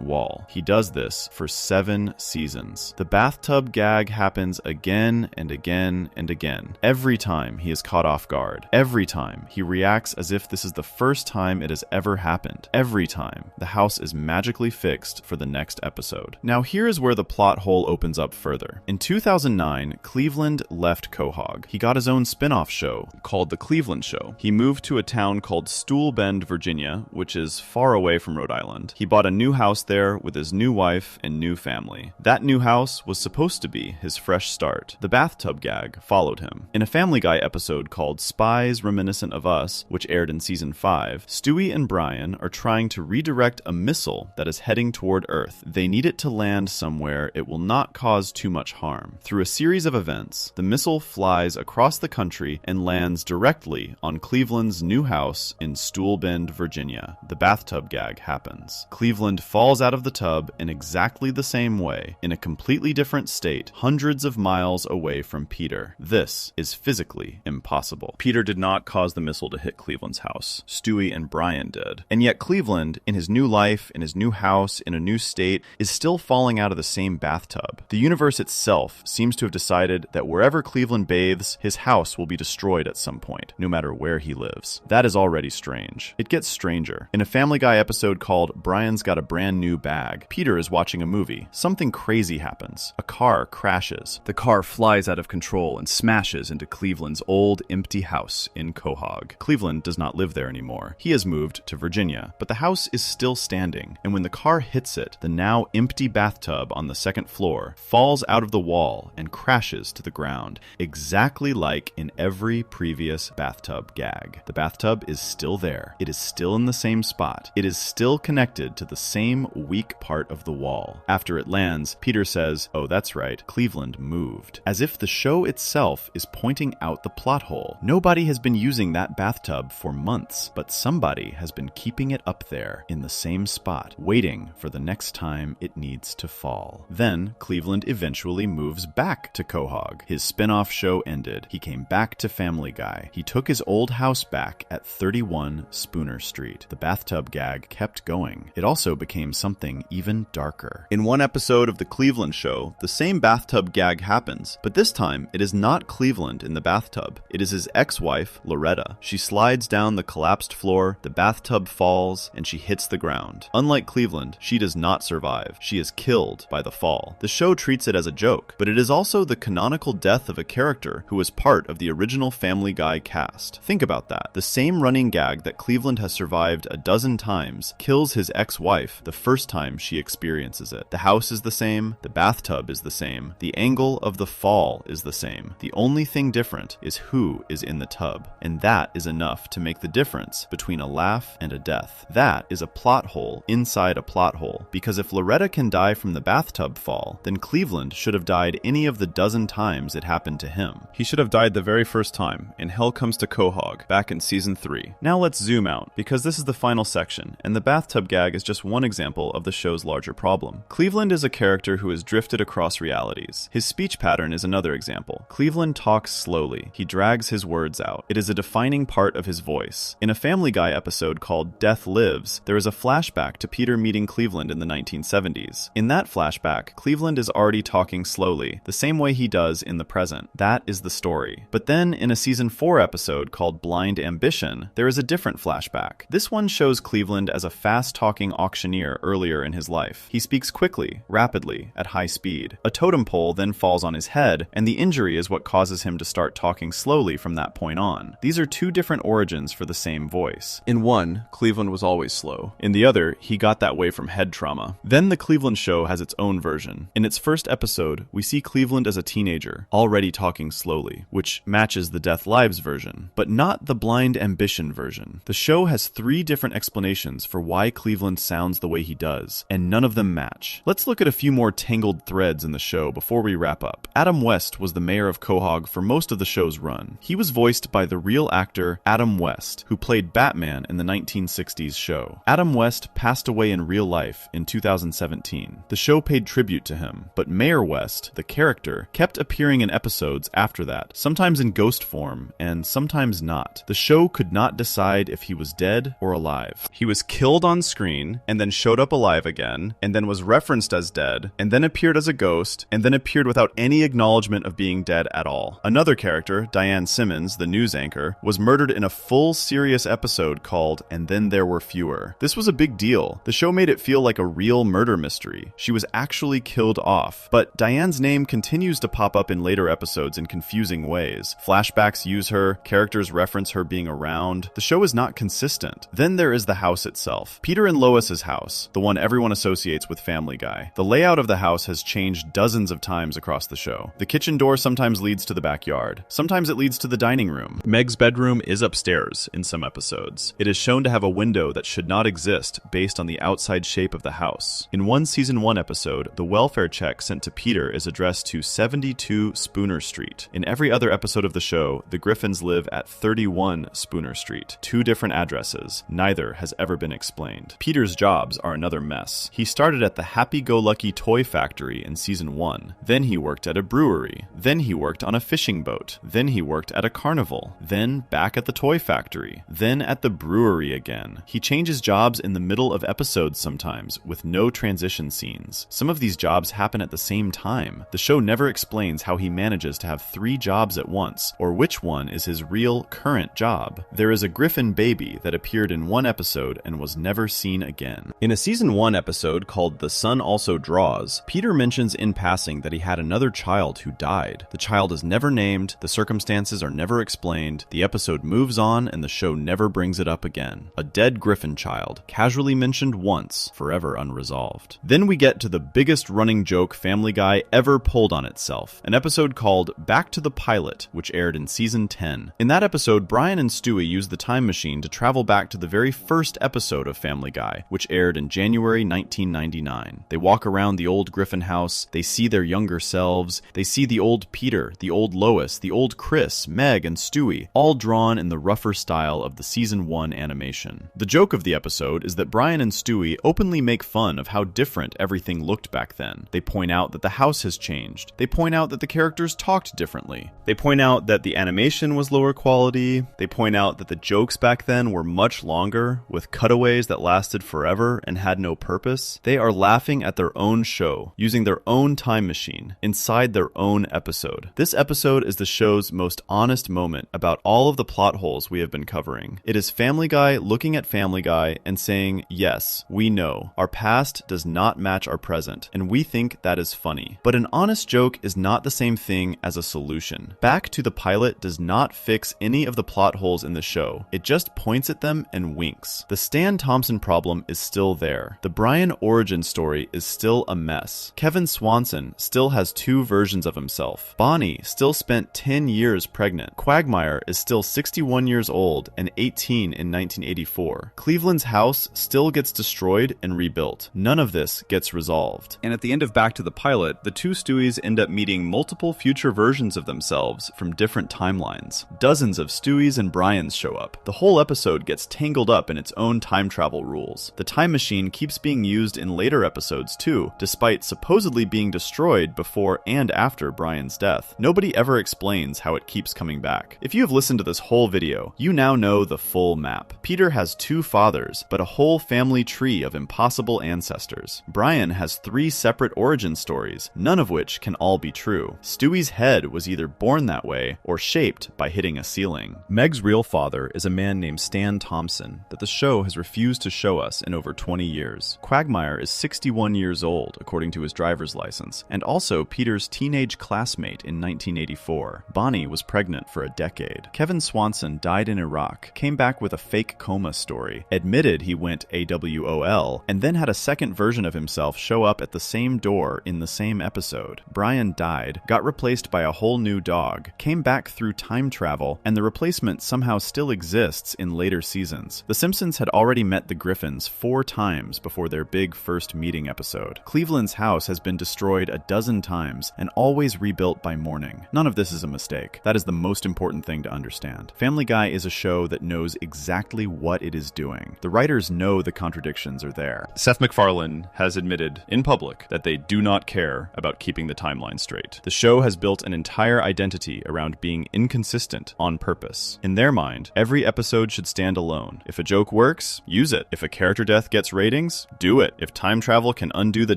wall. He does this for 7 seasons. The bathtub gag happens again and again and again. Every time he is caught off guard. Every time he reacts as if this is the first time it has ever happened. Every time the house is magically fixed for the next episode. Now here is where the plot hole opens up further. In 2009, Cleveland left Quahog. He got his own spin-off show called The Cleveland Show. He moved to a town called Stool Bend, Virginia, which is far away from Rhode Island. He bought a new house there with his new wife and new family. That new house was supposed to be his fresh start. The bathtub gag followed him. In a Family Guy episode called Spies Reminiscent of Us, which aired in season 5, Stewie and Brian are trying to redirect a missile that is heading toward Earth. They need it to land somewhere it will not cause too much harm. Through a series of events, the missile flies across the country and lands directly on Cleveland's new house in Stool Bend, Virginia. The bathtub gag happens. Cleveland falls out of the tub in exactly the same way, in a completely different state, hundreds of miles away from Peter. This is physically impossible. Peter did not cause the missile to hit Cleveland's house. Stewie and Brian did. And yet Cleveland, in his new life, in his new house, in a new state, is still falling out of the same bathtub. The universe itself seems to have decided that wherever Cleveland bathes, his house will be destroyed at some point, no matter where he lives. That is already strange. It gets stranger. In a Family Guy episode called Brian's Got a Brand New Bag, Peter is watching a movie. Something crazy happens. A car crashes. The car flies out of control and smashes into Cleveland's old, empty house in Quahog. Cleveland does not live there anymore. He has moved to Virginia, but the house is still standing, and when the car hits it, the now empty bathtub on the second floor falls out of the wall and crashes to the ground, exactly like in every previous bathtub gag. The bathtub is still there. It is still in the same spot. It is still connected to the same weak part of the wall. After it lands, Peter says, "Oh, that's right, Cleveland moved." As if the show itself is pointing out the plot hole. Nobody has been using that bathtub for months, but somebody has been keeping it up there in the same spot, waiting for the next time it needs to fall. Then, Cleveland eventually moves back to Quahog. His spin-off show ended, he came back to Family Guy. He took his old house back at 31 Spooner Street. The bathtub gag kept going. It also became something even darker. In one episode of The Cleveland Show, the same bathtub gag happens, but this time it is not Cleveland in the bathtub. It is his ex-wife, Loretta. She slides down the collapsed floor, the bathtub falls, and she hits the ground. Unlike Cleveland, she does not survive. She is killed by the fall. The show treats it as a joke, but it is also the canonical death of a character who was part of the original Family Guy cast. Think about that. The same running gag that Cleveland has survived a dozen times kills his ex-wife the first time she experiences it. The house is the same, the bathtub is the same, the angle of the fall is the same. The only thing different is who is in the tub, and that is enough to make the difference between a laugh and a death. That is a plot hole inside a plot hole, because if Loretta can die from the bathtub fall, then Cleveland should have died any of the dozen times it happened to him. He should have died the very first time, in Hell Comes to Quahog, back in season 3. Now let's zoom out, because this is the final section, and the bathtub gag is just one example of the show's larger problem. Cleveland is a character who has drifted across realities. His speech pattern is another example. Cleveland talks slowly. He drags his words out. It is a defining part of his voice. In a Family Guy episode called Death Lives, there is a flashback to Peter meeting Cleveland in the 1970s. In that flashback, Cleveland is already talking slowly, the same way he does in the present. That is the story. But then, in a season 4 episode called Blind Ambition, there is a different flashback. This one shows Cleveland as a fast-talking auctioneer earlier in his life. He speaks quickly, rapidly, at high speed. A totem pole then falls on his head, and the injury is what causes him to start talking slowly from that point on. These are two different origins for the same voice. In one, Cleveland was always slow. In the other, he got that way from head trauma. Then the Cleveland Show has its own version. In its first episode, we see Cleveland as a teenager, already talking slowly, which matches the Death Lives version, but not the Blind Ambition version. The show has 3 different explanations for why Cleveland sounds the way he does, and none of them match. Let's look at a few more tangled threads in the show before we wrap up. Adam West was the mayor of Quahog for most of the show's run. He was voiced by the real actor Adam West, who played Batman in the 1960s show. Adam West passed away in real life in 2017. The show paid tribute to him, but Mayor West, the character, kept appearing in episodes after that, sometimes in ghost form and sometimes not. The show could not decide if he was dead or alive. He was killed on screen and then showed up alive again, and then was referenced as dead, and then appeared as a ghost, and then appeared without any acknowledgement of being dead at all. Another character, Diane Simmons, the news anchor, was murdered in a full serious episode called And Then There Were Fewer. This was a big deal. The show made it feel like a real murder mystery. She was actually killed off, but Diane's name continues to pop up in later episodes in confusing ways. Flashbacks use her, characters reference her being around. The show is not consistent. Then there is the house itself. Peter and Lois's house, the one everyone associates with Family Guy. The layout of the house has changed dozens of times across the show. The kitchen door sometimes leads to the backyard. Sometimes it leads to the dining room. Meg's bedroom is upstairs in some episodes. It is shown to have a window that should not exist based on the outside shape of the house. In one season 1 episode, the welfare check sent to Peter is addressed to 72 Spooner Street. In every other episode of the show, the Griffins live at 31 Spooner Street. 2 different addresses. Neither has ever been explained. Peter's jobs are another mess. He started at the Happy-Go-Lucky Toy Factory in season 1. Then he worked at a brewery. Then he worked on a fishing boat. Then he worked at a carnival. Then back at the toy factory. Then at the brewery again. He changes jobs in the middle of episodes sometimes, with no transition scenes. Some of these jobs happen at the same time. The show never explains how he manages to have 3 jobs at once, or which one is his real, current job. There is a Griffin baby that appeared in one episode and was never seen again. In a season 1 episode called The Sun Also Draws, Peter mentions in passing that he had another child who died. The child is never named, the circumstances are never explained, the episode moves on, and the show never brings it up again. A dead Griffin child, casually mentioned once, forever unresolved. Then we get to the biggest running joke Family Guy ever pulled on itself, an episode called Back to the Pilot, which aired in season 10. In that episode, Brian and Stewie use the time machine to travel back to the very first episode of Family Guy, which aired in January 1999. They walk around the old Griffin house, they see their younger selves, they see the old Peter, the old Lois, the old Chris, Meg, and Stewie, all drawn in the rougher style of the season 1 animation. The joke of the episode is that Brian and Stewie openly make fun of how different everything looked back then. They point out that the house has changed. They point out that the characters talked worked differently. They point out that the animation was lower quality. They point out that the jokes back then were much longer, with cutaways that lasted forever and had no purpose. They are laughing at their own show, using their own time machine, inside their own episode. This episode is the show's most honest moment about all of the plot holes we have been covering. It is Family Guy looking at Family Guy and saying, yes, we know, our past does not match our present, and we think that is funny. But an honest joke is not the same thing as a solution. Back to the Pilot does not fix any of the plot holes in the show. It just points at them and winks. The Stan Thompson problem is still there. The Brian origin story is still a mess. Kevin Swanson still has two versions of himself. Bonnie still spent 10 years pregnant. Quagmire is still 61 years old and 18 in 1984. Cleveland's house still gets destroyed and rebuilt. None of this gets resolved. And at the end of Back to the Pilot, the two Stewies end up meeting multiple future versions of themselves from different timelines. Dozens of Stewies and Brians show up. The whole episode gets tangled up in its own time travel rules. The time machine keeps being used in later episodes too, despite supposedly being destroyed before and after Brian's death. Nobody ever explains how it keeps coming back. If you have listened to this whole video, you now know the full map. Peter has two fathers, but a whole family tree of impossible ancestors. Brian has three separate origin stories, none of which can all be true. Stewie's head was either born that way or shaped by hitting a ceiling. Meg's real father is a man named Stan Thompson that the show has refused to show us in over 20 years. Quagmire is 61 years old, according to his driver's license, and also Peter's teenage classmate in 1984. Bonnie was pregnant for a decade. Kevin Swanson died in Iraq, came back with a fake coma story, admitted he went AWOL, and then had a second version of himself show up at the same door in the same episode. Brian died, got replaced by a whole new dog, came back through time travel, and the replacement somehow still exists in later seasons. The Simpsons had already met the Griffins 4 times before their big first meeting episode. Cleveland's house has been destroyed a dozen times and always rebuilt by morning. None of this is a mistake. That is the most important thing to understand. Family Guy is a show that knows exactly what it is doing. The writers know the contradictions are there. Seth MacFarlane has admitted in public that they do not care about keeping the timeline straight. The show has built an entire identity around being inconsistent on purpose. In their mind, every episode should stand alone. If a joke works, use it. If a character death gets ratings, do it. If time travel can undo the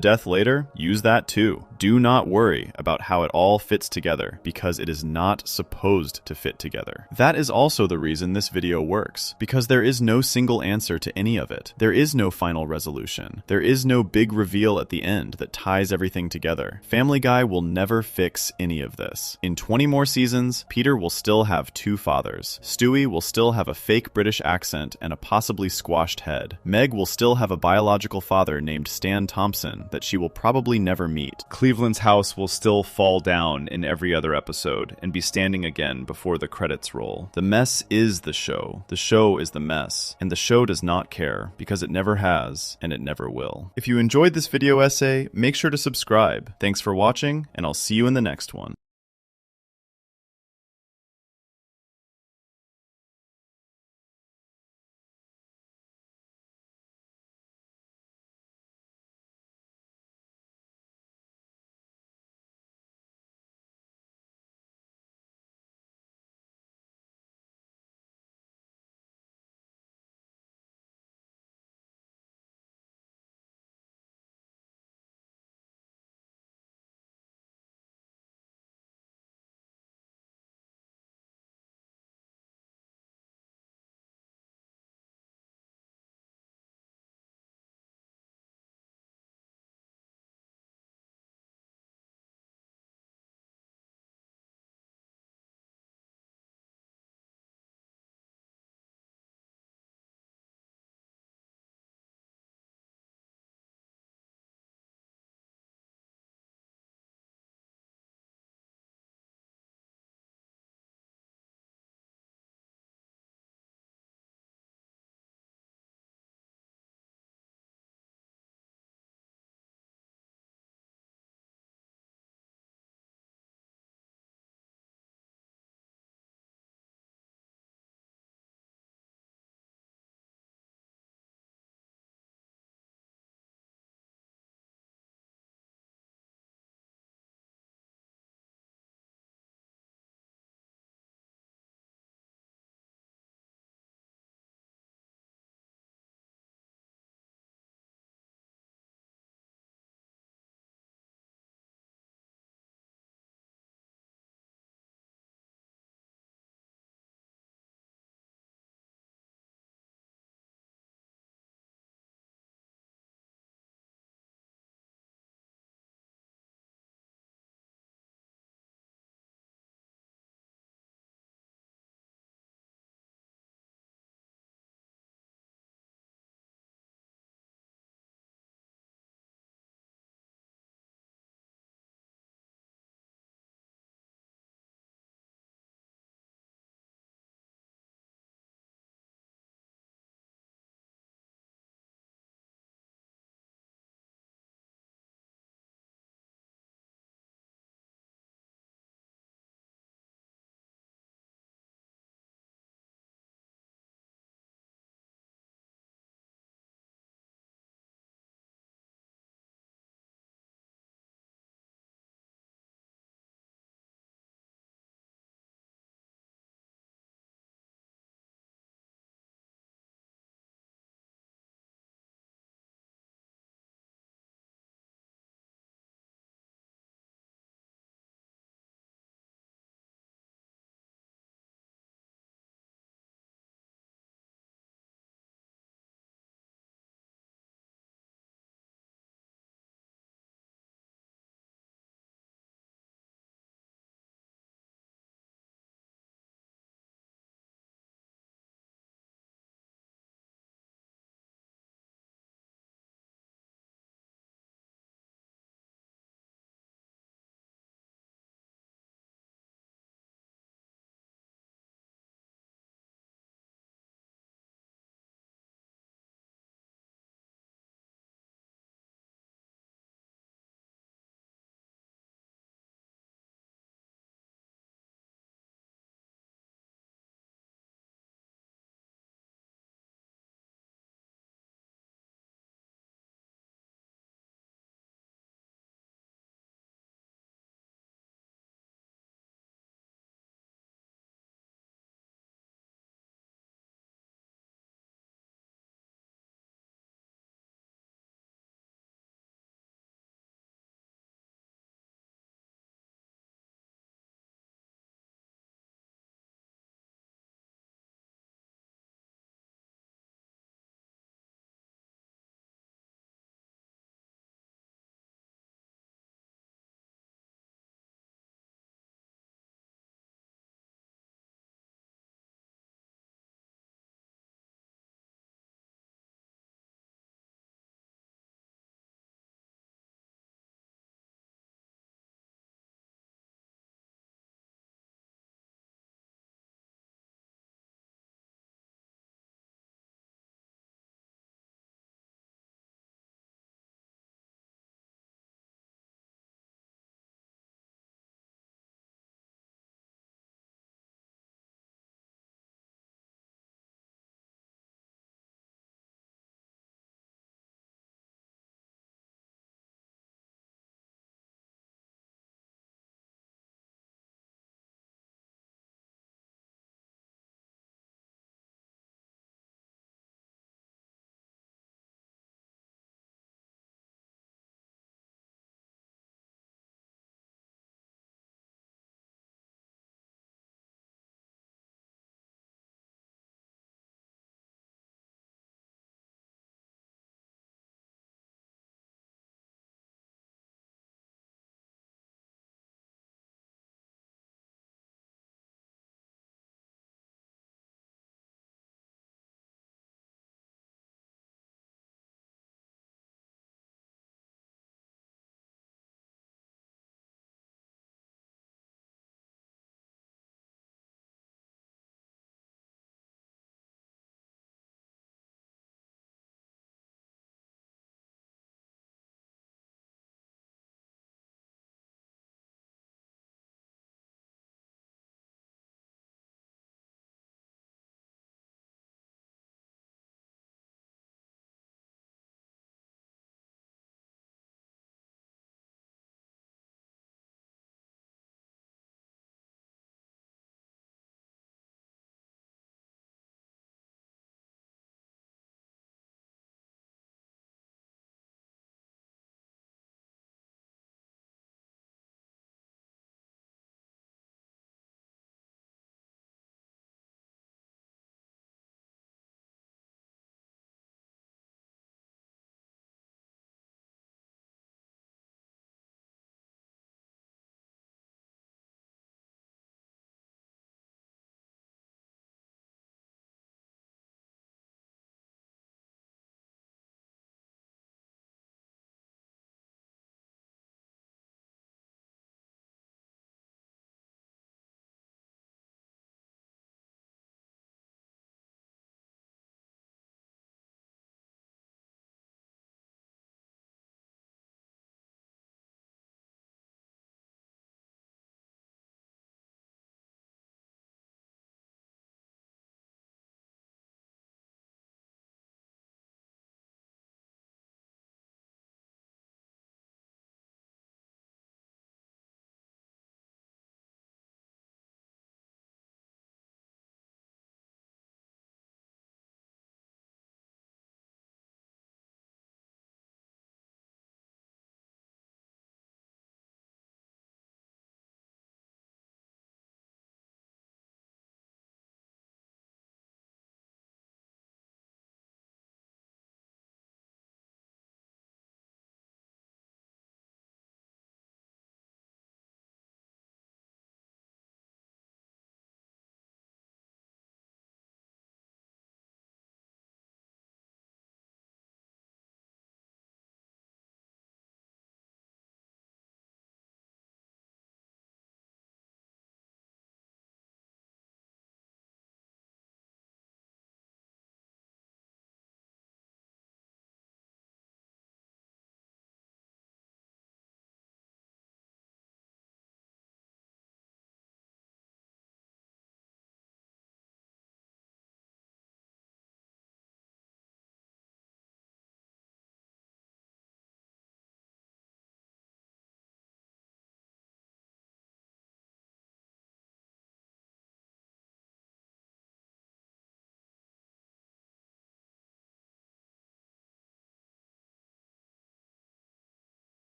death later, use that too. Do not worry about how it all fits together, because it is not supposed to fit together. That is also the reason this video works, because there is no single answer to any of it. There is no final resolution. There is no big reveal at the end that ties everything together. Family Guy will never fix any of this. In 20 more seasons, Peter will still have 2 fathers. Stewie will still have a fake British accent and a possibly squashed head. Meg will still have a biological father named Stan Thompson that she will probably never meet. Cleveland's house will still fall down in every other episode and be standing again before the credits roll. The mess is the show. The show is the mess. And the show does not care, because it never has, and it never will. If you enjoyed this video essay, make sure to subscribe. Thanks for watching, and I'll see you in the next one.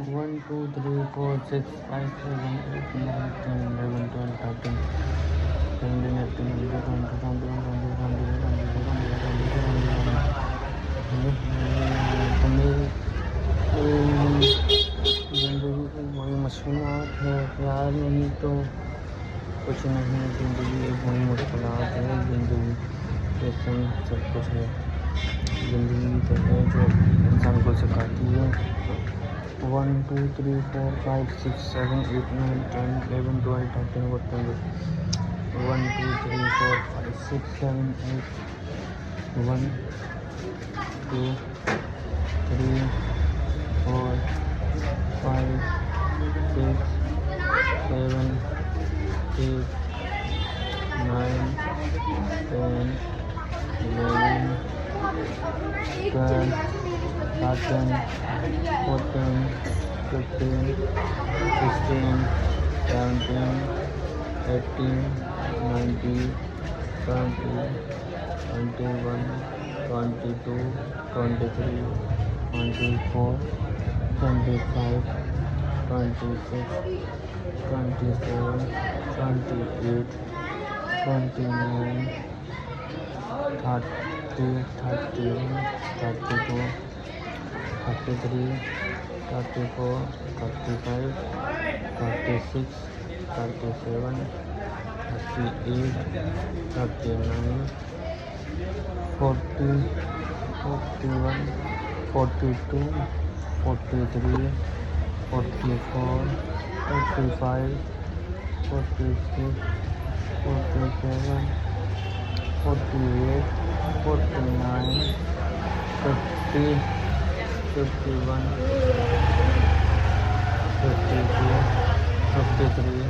1 2 3 4 6 5 7 8 9 10 11 12 13 17 18 19 20 21 जिंदगी की वही मशहूरात है, प्यार नहीं तो कुछ नहीं, जिंदगी एक वही मुश्किलात है, जिंदगी के संग सब कुछ है, जिंदगी तो है जो इंसान को सिखाती है। 1 2 3 4 5 6 7 8 9 10 11 12 13 14 1 2 3 4 5 6 7 8 1 2 3 4 5 6 7 8 9 10 11 12 13 14 15 16 17 18 19 20 21 22 23 24 25 26 27 28 29 30 31 32 33 34 35 36 37 38 39 40 41 42 43 44 45 46 47 48 49 50 51 52 53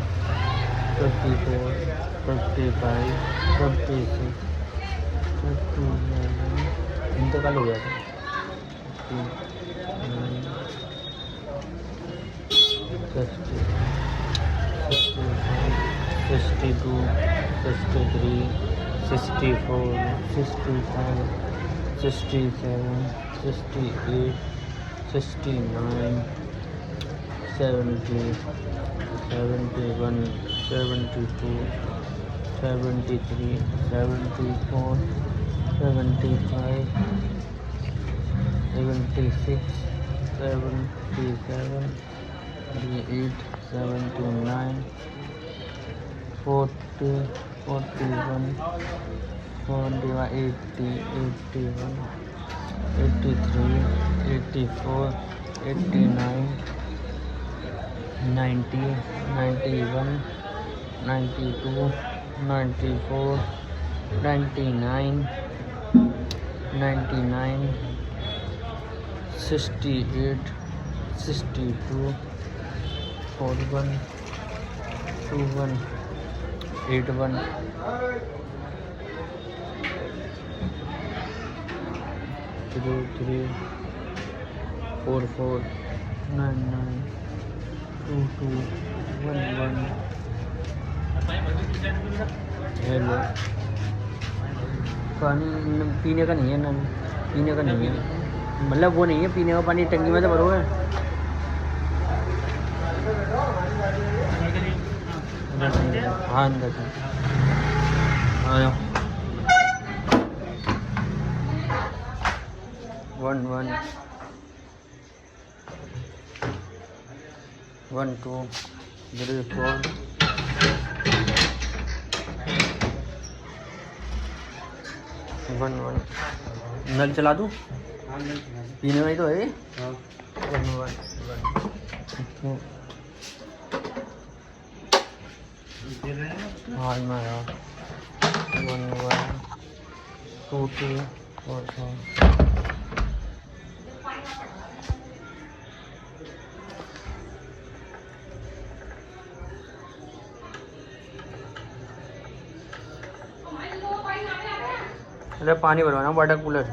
54 55 56 57 इंतकाल हो गया था 62 63 64 65 67 68 69 70 71 72 73 74 75 76 77 78 79 40 41 41 80 81 83 84 89 90 91 92 94 99 99 68 62 41 21 81 33 44 99 22 11 हेलो पानी पीने का नहीं है ना, पीने का नहीं है, मतलब वो नहीं है पीने का पानी, टंकी में तो भरोगे। हाँ अंदर आयो 1 1 1 2 3 4 1 1 नल चला दूँ, पीने में ही तो है। 1 1 हाँ मैं 1 1 2 2 4 4 अरे पानी भरवाना वाटर कूलर।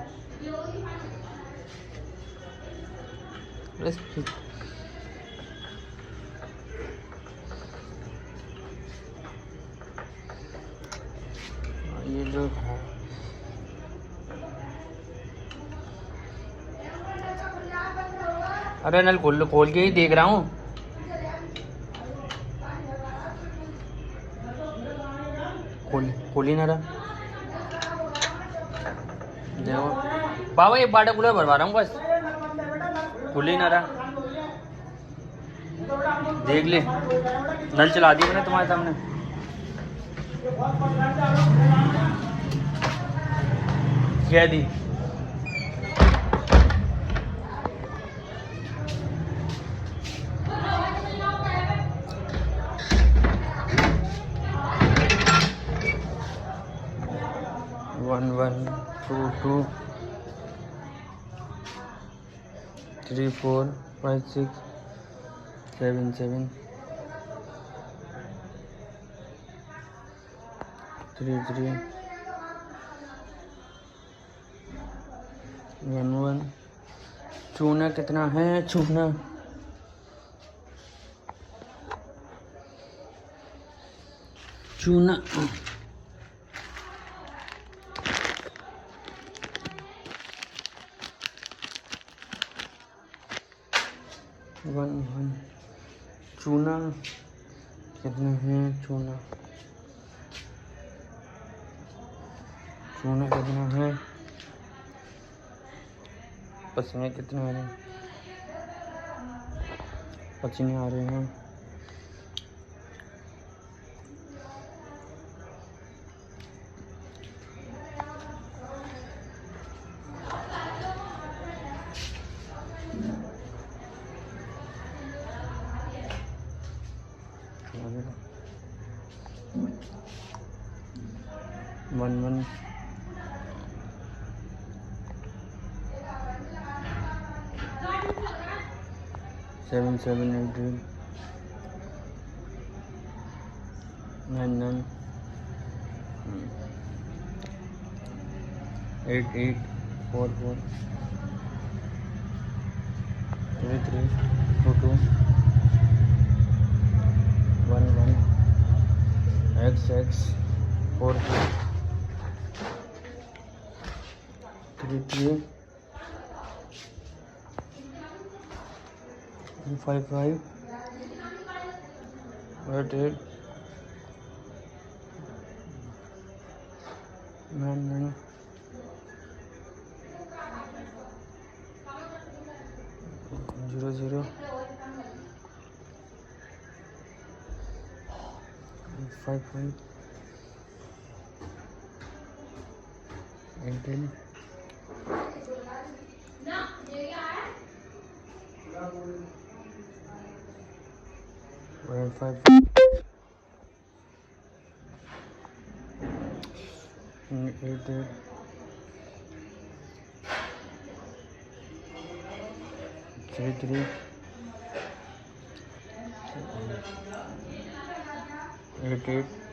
ये जो है अरे नल खोल के ही देख रहा हूँ। खोल ही ना रहा। देखो बाबा ये वाटर कूलर भरवा रहा हूँ बस, खुल ही ना रहा। देख ले नल चला दिया मैंने तुम्हारे सामने। कह दी वन वन टू टू 3 4 5 6 7 7 3 3 1 1। चूना कितना है चूना? चूना 1 1। चूना कितना है चूना? चूना कितना है? पसीने कितने आ रहे हैं? पसीने आ रहे हैं। One one 7 7 8 9 9 8 8 4 4 3 3 2 2 1 1 x x 4 4 3 3 5 5 8 8 9 9 0 0 5 5 8 10 5 8 8 3 3 8 8